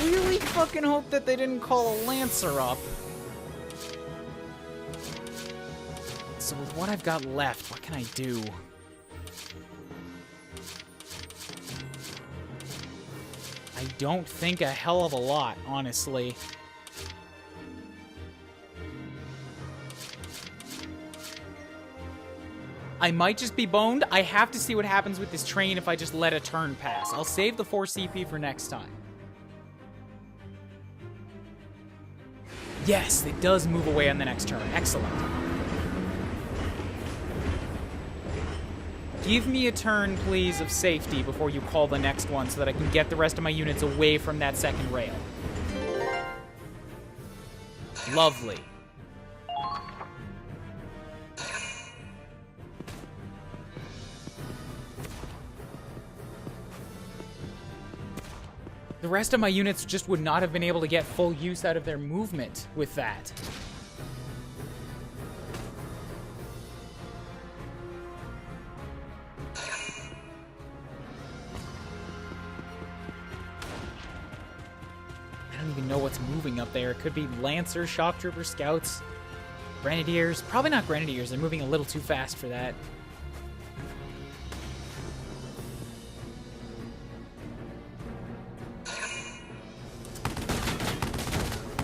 really fucking hope that they didn't call a Lancer up. So with what I've got left, what can I do? I don't think a hell of a lot, honestly. I might just be boned. I have to see what happens with this train if I just let a turn pass. I'll save the 4 CP for next time. Yes, it does move away on the next turn. Excellent. Give me a turn, please, of safety before you call the next one so that I can get the rest of my units away from that second rail. Lovely. The rest of my units just would not have been able to get full use out of their movement with that. I don't even know what's moving up there. It could be Lancers, Shock Troopers, Scouts, Grenadiers. Probably not Grenadiers. They're moving a little too fast for that.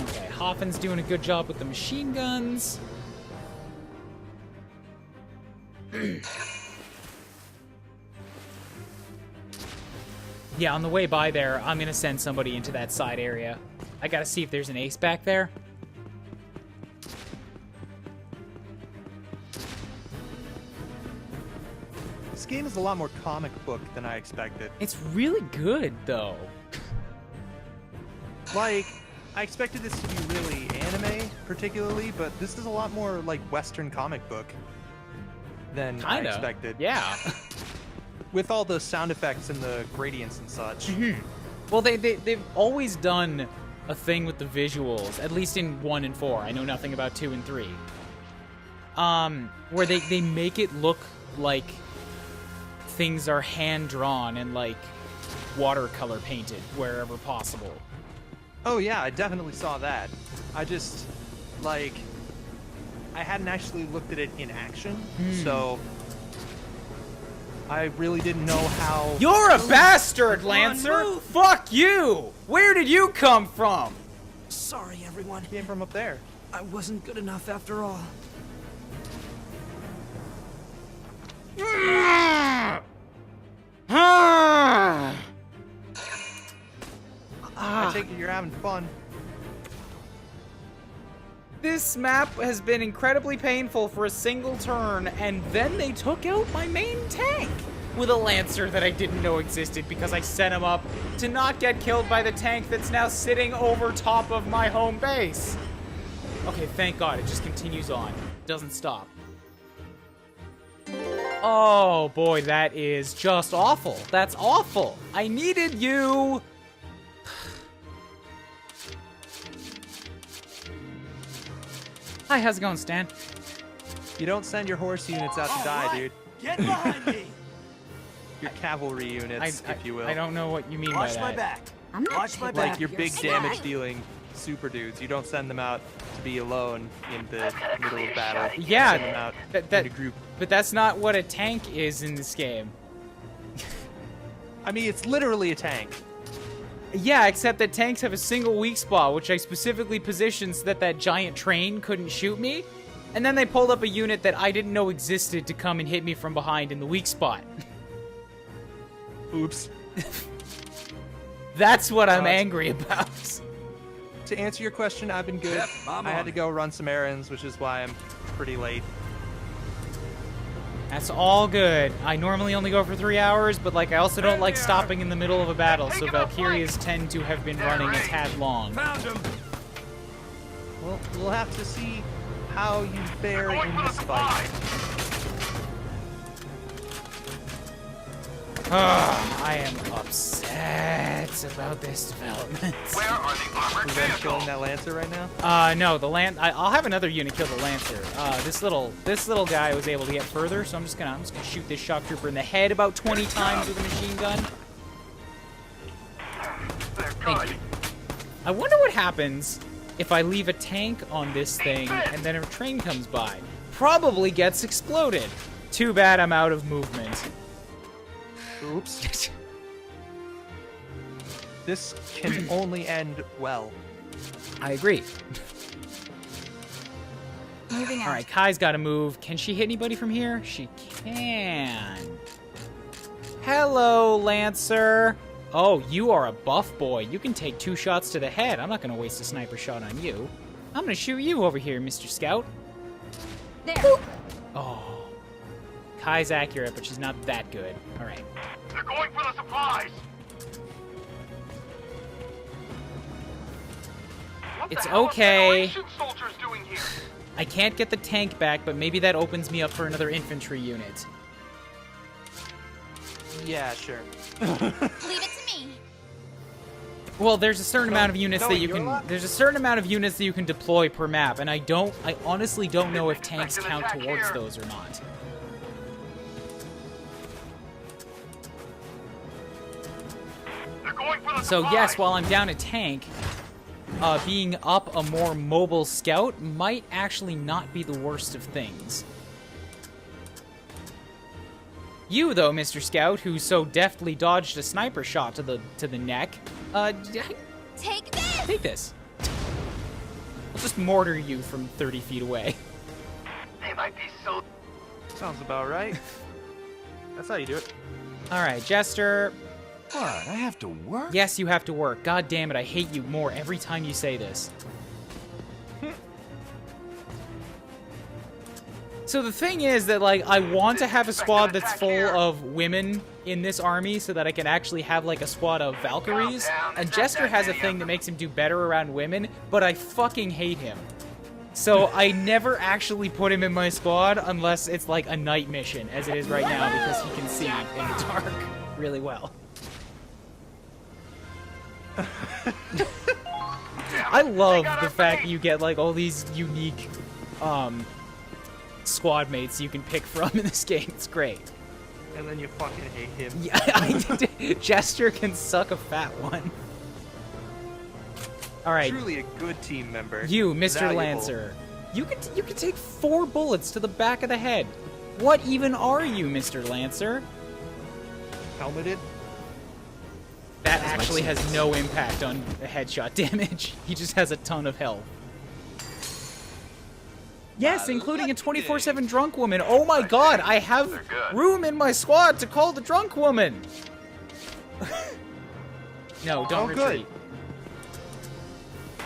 Okay, Hoffen's doing a good job with the machine guns. Yeah, on the way by there, I'm gonna send somebody into that side area. I gotta see if there's an ace back there. This game is a lot more comic book than I expected. It's really good, though. Like, I expected this to be really anime, particularly, but this is a lot more like Western comic book than I expected. Yeah. With all the sound effects and the gradients and such. Mm-hmm. Well, they've always done a thing with the visuals, at least in 1 and 4. I know nothing about 2 and 3. Where they make it look like things are hand-drawn and, like, watercolor painted wherever possible. Oh yeah, I definitely saw that. I just, like, I hadn't actually looked at it in action, so I really didn't know how... You're a bastard, Lancer! Fuck you! Where did you come from? Sorry, everyone. Came from up there. I wasn't good enough after all. I take it you're having fun. This map has been incredibly painful for a single turn, and then they took out my main tank with a Lancer that I didn't know existed because I set him up to not get killed by the tank that's now sitting over top of my home base. Okay, thank God, it just continues on. It doesn't stop. Oh boy, that is just awful. That's awful. I needed you. Hi, how's it going, Stan? You don't send your horse units out to die, dude. Get behind me! Your cavalry units, if you will. I don't know what you mean by that. Watch my back. Watch my back. Like your big damage-dealing super dudes. You don't send them out to be alone in the middle of battle. Yeah, send them out in a group. But that's not what a tank is in this game. I mean, it's literally a tank. Yeah, except that tanks have a single weak spot, which I specifically positioned so that that giant train couldn't shoot me. And then they pulled up a unit that I didn't know existed to come and hit me from behind in the weak spot. Oops. That's what I'm angry about. To answer your question, I've been good. Yep, I had to go run some errands, which is why I'm pretty late. That's all good. I normally only go for 3 hours, but like I also don't like stopping in the middle of a battle, so Valkyrias tend to have been running a tad long. Found him. Well, we'll have to see how you fare in this fight. I am upset about this development. Where are the armored Are you vehicles? killing that Lancer right now? No, the I'll have another unit kill the Lancer. This little guy was able to get further, so I'm just gonna shoot this shock trooper in the head about 20 times with a machine gun. Thank you. I wonder what happens if I leave a tank on this thing and then a train comes by. Probably gets exploded. Too bad I'm out of movement. Oops. This can only end well. I agree. Moving out. All right, Kai's got to move. Can she hit anybody from here? She can. Hello, Lancer. Oh, you are a buff boy. You can take 2 shots to the head. I'm not going to waste a sniper shot on you. I'm going to shoot you over here, Mr. Scout. There. Oh. Kai's accurate, but she's not that good. All right. They're going for the supplies. What It's the hell okay. are Federation soldiers doing here? I can't get the tank back, but maybe that opens me up for another infantry unit. Yeah, sure. Leave it to me. Well, there's a certain amount of units no, that you you're can. not. There's a certain amount of units that you can deploy per map, and I honestly don't know if tanks count towards those or not. They're going for the So supplies. yes, while I'm down a tank, being up a more mobile scout might actually not be the worst of things. You, though, Mr. Scout, who so deftly dodged a sniper shot to the neck, Take this. take this. I'll just mortar you from 30 feet away. They might be so. Sounds about right. That's how you do it. All right, Jester. What? I have to work? Yes, you have to work. God damn it, I hate you more every time you say this. So the thing is that, like, I want to have a squad that's full of women in this army so that I can actually have, like, a squad of Valkyries. And Jester has a thing that makes him do better around women, but I fucking hate him. So I never actually put him in my squad unless it's, like, a night mission, as it is right now, because he can see in the dark really well. I love the fact you get, like, all these unique, squad mates you can pick from in this game. It's great. And then you fucking hate him. Yeah, Jester can suck a fat one. All right. Truly a good team member. You, Mr. Valuable. Lancer. You can take 4 bullets to the back of the head. What even are you, Mr. Lancer? Helmeted? That actually has no impact on headshot damage. He just has a ton of health. Yes, including a 24/7 drunk woman. Oh my god, I have room in my squad to call the drunk woman. No, don't retreat. Good.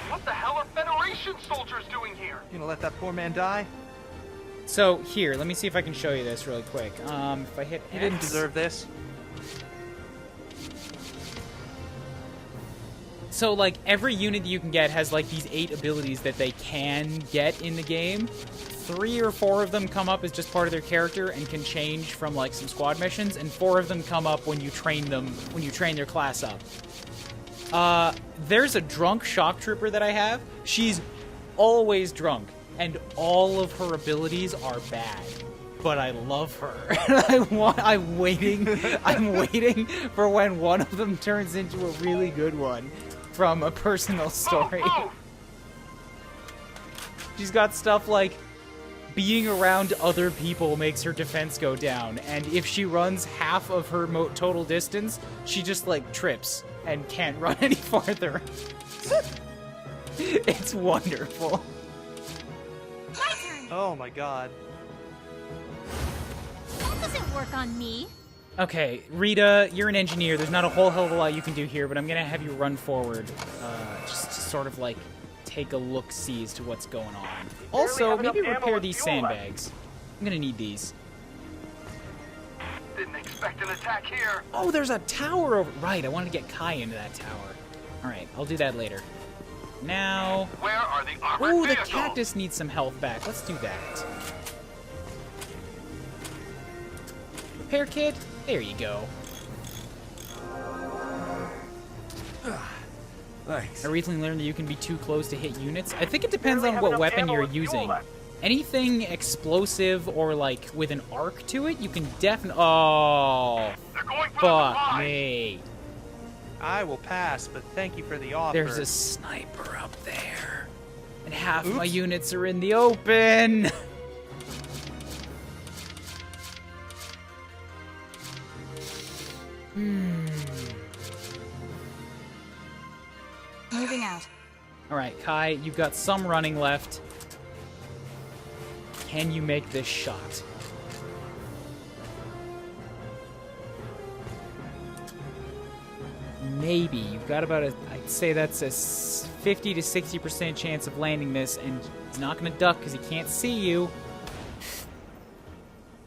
What the hell are Federation soldiers doing here? You gonna let that poor man die? So here, let me see if I can show you this really quick. If I hit X, He didn't deserve this. So, like, every unit that you can get has, like, these 8 abilities that they can get in the game. 3 or 4 of them come up as just part of their character and can change from, like, some squad missions, and 4 of them come up when you train their class up. There's a drunk shock trooper that I have. She's always drunk, and all of her abilities are bad. But I love her. I'm waiting for when one of them turns into a really good one. From a personal story. She's got stuff like being around other people makes her defense go down, and if she runs half of her total distance, she just like trips and can't run any farther. It's wonderful. Oh my god. That doesn't work on me. Okay, Rita, you're an engineer. There's not a whole hell of a lot you can do here, but I'm going to have you run forward just to sort of, like, take a look-see as to what's going on. Also, maybe repair these sandbags. I'm going to need these. Didn't expect an attack here. Oh, there's a tower over... Right, I wanted to get Kai into that tower. All right, I'll do that later. Now... Where are the armored Ooh, the vehicles? cactus needs some health back. Let's do that. Repair kit? There you go. Thanks. I recently learned that you can be too close to hit units. I think it depends on what weapon you're using. Anything explosive or, like, with an arc to it, you can definitely... Oh, fuck me. I will pass, but thank you for the offer. There's a sniper up there. And half my units are in the open. Moving out. All right, Kai, you've got some running left. Can you make this shot? Maybe. You've got about I'd say that's a 50 to 60% chance of landing this, and he's not going to duck because he can't see you.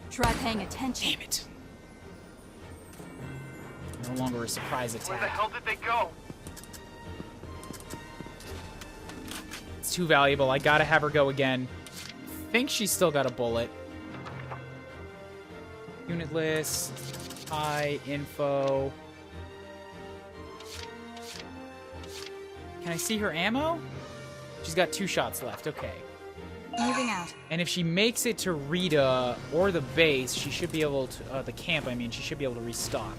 Try paying attention. Damn it. No longer a surprise attack. Where the hell did they go? It's too valuable. I gotta have her go again. I think she's still got a bullet. Unit list. High info. Can I see her ammo? She's got 2 shots left. Okay. Moving out. And if she makes it to Rita or the base, she should be able to... the camp, I mean. She should be able to restock.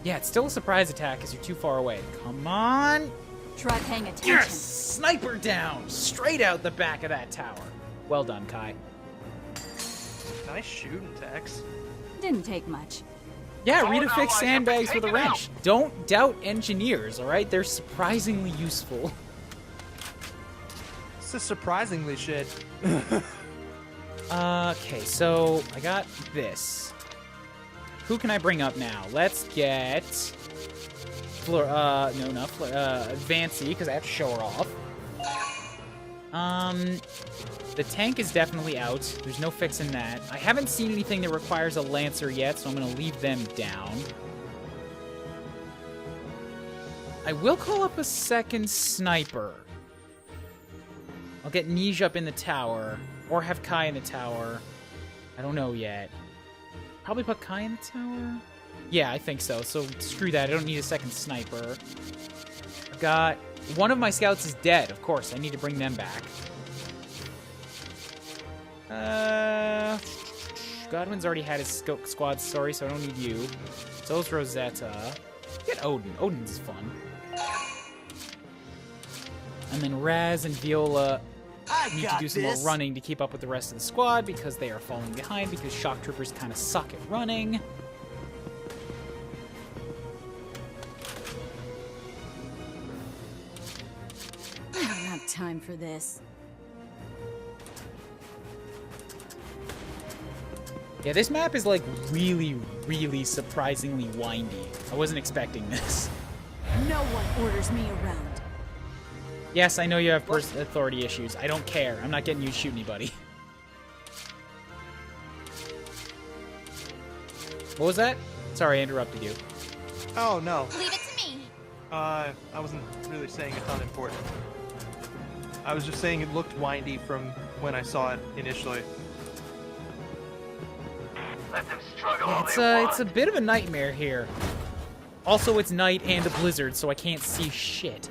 Yeah, it's still a surprise attack because you're too far away. Come on! Try paying attention. Yes! Sniper down! Straight out the back of that tower. Well done, Kai. Nice shooting, Tex. Didn't take much. Yeah, Rita fixed sandbags with a wrench. Don't doubt engineers, alright? They're surprisingly useful. This is surprisingly shit. Okay, so I got this. Who can I bring up now? Let's get... Vancy, because I have to show her off. The tank is definitely out. There's no fixing that. I haven't seen anything that requires a Lancer yet, so I'm going to leave them down. I will call up a second sniper. I'll get Nij up in the tower, or have Kai in the tower. I don't know yet. Probably put Kai in the tower? Yeah, I think so. So screw that. I don't need a second sniper. I've got... One of my scouts is dead, of course. I need to bring them back. Godwin's already had his squad story, so I don't need you. So's Rosetta. Get Odin. Odin's fun. And then Raz and Viola need to do some more running to keep up with the rest of the squad because they are falling behind because shock troopers kind of suck at running. I don't have time for this. Yeah, this map is like really, really surprisingly windy. I wasn't expecting this. No one orders me around. Yes, I know you have authority issues. I don't care. I'm not getting you to shoot anybody. What was that? Sorry, I interrupted you. Oh, no. Leave it to me. I wasn't really saying it's unimportant. I was just saying it looked windy from when I saw it initially. Let them struggle all It's they want. it's a bit of a nightmare here. Also, it's night and a blizzard, so I can't see shit.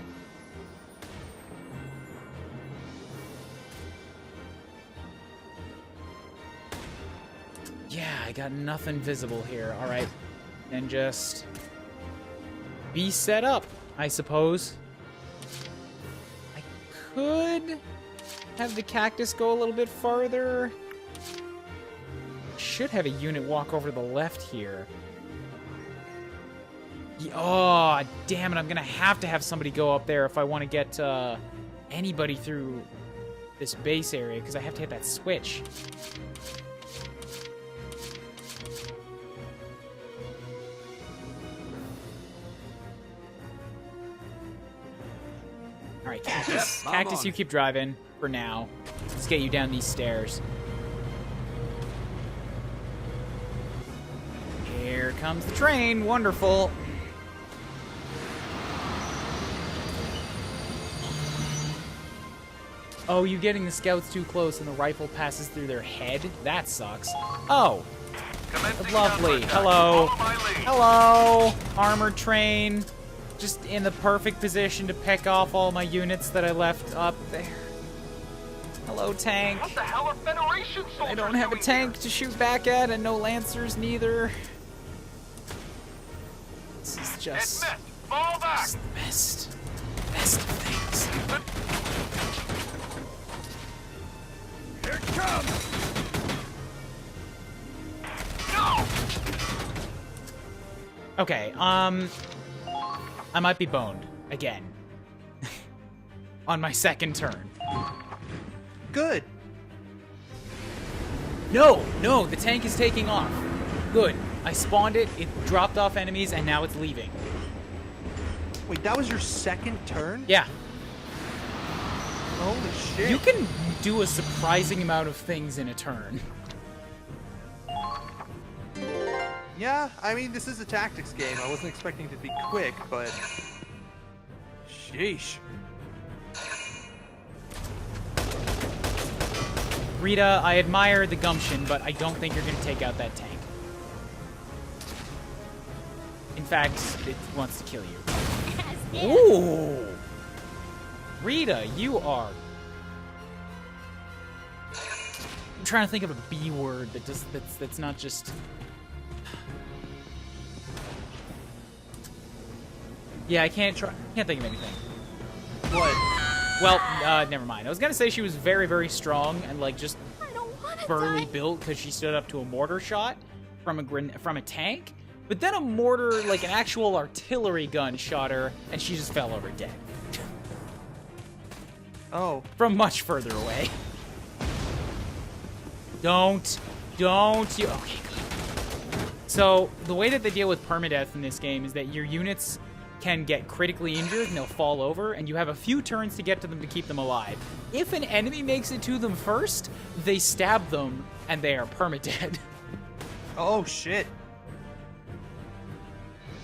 Yeah, I got nothing visible here. All right, and just be set up, I suppose. I could have the cactus go a little bit farther. Should have a unit walk over to the left here. Oh, damn it. I'm going to have somebody go up there if I want to get anybody through this base area, because I have to hit that switch. All right, Cactus. Cactus, you keep driving for now. Let's get you down these stairs. Here comes the train. Wonderful. Oh, you getting the scouts too close and the rifle passes through their head? That sucks. Oh. Lovely. Hello. Hello. Armored train. Just in the perfect position to pick off all my units that I left up there. Hello, tank. What the hell are Federation soldiers I don't have a tank to shoot back at, and no lancers neither. This is just, fall back. Just the best of things. Here it comes. No. Okay, I might be boned again on my second turn. Good. No, the tank is taking off. Good. I spawned it, it dropped off enemies, and now it's leaving. Wait, that was your second turn? Yeah. Holy shit. You can do a surprising amount of things in a turn. Yeah, I mean, this is a tactics game. I wasn't expecting it to be quick, but... Sheesh. Rita, I admire the gumption, but I don't think you're going to take out that tank. In fact, it wants to kill you. Ooh! Rita, you are... I'm trying to think of a B word that's not just... Yeah, I can't think of anything. What? Well, never mind. I was gonna say she was very, very strong and like just burly built because she stood up to a mortar shot from a tank, but then a mortar, like an actual artillery gun, shot her, and she just fell over dead. Oh. From much further away. Don't you? Okay, good. So, the way that they deal with permadeath in this game is that your units can get critically injured and they'll fall over, and you have a few turns to get to them to keep them alive. If an enemy makes it to them first, they stab them, and they are permadead. Oh, shit.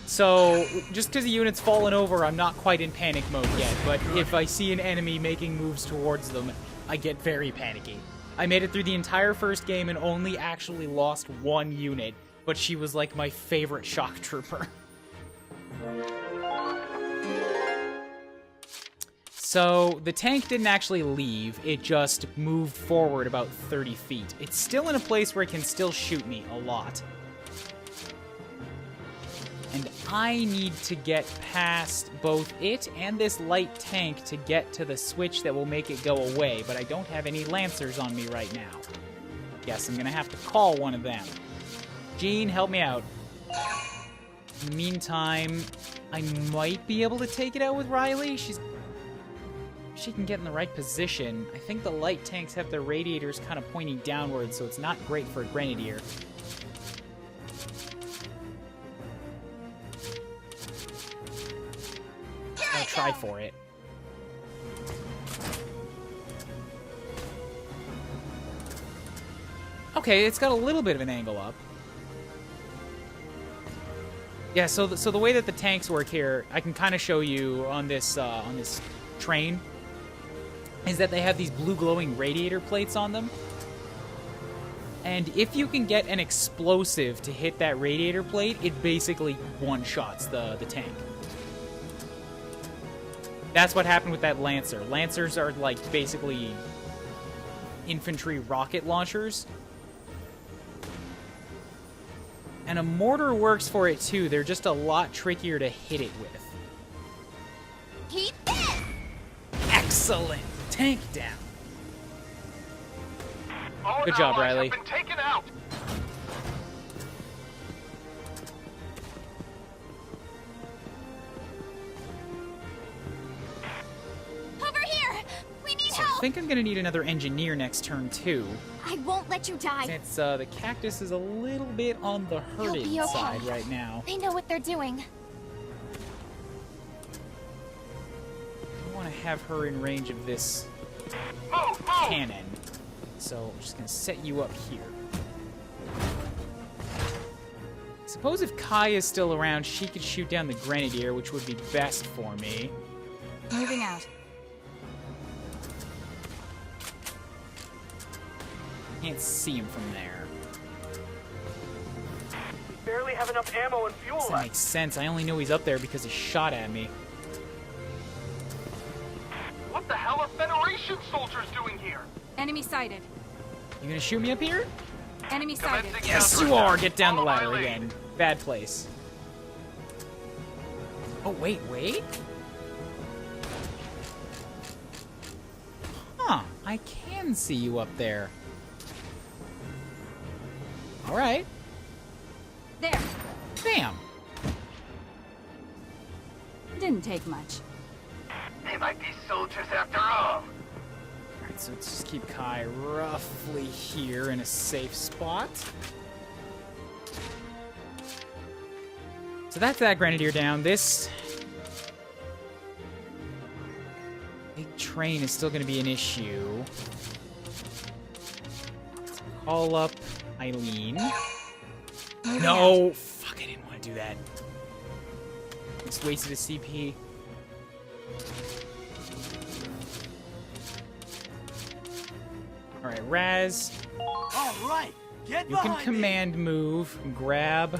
So, just because a unit's fallen over, I'm not quite in panic mode yet, but if I see an enemy making moves towards them, I get very panicky. I made it through the entire first game and only actually lost one unit, but she was like my favorite shock trooper. So, the tank didn't actually leave, it just moved forward about 30 feet. It's still in a place where it can still shoot me a lot. And I need to get past both it and this light tank to get to the switch that will make it go away, but I don't have any Lancers on me right now. Guess I'm gonna have to call one of them. Jean, help me out. In the meantime, I might be able to take it out with Riley. She can get in the right position. I think the light tanks have their radiators kind of pointing downwards, so it's not great for a Grenadier. I'll try for it. Okay, it's got a little bit of an angle up. Yeah, so the way that the tanks work here, I can kind of show you on this train, is that they have these blue glowing radiator plates on them. And if you can get an explosive to hit that radiator plate, it basically one-shots the tank. That's what happened with that Lancer. Lancers are like basically infantry rocket launchers. And a mortar works for it too. They're just a lot trickier to hit it with. Keep this! Excellent! Tank down. All Good job, allies Riley. have been taken out. Over here! We need So I help! think I'm gonna need another engineer next turn too. I won't let you die. Since the cactus is a little bit on the You'll hurted be okay. side right now. They know what they're doing. I want to have her in range of this cannon. So I'm just going to set you up here. Suppose if Kai is still around, she could shoot down the Grenadier, which would be best for me. Moving out. Can't see him from there. We barely have enough ammo and fuel That left. makes sense. I only know he's up there because he shot at me. What the hell are Federation soldiers doing here? Enemy sighted. You gonna shoot me up here? Enemy sighted. Yes, you are! Get down the ladder again. Bad place. Oh, wait. Huh. I can see you up there. Alright. There. Bam. Didn't take much. They might be soldiers after all. Alright, so let's just keep Kai roughly here in a safe spot. So that's that Grenadier down. This big train is still going to be an issue. Let's call up Eileen. No! Fuck, I didn't want to do that. Just wasted a CP. Alright, Raz. All right, get You can behind me. command move, grab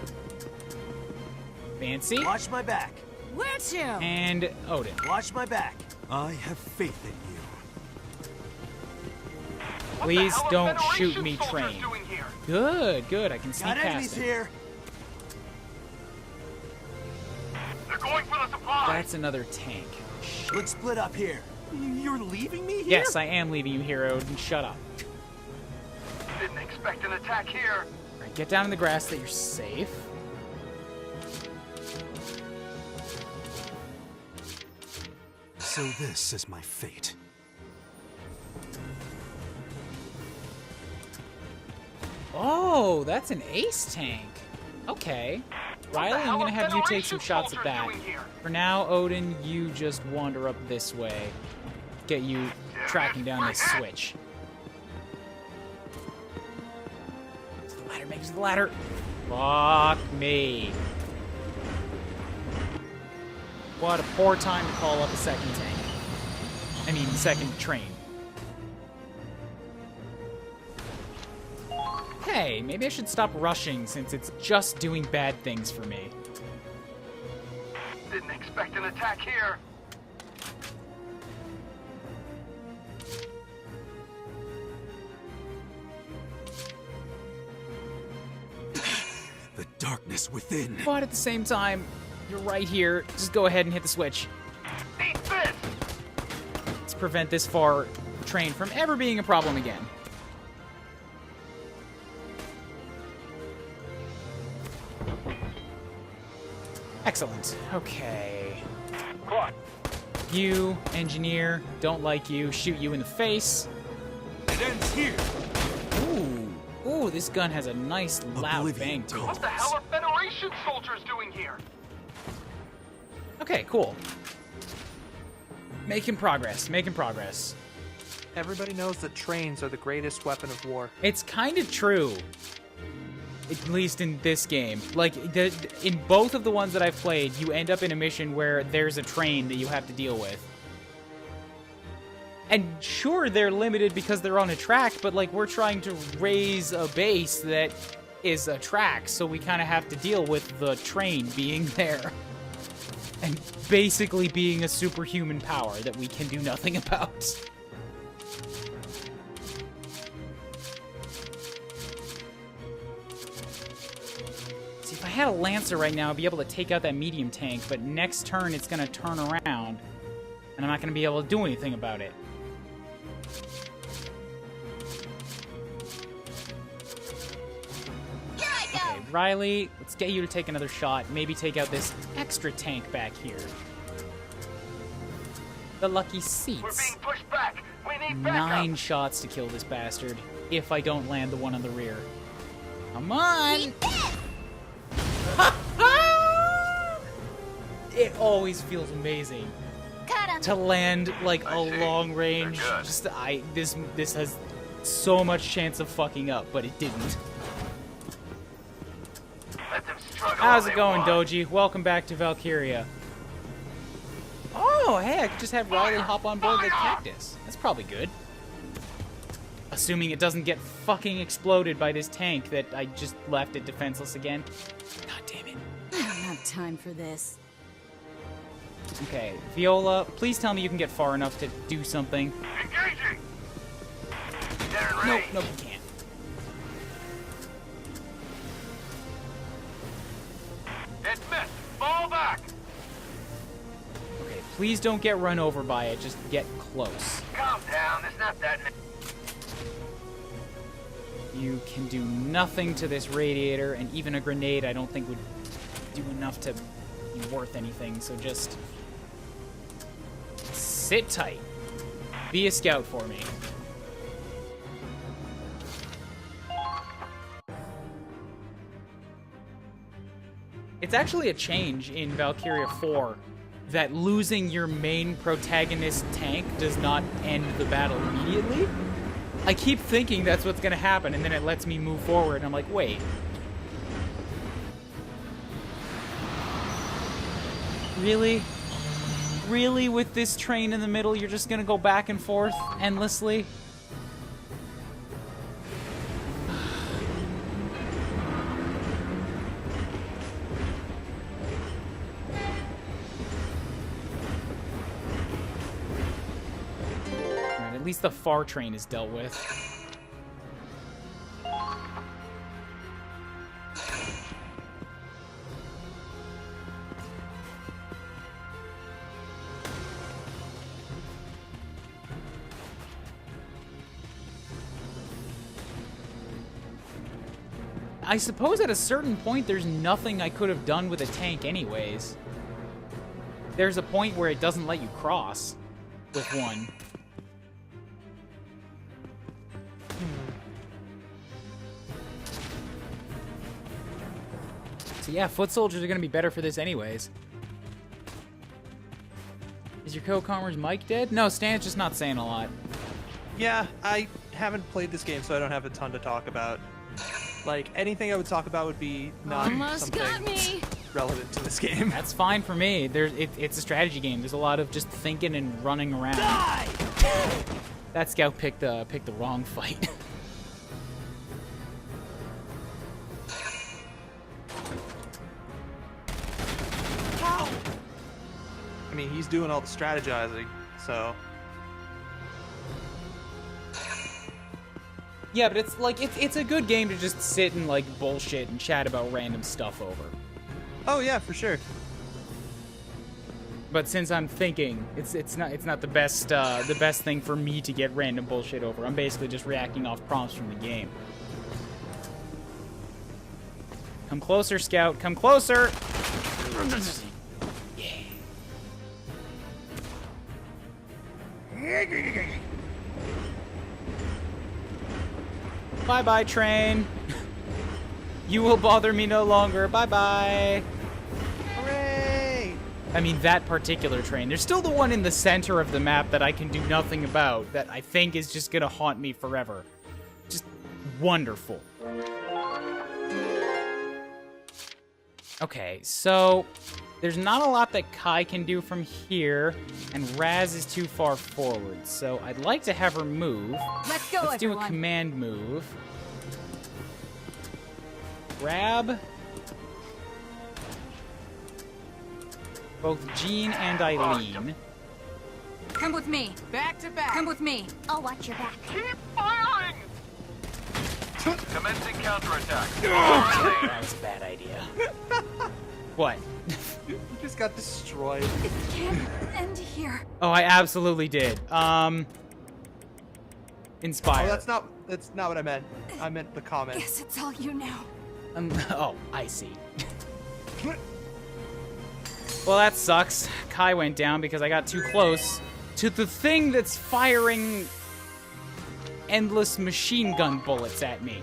Fancy, Watch my back. Where to? and Odin. Watch my back. I have faith in you. Please don't shoot me, train. Good. I can sneak Got past enemies it. here. They're going for the supplies. That's another tank. Let's split up here. You're leaving me here? Yes, I am leaving you here, Odin. Shut up. Didn't expect an attack here. Alright, get down in the grass so that you're safe. So this is my fate. Oh, that's an ace tank. Okay. Riley, I'm gonna have you take some shots at that. For now, Odin, you just wander up this way. Get you tracking down this switch. Makes the ladder, makes the ladder. Fuck me. What a poor time to call up a second tank. I mean, second train. Hey, maybe I should stop rushing since it's just doing bad things for me. Didn't expect an attack here. The darkness within. But at the same time, you're right here. Just go ahead and hit the switch. Eat this! Let's prevent this far train from ever being a problem again. Excellent. Okay. Claude. You, engineer, don't like you, shoot you in the face. It ends here. Ooh. Ooh, this gun has a nice loud bang to it. What the hell are Federation soldiers doing here? Okay, cool. Making progress, making progress. Everybody knows that trains are the greatest weapon of war. It's kind of true. At least in this game. Like, in both of the ones that I've played, you end up in a mission where there's a train that you have to deal with. And sure, they're limited because they're on a track, but, like, we're trying to raise a base that is a track, so we kind of have to deal with the train being there. And basically being a superhuman power that we can do nothing about. If I had a Lancer right now, I'd be able to take out that medium tank, but next turn it's going to turn around, and I'm not going to be able to do anything about it. Here I go! Okay, Riley, let's get you to take another shot. Maybe take out this extra tank back here. The lucky seats. We're being pushed back. We need backup. 9 shots to kill this bastard, if I don't land the one on the rear. Come on! It always feels amazing to land like a long range. Just this has so much chance of fucking up, but it didn't. Let them struggle. How's it going, Doji? Welcome back to Valkyria. Oh, hey, I could just have Riley hop on board the cactus. That's probably good. Assuming it doesn't get fucking exploded by this tank that I just left it defenseless again. God damn it. I don't have time for this. Okay, Viola, please tell me you can get far enough to do something. Engaging. Nope, nope, you can't. It missed. Fall back. Okay, please don't get run over by it. Just get close. Calm down. There's not that many. You can do nothing to this radiator, and even a grenade I don't think would do enough to be worth anything, so just sit tight. Be a scout for me. It's actually a change in Valkyria 4 that losing your main protagonist tank does not end the battle immediately. I keep thinking that's what's gonna happen, and then it lets me move forward, and I'm like, wait. Really? Really, with this train in the middle, you're just gonna go back and forth endlessly? Alright, at least the far train is dealt with. I suppose at a certain point there's nothing I could have done with a tank anyways. There's a point where it doesn't let you cross with one. So yeah, foot soldiers are gonna be better for this anyways. Is your co-commer's mic dead? No, Stan's just not saying a lot. Yeah, I haven't played this game, so I don't have a ton to talk about. Like, anything I would talk about would be not Almost got something me. relevant to this game. That's fine for me. It's a strategy game. There's a lot of just thinking and running around. Die! That scout picked the wrong fight. I mean, he's doing all the strategizing, so... Yeah, but it's like it's a good game to just sit and like bullshit and chat about random stuff over. Oh yeah, for sure. But since I'm thinking, it's not the best thing for me to get random bullshit over. I'm basically just reacting off prompts from the game. Come closer, Scout. Come closer. Bye-bye, train. You will bother me no longer. Bye-bye. Hooray! I mean, that particular train. There's still the one in the center of the map that I can do nothing about that I think is just gonna haunt me forever. Just wonderful. Okay, so there's not a lot that Kai can do from here, and Raz is too far forward, so I'd like to have her move. Let's go, Let's do a everyone. command move. Grab both Jean and Eileen. Come with me. Back to back. Come with me. I'll watch your back. Keep firing! Commencing counterattack. That was a bad idea. What? You just got destroyed. It can't end here. Oh, I absolutely did. Inspire. Oh, that's not what I meant. I meant the comment. Guess it's all you now. Oh, I see. Well, that sucks. Kai went down because I got too close to the thing that's firing endless machine gun bullets at me.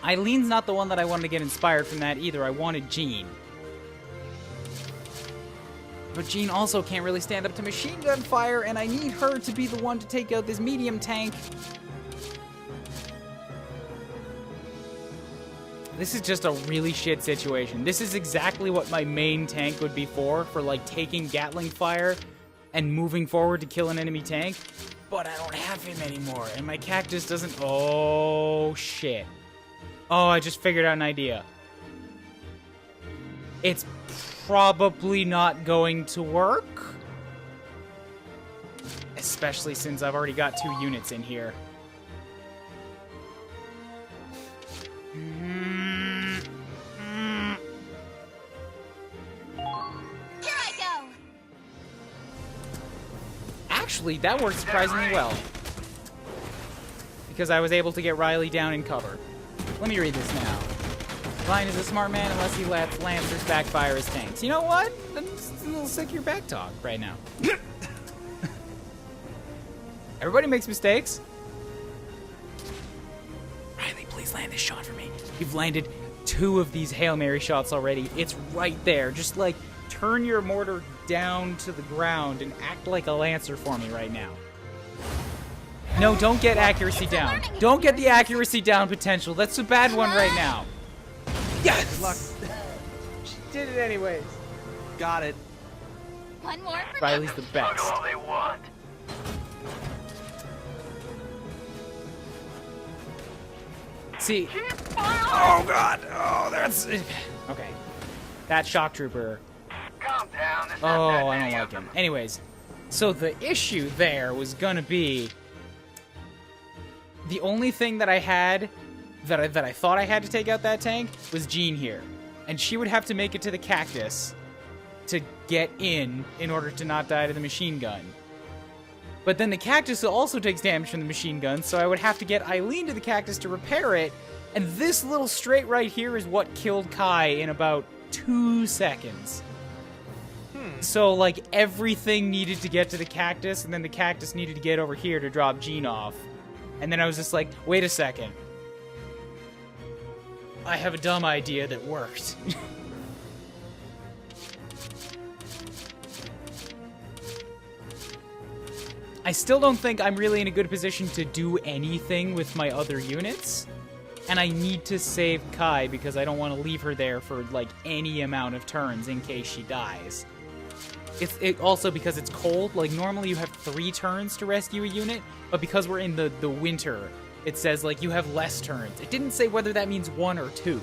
Eileen's not the one that I wanted to get inspired from that either. I wanted Jean. But Jean also can't really stand up to machine gun fire, and I need her to be the one to take out this medium tank. This is just a really shit situation. This is exactly what my main tank would be for like taking Gatling fire and moving forward to kill an enemy tank. But I don't have him anymore, and my cactus doesn't... Oh, shit. Oh, I just figured out an idea. It's probably not going to work. Especially since I've already got 2 units in here. Here I go. Actually, that worked surprisingly well. Because I was able to get Riley down in cover. Let me read this now. Ryan is a smart man unless he lets Lancers backfire his tanks. You know what? I'm just a little sick of your back talk right now. Everybody makes mistakes. Riley, please land this shot for me. You've landed 2 of these Hail Mary shots already. It's right there. Just like turn your mortar down to the ground and act like a Lancer for me right now. No, don't get accuracy down. Don't get the accuracy down potential. That's a bad one right now. Yes! Luck. She did it anyways. Got it. One more for Riley's the best. All they want. See. Oh god. Oh, that's okay. That shock trooper. Calm down. Oh, I don't like him. Anyways, so the issue there was gonna be the only thing that I had that I thought I had to take out that tank was Jean here, and she would have to make it to the cactus to get in order to not die to the machine gun. But then the cactus also takes damage from the machine gun, so I would have to get Eileen to the cactus to repair it, and this little straight right here is what killed Kai in about 2 seconds. So, like, everything needed to get to the cactus, and then the cactus needed to get over here to drop Jean off. And then I was just like, wait a second. I have a dumb idea that worked. I still don't think I'm really in a good position to do anything with my other units. And I need to save Kai because I don't want to leave her there for, like, any amount of turns in case she dies. It's also because it's cold. Like, normally you have 3 turns to rescue a unit, but because we're in the winter, it says, like, you have less turns. It didn't say whether that means 1 or 2.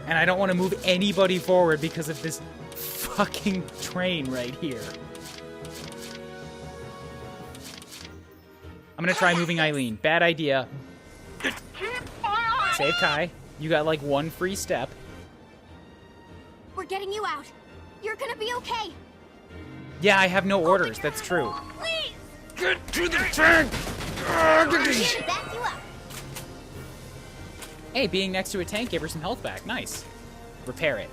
And I don't want to move anybody forward because of this fucking train right here. I'm gonna try moving Eileen. Bad idea. Save Kai. You got like 1 free step. We're getting you out. You're gonna be okay. Yeah, I have no orders. That's true. Please! Get to the tank! Back you up. Hey, being next to a tank gave her some health back. Nice. Repair it.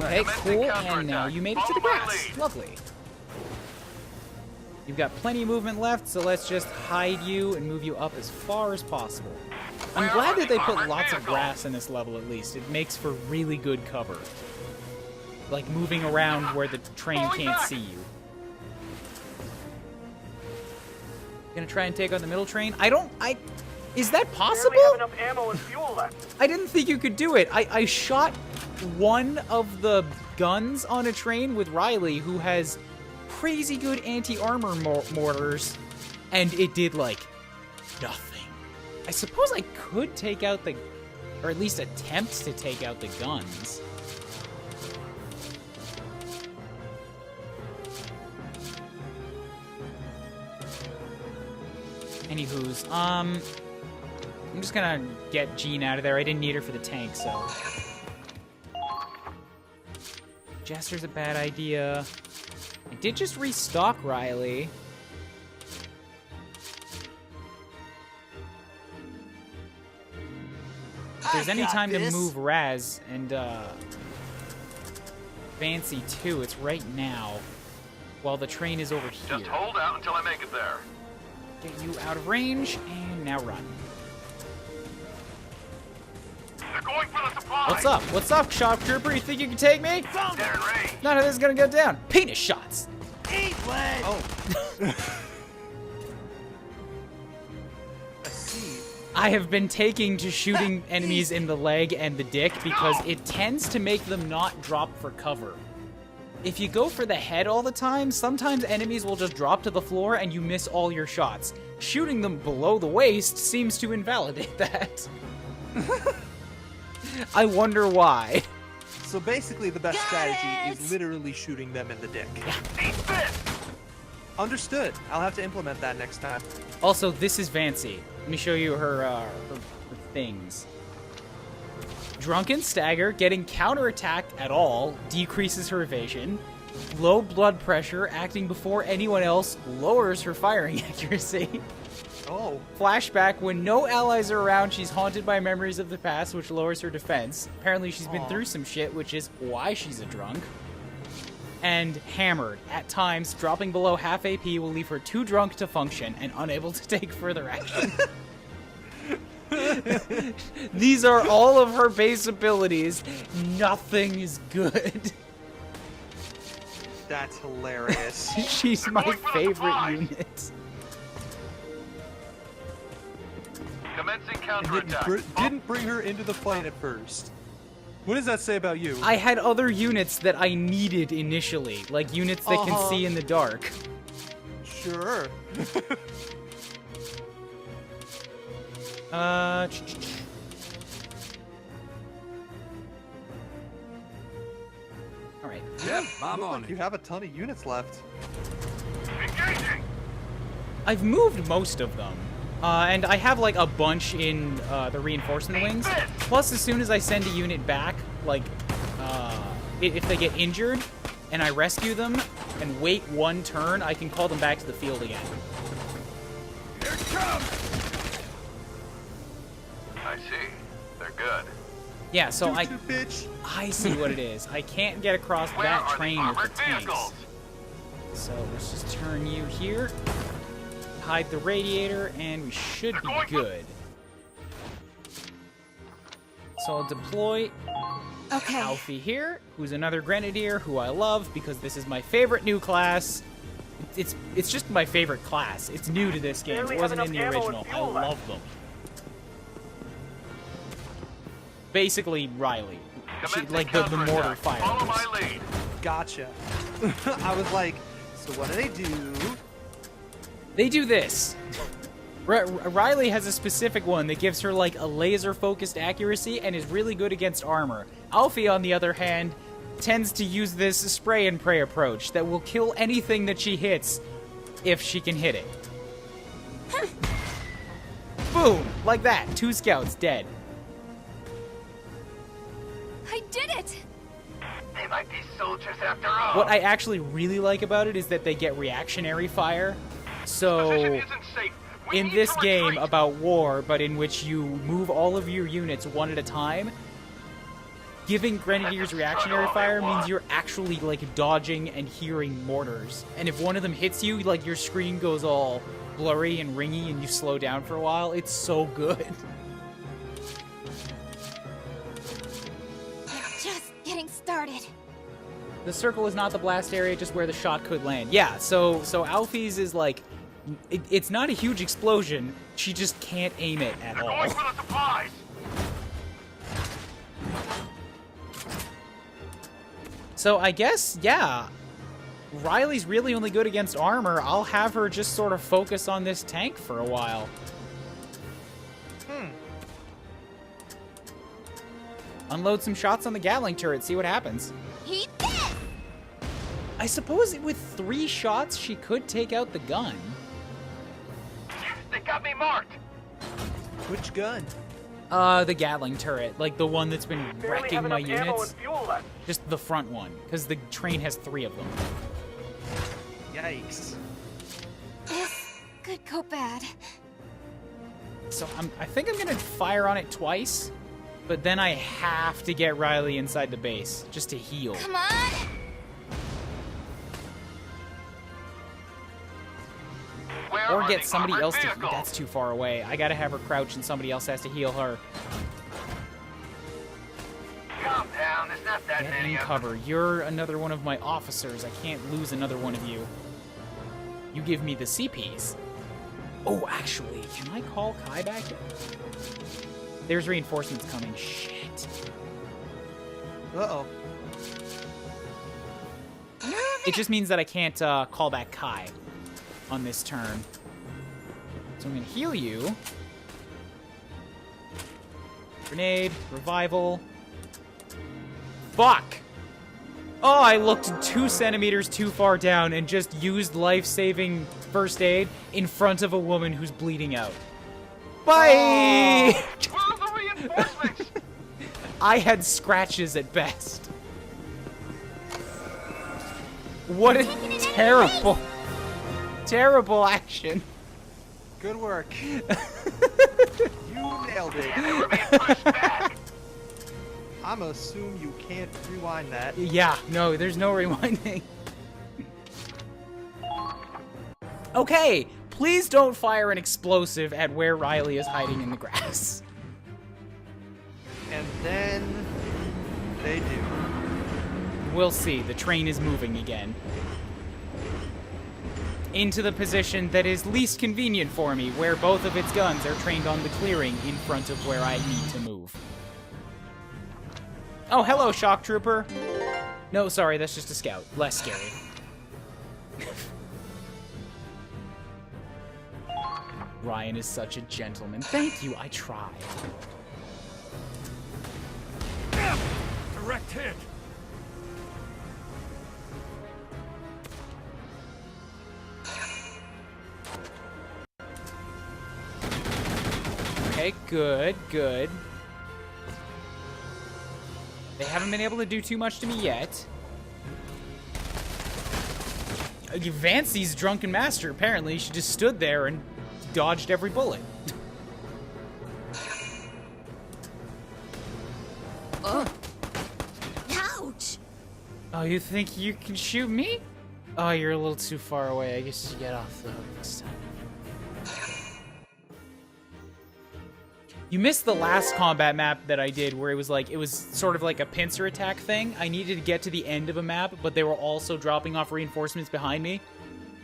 Okay, cool. And now you made it to the grass. Lovely. You've got plenty of movement left, so let's just hide you and move you up as far as possible. I'm glad that they put lots of grass in this level, at least. It makes for really good cover. Like moving around where the train can't see you. Gonna try and take on the middle train? Is that possible? We have enough ammo and fuel left. I didn't think you could do it. I shot one of the guns on a train with Riley, who has crazy good anti-armor mortars, and it did, like, nothing. I suppose I could take out the... or at least attempt to take out the guns. Anywho's, I'm just gonna get Jean out of there. I didn't need her for the tank, so... Jester's a bad idea. I did just restock Riley. If there's any time to move Raz and Fancy too, it's right now. While the train is over here. Just hold out until I make it there. Get you out of range, and now run. They're going for the supply. What's up? What's up, Shop Trooper? You think you can take me? None of this is gonna go down. Penis shots. Eat lead. Oh. I see. I have been taking to shooting enemies in the leg and the dick because it tends to make them not drop for cover. If you go for the head all the time, sometimes enemies will just drop to the floor and you miss all your shots. Shooting them below the waist seems to invalidate that. I wonder why. So basically the best strategy is literally shooting them in the dick. Yeah. Understood. I'll have to implement that next time. Also, this is Vancy. Let me show you her things. Drunken Stagger, getting counterattacked at all, decreases her evasion. Low blood pressure, acting before anyone else, lowers her firing accuracy. Oh. Flashback, when no allies are around, she's haunted by memories of the past, which lowers her defense. Apparently she's been through some shit, which is why she's a drunk. And Hammered, at times, dropping below half AP will leave her too drunk to function and unable to take further action. These are all of her base abilities. Nothing is good. That's hilarious. She's my favorite unit. Commencing And counterattack. didn't bring her into the fight at first. What does that say about you? I had other units that I needed initially, like units that can see in the dark. Sure. Alright. Yep, I'm on it. You have a ton of units left. Engaging. I've moved most of them. And I have like a bunch in the reinforcement wings. Plus, as soon as I send a unit back, like if they get injured and I rescue them and wait 1 turn, I can call them back to the field again. Here it comes. I see. They're good. Yeah, so bitch. I see what it is. I can't get across that train with the tanks. So let's just turn you here, hide the radiator, and we should be good. So I'll deploy Alfie here, who's another Grenadier who I love because this is my favorite new class. It's just my favorite class. It's new to this game. It wasn't in the original. I love them. Basically, Riley. Like the mortar fire. Gotcha. I was like, so what do? They do this. Riley has a specific one that gives her like a laser-focused accuracy and is really good against armor. Alfie, on the other hand, tends to use this spray and pray approach that will kill anything that she hits if she can hit it. Boom! Like that. 2 scouts dead. I did it! They might be soldiers after all. What I actually really like about it is that they get reactionary fire. So, in this game about war, but in which you move all of your units one at a time, giving Grenadiers reactionary fire means you're actually, like, dodging and hearing mortars. And if one of them hits you, like, your screen goes all blurry and ringy and you slow down for a while. It's so good. Just getting started. The circle is not the blast area, just where the shot could land. Yeah, so Alfie's is like, it's not a huge explosion. She just can't aim it at all. Going for the supplies. So I guess, yeah, Riley's really only good against armor. I'll have her just sort of focus on this tank for a while. Unload some shots on the Gatling turret, see what happens. He did! I suppose with 3 shots, she could take out the gun. They got me marked. Which gun? The Gatling turret, like the one that's been wrecking my units. Just the front one, because the train has 3 of them. Yikes. This could go bad. So I think I'm gonna fire on it twice, but then I have to get Riley inside the base, just to heal. Come on! Or get somebody else to heal. That's too far away. I gotta have her crouch and somebody else has to heal her. Calm down, there's not that Get many in of cover. You're another one of my officers. I can't lose another one of you. You give me the CPs. Oh, actually, can I call Kai back? There's reinforcements coming. Shit. Uh-oh. It just means that I can't call back Kai on this turn. So I'm gonna heal you. Grenade, revival. Fuck! Oh, I looked 2 centimeters too far down and just used life-saving first aid in front of a woman who's bleeding out. Bye! Where are the reinforcements? I had scratches at best. What a terrible, terrible action. Good work. You nailed it. We're being pushed back. I'm gonna assume you can't rewind that. Yeah, no, there's no rewinding. Okay, please don't fire an explosive at where Riley is hiding in the grass. And then they do. We'll see. The train is moving again. Into the position that is least convenient for me, where both of its guns are trained on the clearing in front of where I need to move. Oh, hello, shock trooper. No, sorry, that's just a scout. Less scary. Ryan is such a gentleman. Thank you, I try. Direct hit. Okay, good, good. They haven't been able to do too much to me yet. Vancy's drunken master, apparently. She just stood there and dodged every bullet. Oh, you think you can shoot me? Oh, you're a little too far away. I guess you get off the hook this time. You missed the last combat map that I did where it was sort of like a pincer attack thing. I needed to get to the end of a map, but they were also dropping off reinforcements behind me.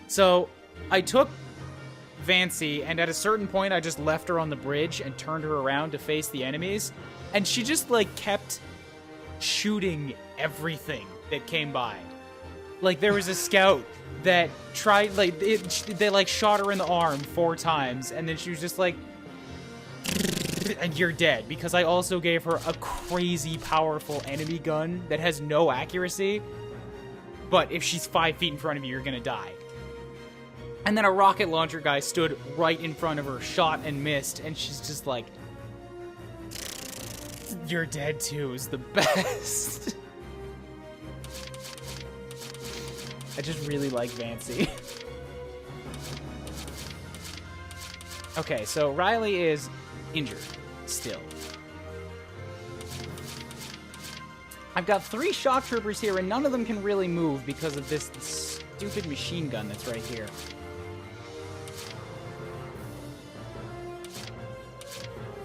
So I took Vancy, and at a certain point I just left her on the bridge and turned her around to face the enemies. And she just like kept shooting everything that came by. Like there was a scout that tried, they like shot her in the arm 4 times, and then she was just like, and you're dead, because I also gave her a crazy powerful enemy gun that has no accuracy, but if she's 5 feet in front of you, you're gonna die. And then a rocket launcher guy stood right in front of her, shot and missed, and she's just like, you're dead too is the best. I just really like Vancy. Okay, so Riley is injured still. I've got 3 shock troopers here, and none of them can really move because of this stupid machine gun that's right here.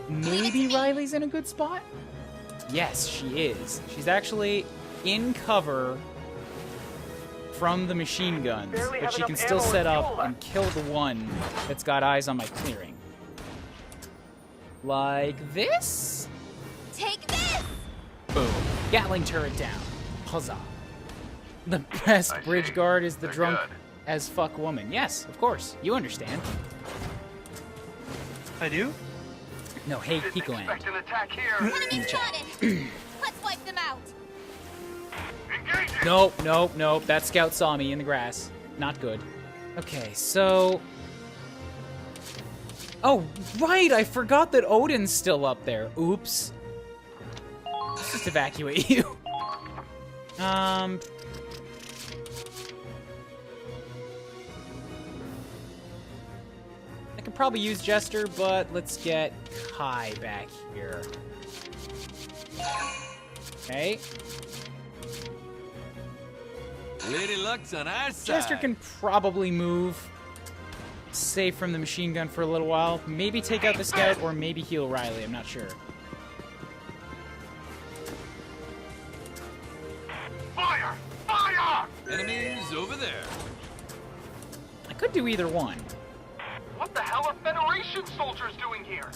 Maybe Riley's in a good spot? Yes, she is. She's actually in cover from the machine guns, but she can still set up and kill the one that's got eyes on my clearing. Like this? Take this! Boom. Gatling turret down. Huzzah. The best bridge guard is the drunk as fuck woman. Yes, of course. You understand. I do? No, hey, Pico End. Expect an attack here. Enemy spotted! Let's wipe them out! Nope, nope, nope. That scout saw me in the grass. Not good. Okay, so... Oh, right! I forgot that Odin's still up there. Oops. Let's just evacuate you. I could probably use Jester, but let's get Kai back here. Okay. Lady Luck's on our side. Jester can probably move safe from the machine gun for a little while. Maybe take out the scout, or maybe heal Riley. I'm not sure. Fire! Fire! Enemies over there. I could do either one. What the hell are Federation soldiers doing here?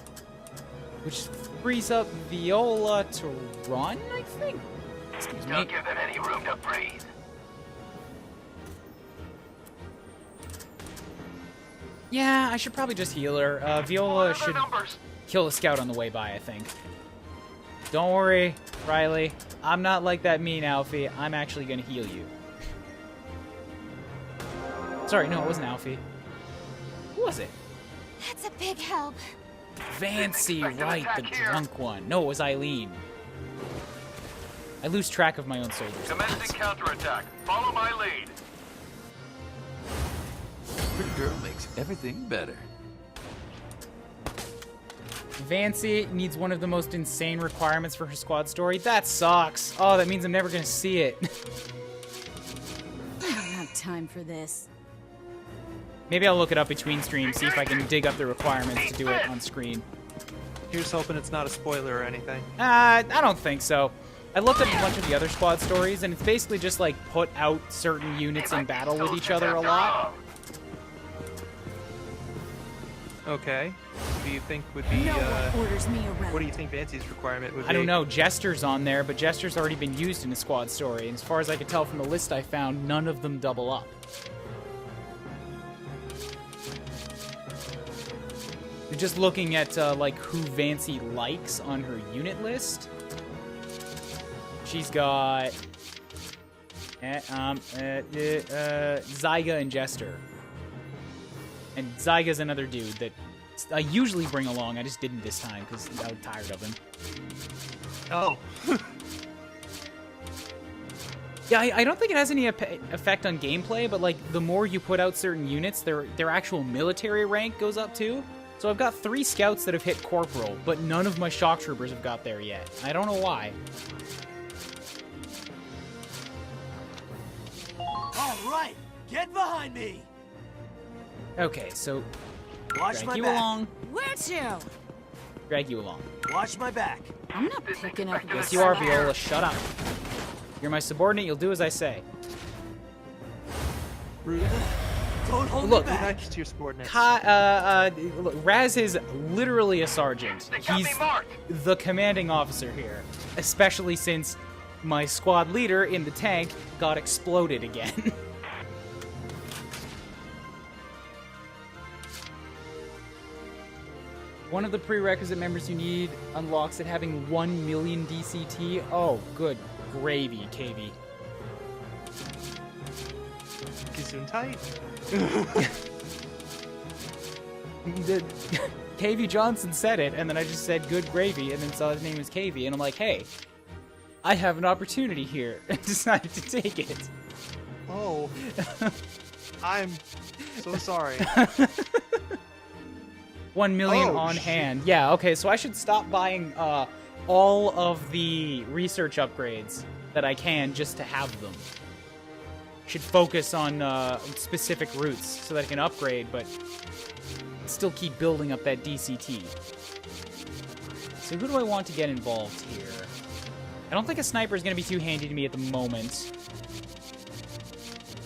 Which frees up Viola to run, I think? Excuse me. Don't give them any room to breathe. Yeah, I should probably just heal her. Viola should kill the scout on the way by, I think. Don't worry, Riley. I'm not like that mean Alfie. I'm actually gonna heal you. Sorry, no, it wasn't Alfie. Who was it? That's a big help. Vancy, right, the drunk one. No, it was Eileen. I lose track of my own soldiers. Commencing counterattack. Follow my lead. Pretty girl makes everything better. Vancy needs one of the most insane requirements for her squad story. That sucks. Oh, that means I'm never gonna see it. I don't have time for this. Maybe I'll look it up between streams, see if I can dig up the requirements to do it on screen. Here's hoping it's not a spoiler or anything. I don't think so. I looked up a bunch of the other squad stories, and it's basically just like put out certain units in battle with each other a lot. Okay. What do you think would be, No one orders me around. What do you think Vancy's requirement would be? I don't know. Jester's on there, but Jester's already been used in a squad story. And as far as I could tell from the list I found, none of them double up. You're just looking at, like, who Vancy likes on her unit list. She's got... Zyga and Jester. And Zyga's another dude that I usually bring along. I just didn't this time because I was tired of him. Oh. Yeah, I don't think it has any effect on gameplay, but like the more you put out certain units, their actual military rank goes up too. So I've got 3 scouts that have hit corporal, but none of my shock troopers have got there yet. I don't know why. Right, get behind me. Okay, so Watch drag my you back. along. Where to? Drag you along. Watch my back. I'm not picking up Yes, you are, Viola. Shut up. You're my subordinate. You'll do as I say. Don't hold Look, me back. Next to your subordinates. Look, Raz is literally a sergeant. He's the commanding officer here, especially since my squad leader in the tank got exploded again. One of the prerequisite members you need unlocks it having 1 million DCT. Oh, good gravy, KV. Gesundheit? KV Johnson said it, and then I just said good gravy, and then saw his name was KV, and I'm like, hey, I have an opportunity here, and decided to take it. Oh. I'm so sorry. 1 million Oh, on shit. hand. Yeah, okay, so I should stop buying all of the research upgrades that I can just to have them. Should focus on specific routes so that I can upgrade, but still keep building up that DCT. So who do I want to get involved here? I don't think a sniper is going to be too handy to me at the moment.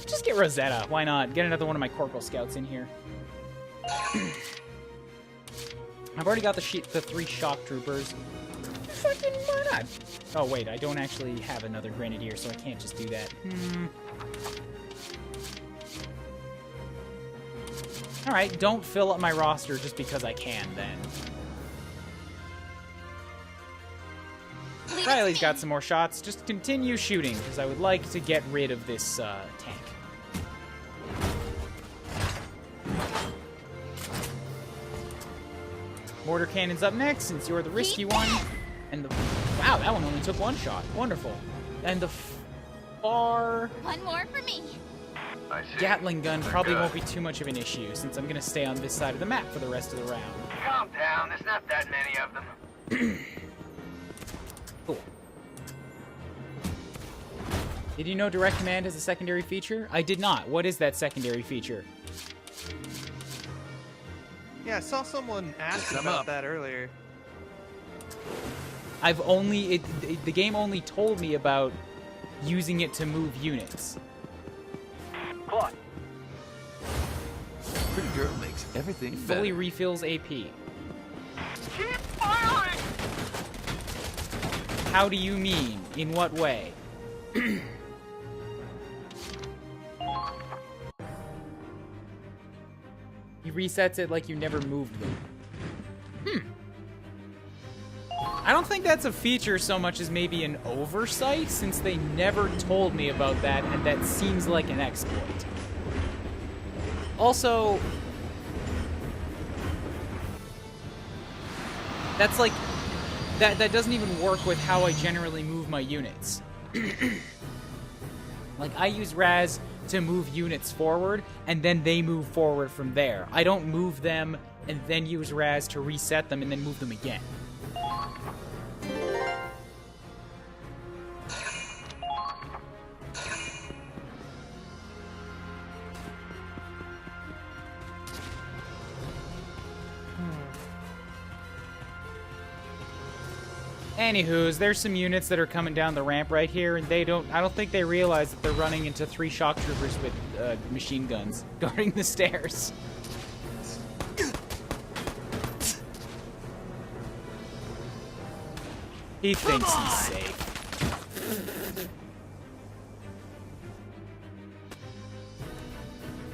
Just get Rosetta. Why not? Get another one of my Corporal Scouts in here. I've already got the 3 shock troopers. Fucking why not? Oh wait, I don't actually have another grenadier, so I can't just do that. Alright, don't fill up my roster just because I can, then. Riley's got some more shots. Just continue shooting, because I would like to get rid of this tank. Mortar cannon's up next, since you're the risky one. And the... Wow, that one only took 1 shot. Wonderful. And the far... One more for me. Gatling gun probably won't be too much of an issue, since I'm going to stay on this side of the map for the rest of the round. Calm down, there's not that many of them. Cool. Did you know Direct Command has a secondary feature? I did not. What is that secondary feature? Yeah, I saw someone ask about that earlier. I've only... the game only told me about using it to move units. Claude. Pretty girl makes everything better. Fully refills AP. Keep firing! How do you mean? In what way? He resets it like you never moved them. I don't think that's a feature so much as maybe an oversight, since they never told me about that, and that seems like an exploit. Also, that's like... That doesn't even work with how I generally move my units. Like, I use Raz to move units forward, and then they move forward from there. I don't move them and then use Raz to reset them and then move them again. Anywho's, there's some units that are coming down the ramp right here, and I don't think they realize that they're running into 3 shock troopers with machine guns guarding the stairs. He thinks he's safe.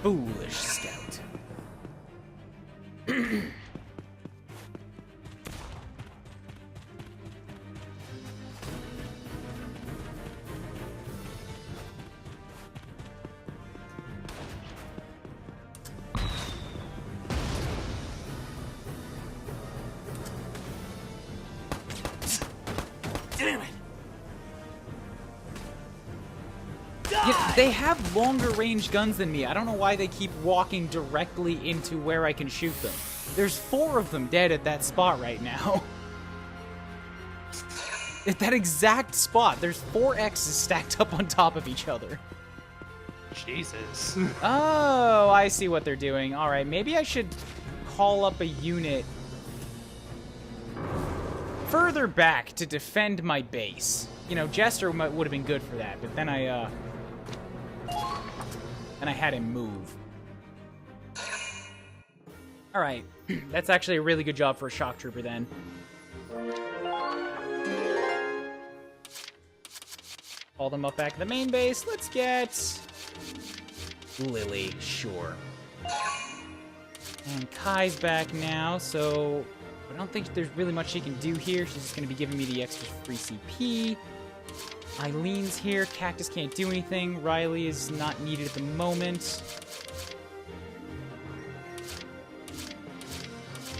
Foolish scout. Damn it! Yeah, they have longer range guns than me. I don't know why they keep walking directly into where I can shoot them. There's 4 of them dead at that spot right now. At that exact spot, there's 4 X's stacked up on top of each other. Jesus. Oh, I see what they're doing. All right, maybe I should call up a unit further back to defend my base. You know, Jester would have been good for that, but then I had him move. All right, that's actually a really good job for a shock trooper then. Call them up back to the main base. Let's get Lily, sure. And Kai's back now, so I don't think there's really much she can do here. She's just going to be giving me the extra free CP. Eileen's here. Cactus can't do anything. Riley is not needed at the moment.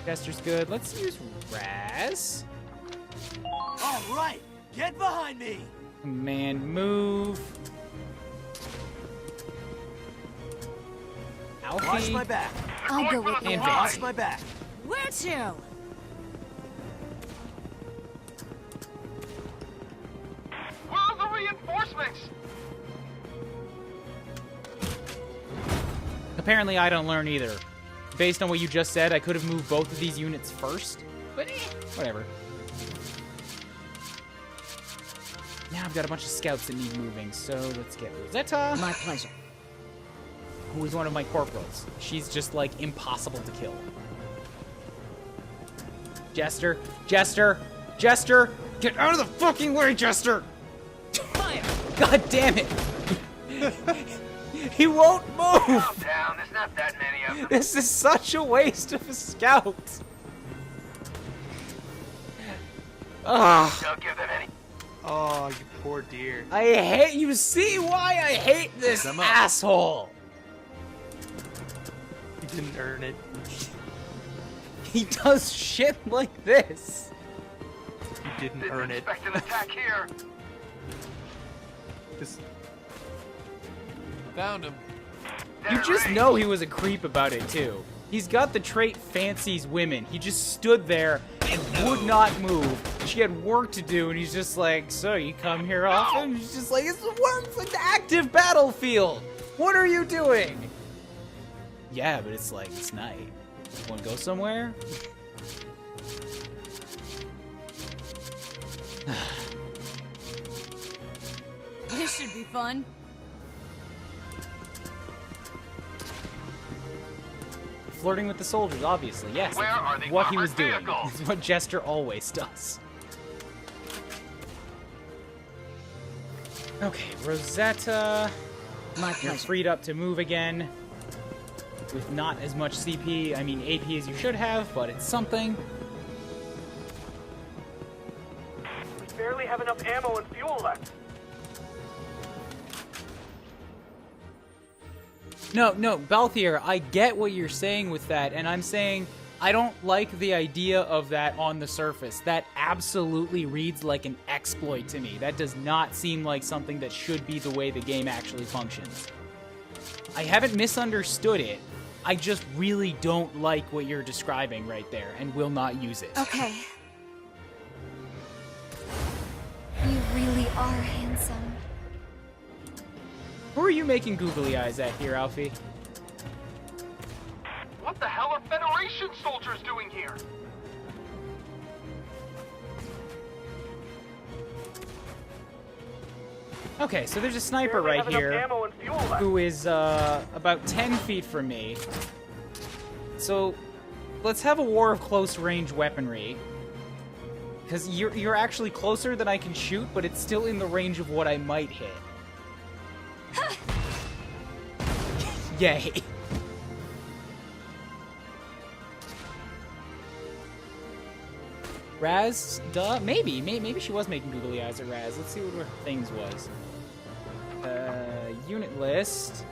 Jester's good. Let's use Raz. All right, get behind me. Command move. Alfie. Watch my back. I'll go with you. And Watch Vince. my back. Where to? Where are the reinforcements? Apparently I don't learn either. Based on what you just said, I could have moved both of these units first, but whatever. Now I've got a bunch of scouts that need moving, so let's get Rosetta. My pleasure. Who is one of my corporals. She's just, like, impossible to kill. Jester, Jester, Jester! Get out of the fucking way, Jester! Fire! God damn it! He won't move! Calm down, there's not that many of them. This is such a waste of a scout! Ugh. Don't give them any. Oh, you poor dear. I hate... You see why I hate this asshole? You didn't earn it. He does shit like this. You didn't earn it. Expect an attack here. Just... Found him. You just know he was a creep about it, too. He's got the trait fancies women. He just stood there and would not move. She had work to do, and he's just like, so you come here often? He's just like, it's an active battlefield. What are you doing? Yeah, but it's like, it's night. Want to go somewhere? This should be fun. Flirting with the soldiers, obviously. Yes, Where are the what he was armored doing. vehicles? It's what Jester always does. Okay, Rosetta. My You're pleasure. freed up to move again. With not as much CP, I mean AP as you should have, but it's something. We barely have enough ammo and fuel left. No, Valkyria, I get what you're saying with that, and I'm saying I don't like the idea of that on the surface. That absolutely reads like an exploit to me. That does not seem like something that should be the way the game actually functions. I haven't misunderstood it. I just really don't like what you're describing right there, and will not use it. Okay. You really are handsome. Who are you making googly eyes at here, Alfie? What the hell are Federation soldiers doing here? Okay, so there's a sniper Barely right have enough here ammo and fuel left. who is about 10 feet from me. So let's have a war of close range weaponry. Because you're actually closer than I can shoot, but it's still in the range of what I might hit. Yay. Raz, duh, maybe she was making googly eyes at Raz. Let's see what her things was. Unit list.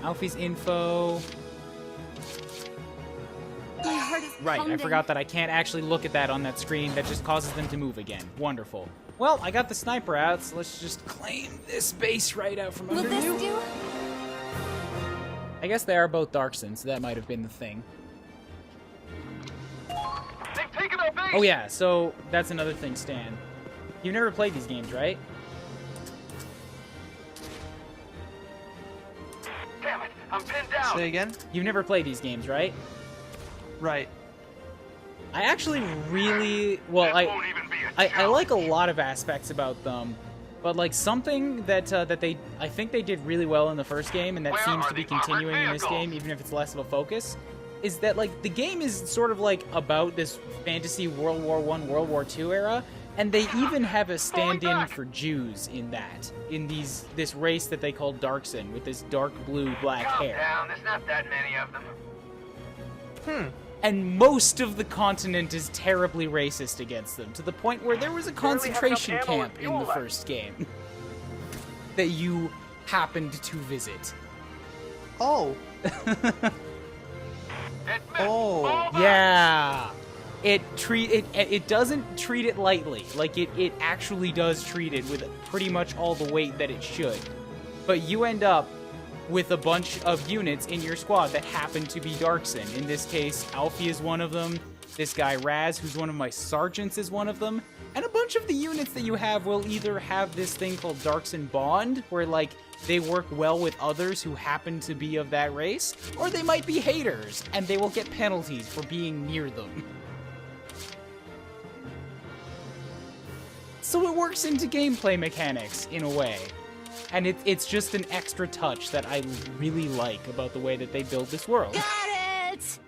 Alfie's info. My heart is Right, I pounding. forgot that I can't actually look at that on that screen. That just causes them to move again. Wonderful. Well, I got the sniper out, so let's just claim this base right out from Will under this you. do? I guess they are both Darksons, so that might have been the thing. They've taken our base. Oh yeah, so that's another thing, Stan. You've never played these games, right? Say again? You've never played these games, right? Right. I actually really... Well, I like a lot of aspects about them, but like something that I think they did really well in the first game, and that seems to be continuing in this game, even if it's less of a focus, is that like the game is sort of like about this fantasy World War I, World War II era, and they even have a stand-in for Jews in this race that they call Darkson, with this dark blue black hair. Calm down, there's not that many of them. And most of the continent is terribly racist against them, to the point where there was a concentration camp in the first game that you happened to visit. Oh. Oh. Yeah. It doesn't treat it lightly. Like, it actually does treat it with pretty much all the weight that it should. But you end up with a bunch of units in your squad that happen to be Darkson. In this case, Alfie is one of them. This guy Raz, who's one of my sergeants, is one of them. And a bunch of the units that you have will either have this thing called Darkson Bond, where like they work well with others who happen to be of that race, or they might be haters, and they will get penalties for being near them. So it works into gameplay mechanics, in a way. And it's just an extra touch that I really like about the way that they build this world. Got it!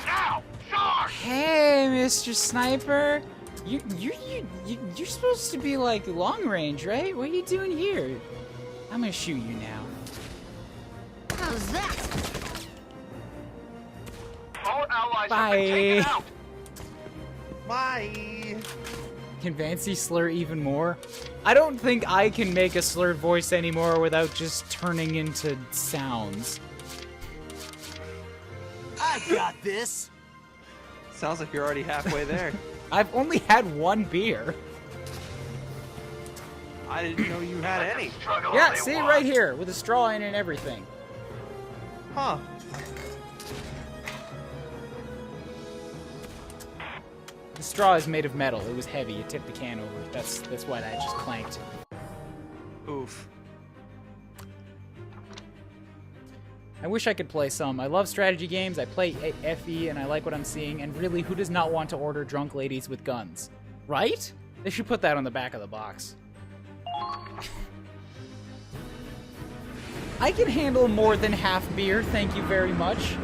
Now, charge! Hey, Mr. Sniper. You're supposed to be like long range, right? What are you doing here? I'm gonna shoot you now. How's that? All allies Bye. have been taken out. Bye. Can Vancy slur even more? I don't think I can make a slurred voice anymore without just turning into sounds. I got this. Sounds like you're already halfway there. I've only had one beer. I didn't know you had any. Yeah, see, right here, with a straw in it and everything. Huh. The straw is made of metal. It was heavy. It tipped the can over. That's why that just clanked. Oof. I wish I could play some. I love strategy games. I play FE, and I like what I'm seeing. And really, who does not want to order drunk ladies with guns? Right? They should put that on the back of the box. I can handle more than half beer, thank you very much.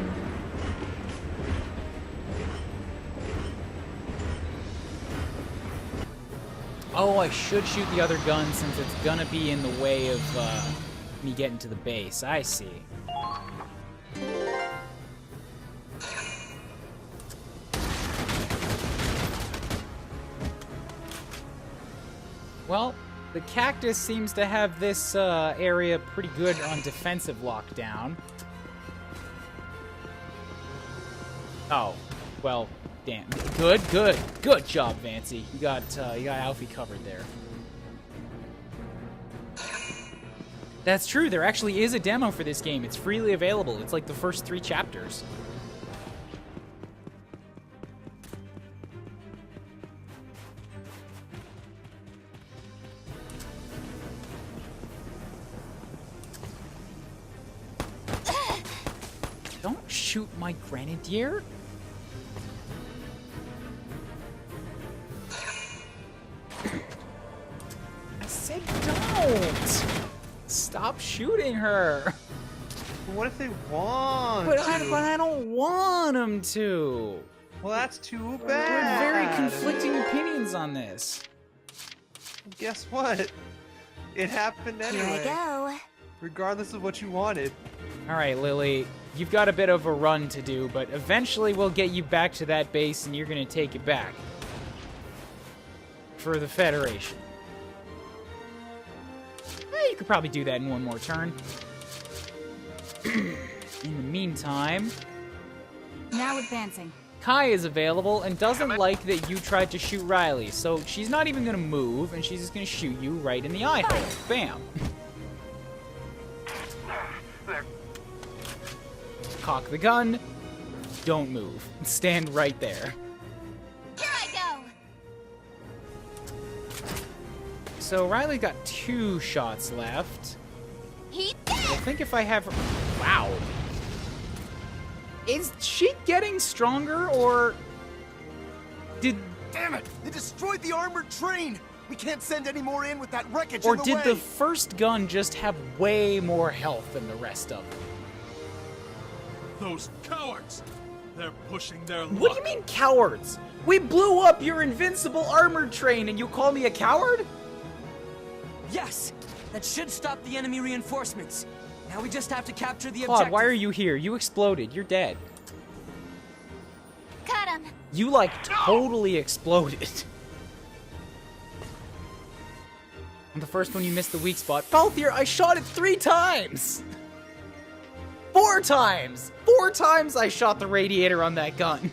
Oh, I should shoot the other gun since it's gonna be in the way of me getting to the base. I see. Well, the cactus seems to have this area pretty good on defensive lockdown. Oh, well, damn. Good job, Vancy. You got Alfie covered there. That's true. There actually is a demo for this game. It's freely available. It's like the first 3 chapters. Don't shoot my grenadier. I said don't. Stop shooting her. What if they want But to? I don't want them to. Well, that's too We have bad. very conflicting opinions on this. Guess what? It happened anyway. Here I go. Regardless of what you wanted. All right, Lily, you've got a bit of a run to do, but eventually we'll get you back to that base and you're going to take it back. For the Federation. You could probably do that in one more turn. In the meantime, Now advancing. Kai is available and doesn't like that you tried to shoot Riley, so she's not even going to move, and she's just going to shoot you right in the eye hole. Bam. Cock the gun. Don't move. Stand right there. Here I go. So Riley got 2 shots left. He's I think if I have... Wow. Is she getting stronger, or... Damn it! They destroyed the armored train! We can't send any more in with that wreckage Or in the way! did the first gun just have way more health than the rest of them? Those cowards! They're pushing their luck. What do you mean, cowards? We blew up your invincible armored train and you call me a coward? Yes! That should stop the enemy reinforcements. Now we just have to capture the Claude, objective. why are you here? You exploded. You're dead. Cut him. You, like, totally exploded. I'm the first one you missed the weak spot. Valkyria, I shot it 3 times! 4 times! 4 times I shot the radiator on that gun.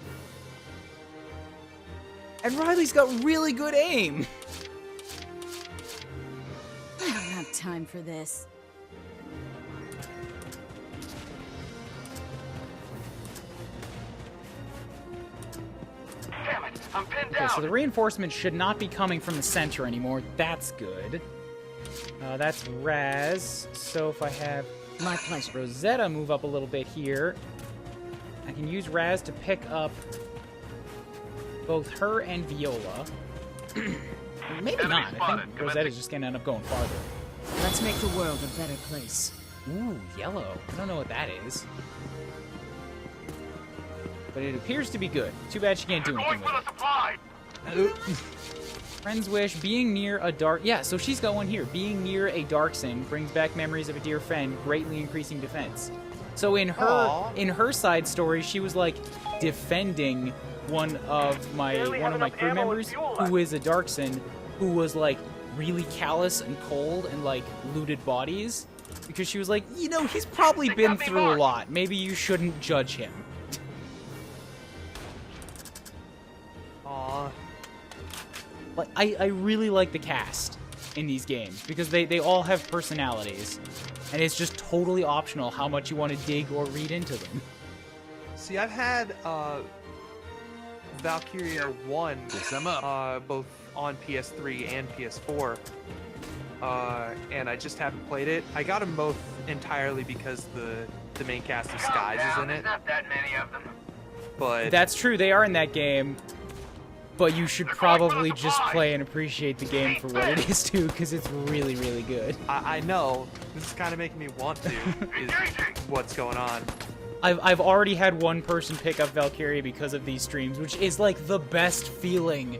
And Riley's got really good aim. I don't have time for this. Damn it, I'm pinned Okay, down. so the reinforcements should not be coming from the center anymore. That's good. That's Raz. So if I have my pleasure. Rosetta move up a little bit here, I can use Raz to pick up both her and Viola. Maybe not. I think Rosetta's just gonna end up going farther. Let's make the world a better place. Ooh, yellow. I don't know what that is. But it appears to be good. Too bad she can't do anything with it. Friend's wish, being near a dark... Yeah, so she's got one here. Being near a darksing brings back memories of a dear friend, greatly increasing defense. So in her side story, she was like defending one of my crew members who is a Darkson, who was like really callous and cold and like looted bodies, because she was like, you know, he's probably been through a lot. Maybe you shouldn't judge him. Aww. Like, I really like the cast in these games because they all have personalities, and it's just totally optional how much you want to dig or read into them. See, I've had Valkyria 1 both on PS3 and PS4, and I just haven't played it. I got them both entirely because the main cast of Skies is in it. Not that many of them. But that's true, they are in that game, but you should probably just play and appreciate the game for what it is too, because it's really, really good. I know. This is kind of making me want to, is what's going on. I've already had one person pick up Valkyria because of these streams, which is like the best feeling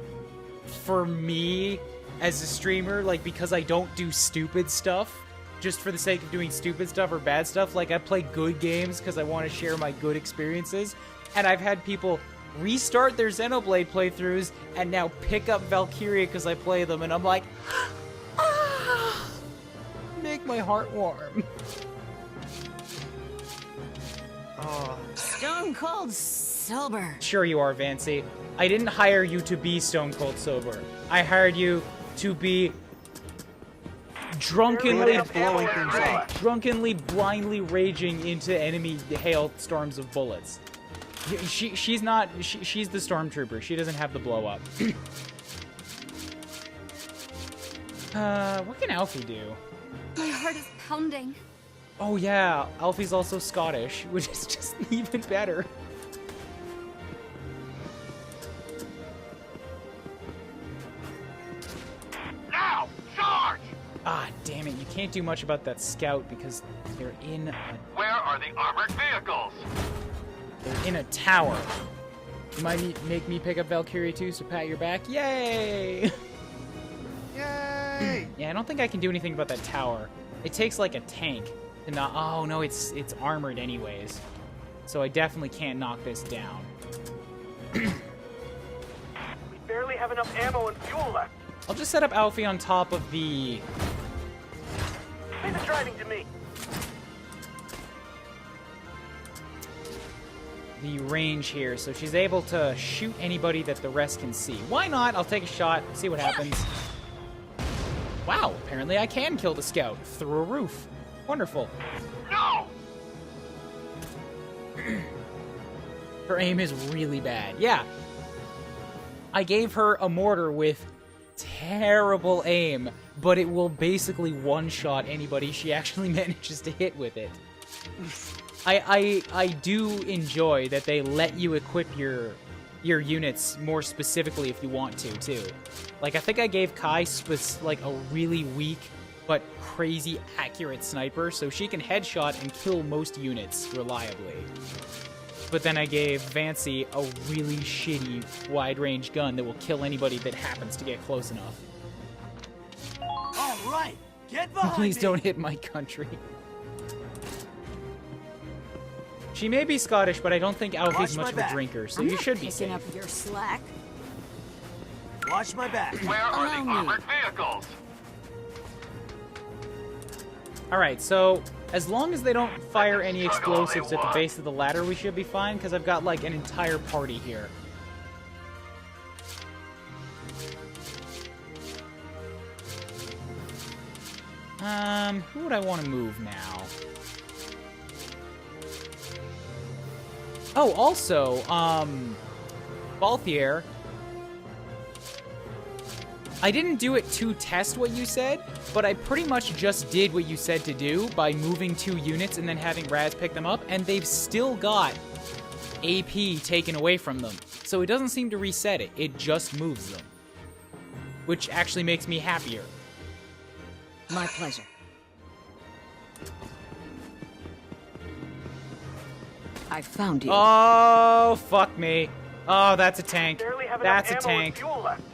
for me as a streamer, like, because I don't do stupid stuff just for the sake of doing stupid stuff or bad stuff. Like, I play good games because I want to share my good experiences, and I've had people restart their Xenoblade playthroughs and now pick up Valkyria because I play them, and I'm like, ah, make my heart warm. Oh. Stone cold sober. Sure you are, Vancy. I didn't hire you to be stone cold sober. I hired you to be drunkenly blindly raging into enemy hailstorms of bullets. She's not. She's the stormtrooper. She doesn't have the blow up. What can Alfie do? My heart is pounding. Oh yeah, Alfie's also Scottish, which is just even better. Now, charge! Ah, damn it! You can't do much about that scout because they're in. Where are the armored vehicles? They're in a tower. You might make me pick up Valkyria too, so pat your back. Yay! Yay! Yeah, I don't think I can do anything about that tower. It takes like a tank to knock. Oh no, it's armored anyways, so I definitely can't knock this down. We barely have enough ammo and fuel left. I'll just set up Alfie on top of the. Leave the driving to me. The range here, so she's able to shoot anybody that the rest can see. Why not? I'll take a shot, see what happens. Wow, apparently I can kill the scout through a roof. Wonderful. No! Her aim is really bad. Yeah. I gave her a mortar with terrible aim but it will basically one-shot anybody she actually manages to hit with it. I do enjoy that they let you equip your units more specifically if you want to, too. Like, I think I gave Kai like a really weak but crazy accurate sniper, so she can headshot and kill most units reliably. But then I gave Vancy a really shitty wide-range gun that will kill anybody that happens to get close enough. All right, get behind Please me. don't hit my country. She may be Scottish, but I don't think Alfie's much of a drinker, so you should be safe. Up your slack. Watch my back. Where are the armored vehicles? Alright, so as long as they don't fire any explosives at the base of the ladder, we should be fine, because I've got, like, an entire party here. Who would I want to move now? Oh, also, Valkyria. I didn't do it to test what you said, but I pretty much just did what you said to do by moving 2 units and then having Raz pick them up, and they've still got AP taken away from them. So it doesn't seem to reset it, it just moves them. Which actually makes me happier. My pleasure. I found you. Oh, fuck me. Oh, that's a tank. That's a tank.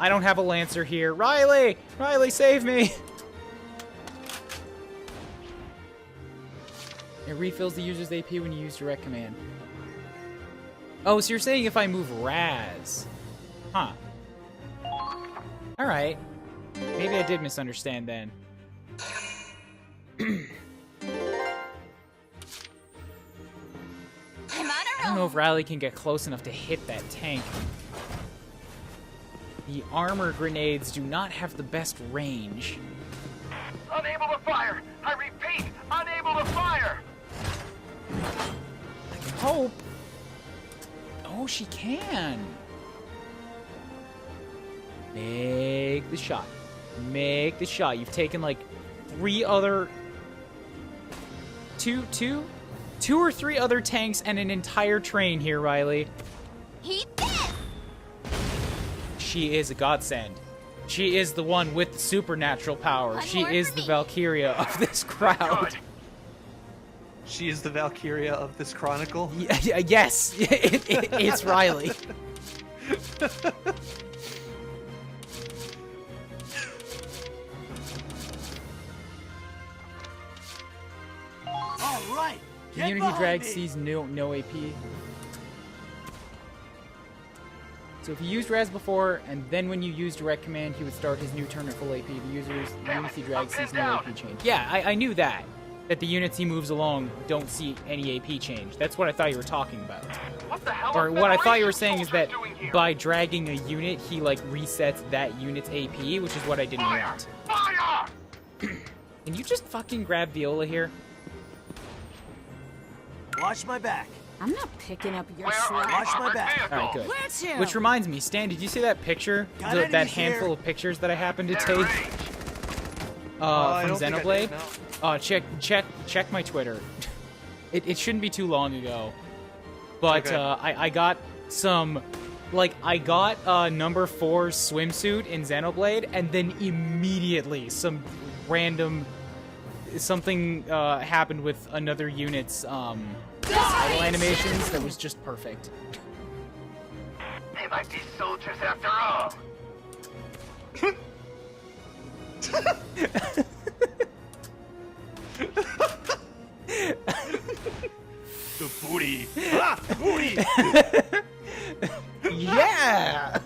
I don't have a Lancer here. Riley! Riley, save me! It refills the user's AP when you use direct command. Oh, so you're saying if I move Raz. Huh. Alright. Maybe I did misunderstand then. I don't know if Riley can get close enough to hit that tank. The armor grenades do not have the best range. Unable to fire! I repeat, unable to fire! I can hope. Oh, she can. Make the shot. Make the shot. You've taken like 3 other... Two or 3 other tanks and an entire train here, Riley. He did! She is a godsend. She is the one with the supernatural power. She is the Valkyria of this crowd. She is the Valkyria of this chronicle? Yes, it's Riley. All right. The Unity Drag sees no AP. So if you used Raz before, and then when you use direct command, he would start his new turn at full AP. The user's Unity Drag sees no AP change. Yeah, I knew that. That the units he moves along don't see any AP change. That's what I thought you were talking about. What the hell? Or what I thought you were saying is that by dragging a unit, he like resets that unit's AP, which is what I didn't want. Fire! Can you just fucking grab Viola here? Watch my back. I'm not picking up your slack. Watch my back. Alright, good. Let's hear Which reminds me, Stan, did you see that picture? That handful of pictures that I happened to take? From Xenoblade? Check my Twitter. It shouldn't be too long ago. But Okay. I got some... Like, I got number 4's swimsuit in Xenoblade, and then immediately some random... Something happened with another unit's idle animations that was just perfect. They might be soldiers after all. The booty. Ah, the booty. Yeah!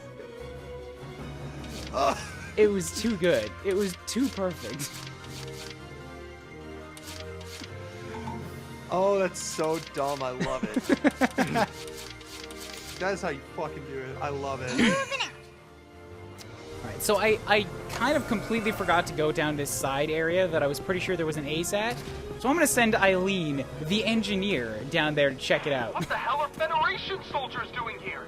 It was too good. It was too perfect. Oh, that's so dumb. I love it. That is how you fucking do it. I love it. Alright, so I kind of completely forgot to go down this side area that I was pretty sure there was an ace at. So I'm gonna send Eileen, the engineer, down there to check it out. What the hell are Federation soldiers doing here?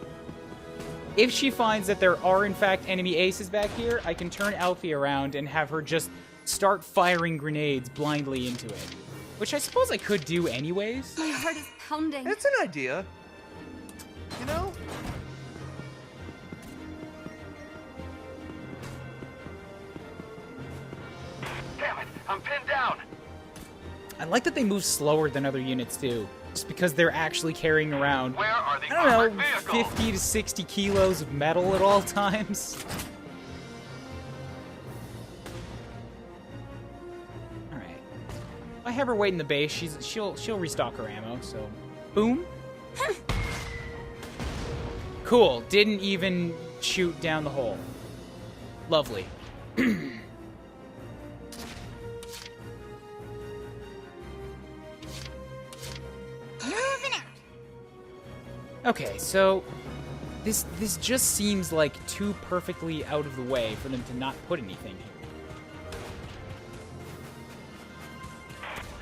If she finds that there are, in fact, enemy aces back here, I can turn Alfie around and have her just start firing grenades blindly into it. Which I suppose I could do anyways. My heart is pounding. It's an idea. You know? Damn it, I'm pinned down. I like that they move slower than other units do. Just because they're actually carrying around, Where are the I don't armored know, vehicles? 50 to 60 kilos of metal at all times. Alright. If I have her wait in the base, she'll restock her ammo, so boom. Cool. Didn't even shoot down the hole. Lovely. Moving out. Okay, so this just seems like too perfectly out of the way for them to not put anything here.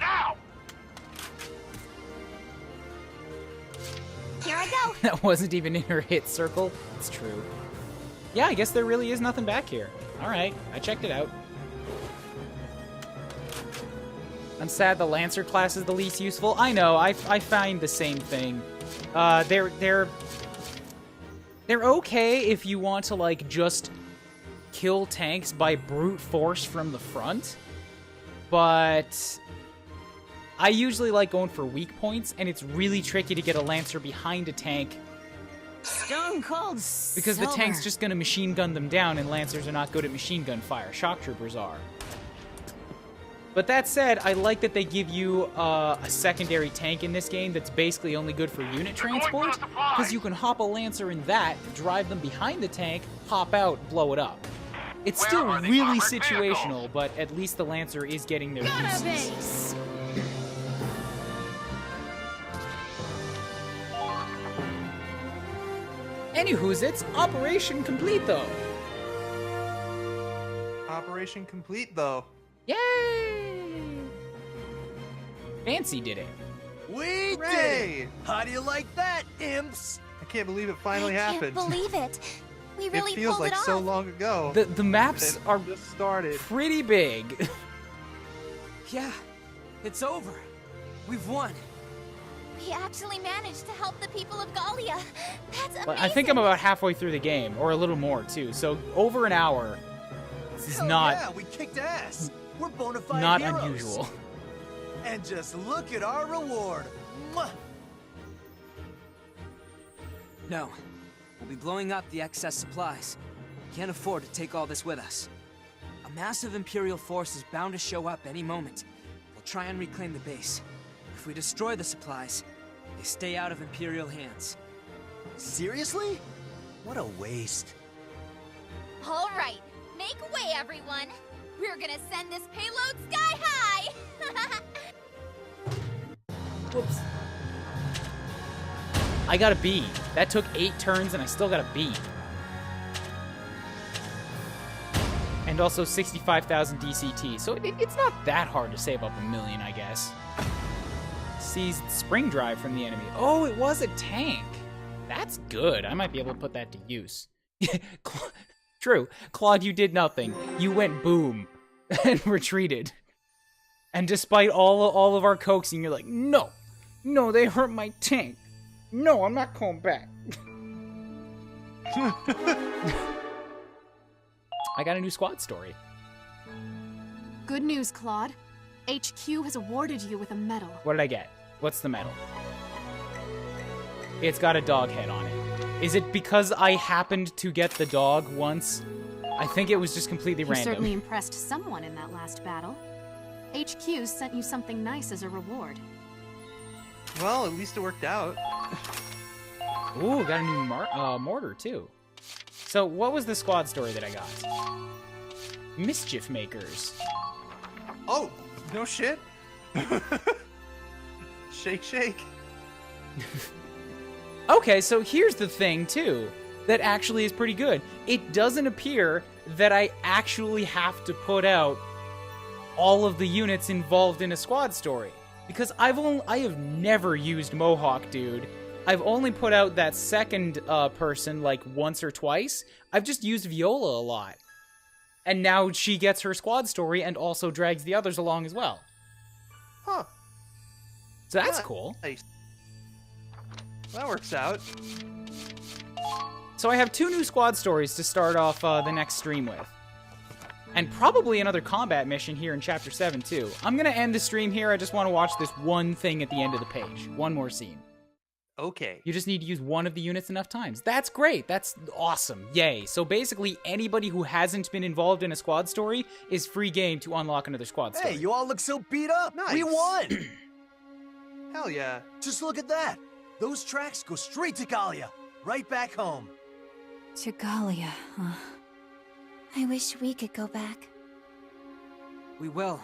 Now! Here I go. That wasn't even in her hit circle. It's true. Yeah, I guess there really is nothing back here. Alright, I checked it out. I'm sad the Lancer class is the least useful. I know, I find the same thing. They're okay if you want to, like, just kill tanks by brute force from the front. But I usually like going for weak points, and it's really tricky to get a Lancer behind a tank Stone cold because the silver. tank's just going to machine gun them down, and Lancers are not good at machine gun fire. Shock Troopers are. But that said, I like that they give you a secondary tank in this game that's basically only good for unit transport, because you can hop a Lancer in that, drive them behind the tank, hop out, blow it up. It's Where still are the really armored situational, vehicles? but at least the Lancer is getting their Got a uses. base. Anywho's, it's Operation Complete, though. Operation complete, though. Yay! Fancy did it. We did Hooray! it! How do you like that, imps? I can't believe it finally happened. Can't believe it. We really it feels pulled like it off. so long ago. The maps It are just started. pretty big. Yeah, it's over. We've won. We actually managed to help the people of Gallia. That's amazing. But I think I'm about halfway through the game, or a little more, too. So, over an hour. This is Hell not... yeah, we kicked ass. We're bona fide Not heroes. unusual. And just look at our reward. Mwah! No, we'll be blowing up the excess supplies. Can't afford to take all this with us. A massive Imperial force is bound to show up any moment. We'll try and reclaim the base. If we destroy the supplies, they stay out of Imperial hands. Seriously? What a waste. All right, make way, everyone. We're gonna send this payload sky high. Whoops. I got a B. That took 8 turns, and I still got a B. And also 65,000 DCT, so it's not that hard to save up $1 million, I guess. Seized spring drive from the enemy. Oh, it was a tank. That's good. I might be able to put that to use. True. Claude, you did nothing. You went boom and retreated. And despite all of our coaxing, you're like, no, they hurt my tank. No, I'm not going back. I got a new squad story. Good news, Claude. HQ has awarded you with a medal. What did I get? What's the medal? It's got a dog head on it. Is it because I happened to get the dog once? I think it was just completely You random. certainly impressed someone in that last battle. HQ sent you something nice as a reward. Well, at least it worked out. Ooh, got a new mortar, too. So, what was the squad story that I got? Mischief Makers. Oh, no shit. Shake, shake. Okay, so here's the thing, too, that actually is pretty good. It doesn't appear that I actually have to put out all of the units involved in a squad story. Because I have never used Mohawk Dude I've only put out that second person like once or twice. I've just used Viola a lot. And now she gets her squad story and also drags the others along as well. Huh. So that's cool. Nice. That works out. So I have 2 new squad stories to start off the next stream with. And probably another combat mission here in Chapter 7, too. I'm going to end the stream here. I just want to watch this one thing at the end of the page. One more scene. Okay. You just need to use one of the units enough times. That's great. That's awesome. Yay. So basically, anybody who hasn't been involved in a squad story is free game to unlock another squad story. Hey, you all look so beat up. Nice. We won. Hell yeah. Just look at that. Those tracks go straight to Galia. Right back home. To Galia, huh? I wish we could go back. We will.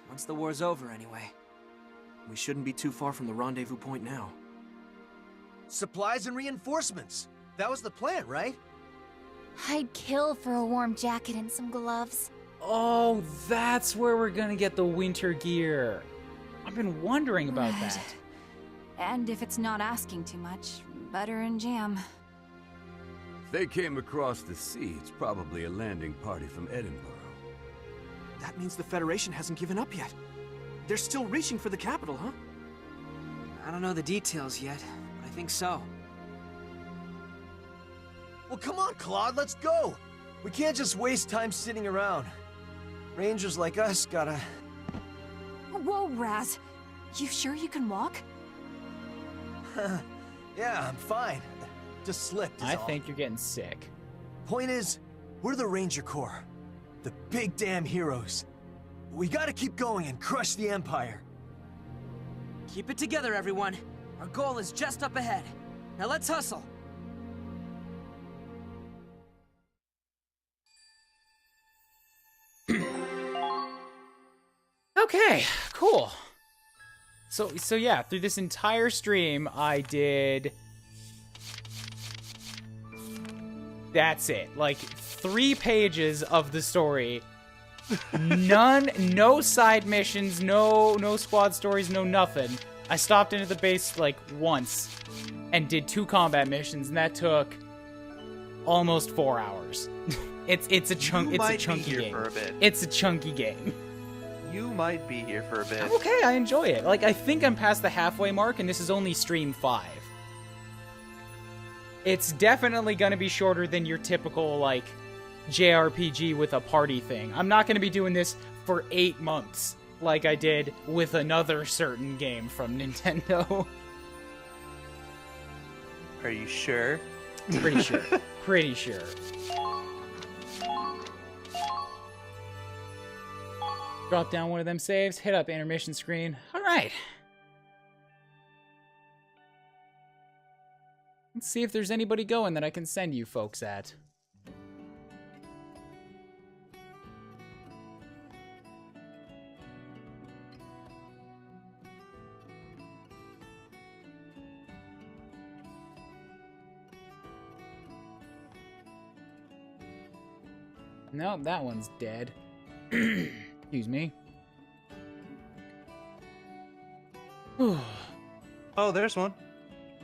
Once the war's over, anyway. We shouldn't be too far from the rendezvous point now. Supplies and reinforcements. That was the plan, right? I'd kill for a warm jacket and some gloves. Oh, that's where we're gonna get the winter gear. I've been wondering about Right. that. And if it's not asking too much, butter and jam. If they came across the sea, it's probably a landing party from Edinburgh. That means the Federation hasn't given up yet. They're still reaching for the capital, huh? I don't know the details yet, but I think so. Well, come on, Claude, let's go. We can't just waste time sitting around. Rangers like us gotta... Whoa, Raz. You sure you can walk? Yeah, I'm fine. Just slipped is I all. think you're getting sick. Point is, we're the Ranger Corps. The big damn heroes. We gotta keep going and crush the Empire. Keep it together, everyone. Our goal is just up ahead. Now let's hustle. Okay, cool. So yeah, through this entire stream, I did... That's it. Like, 3 pages of the story. No side missions, no squad stories, no nothing. I stopped into the base, like, once, and did 2 combat missions, and that took almost 4 hours. It's a chunky game. For a bit. It's a chunky game. You might be here for a bit. Okay, I enjoy it. Like, I think I'm past the halfway mark, and this is only stream 5. It's definitely gonna be shorter than your typical, like, JRPG with a party thing. I'm not gonna be doing this for 8 months, like I did with another certain game from Nintendo. Are you sure? Pretty sure. Pretty sure. Drop down one of them saves, hit up intermission screen. Alright. Let's see if there's anybody going that I can send you folks at. No, that one's dead. Excuse me. Oh, there's one.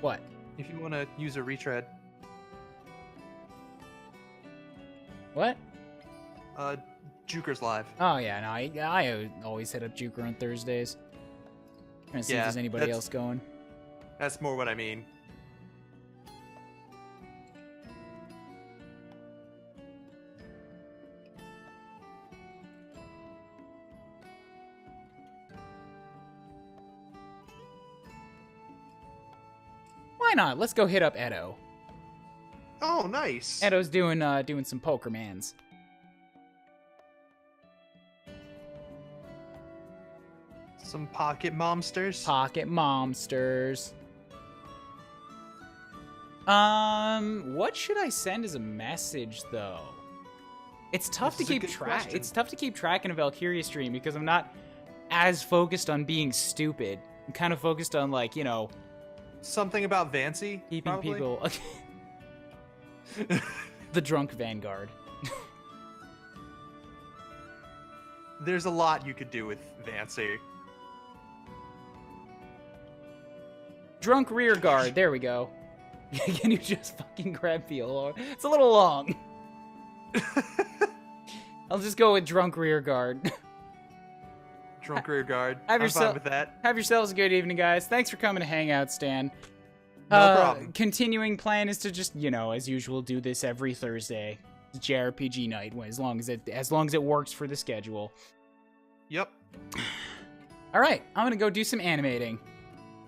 What? If you want to use a retread. What? Juker's live. Oh yeah, no, I always hit up Juker on Thursdays. Trying to see if there's anybody else going. That's more what I mean. Why not? Let's go hit up Edo. Oh, nice. Edo's doing some poker mans. Some pocket momsters. Pocket momsters. What should I send as a message though? It's tough to keep track. It's tough to keep track in a Valkyria stream because I'm not as focused on being stupid. I'm kind of focused on, like, you know, something about Vancy. Keeping probably? people. The drunk vanguard. There's a lot you could do with Vancy. Drunk rear guard. There we go. Can you just fucking grab the Olo? It's a little long. I'll just go with drunk rear guard. Drunk rear guard. I'm fine with that. Have yourselves a good evening, guys. Thanks for coming to hang out, Stan. No problem. Continuing plan is to just, you know, as usual, do this every Thursday. It's JRPG night, as long as it works for the schedule. Yep. All right, I'm gonna go do some animating.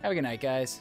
Have a good night, guys.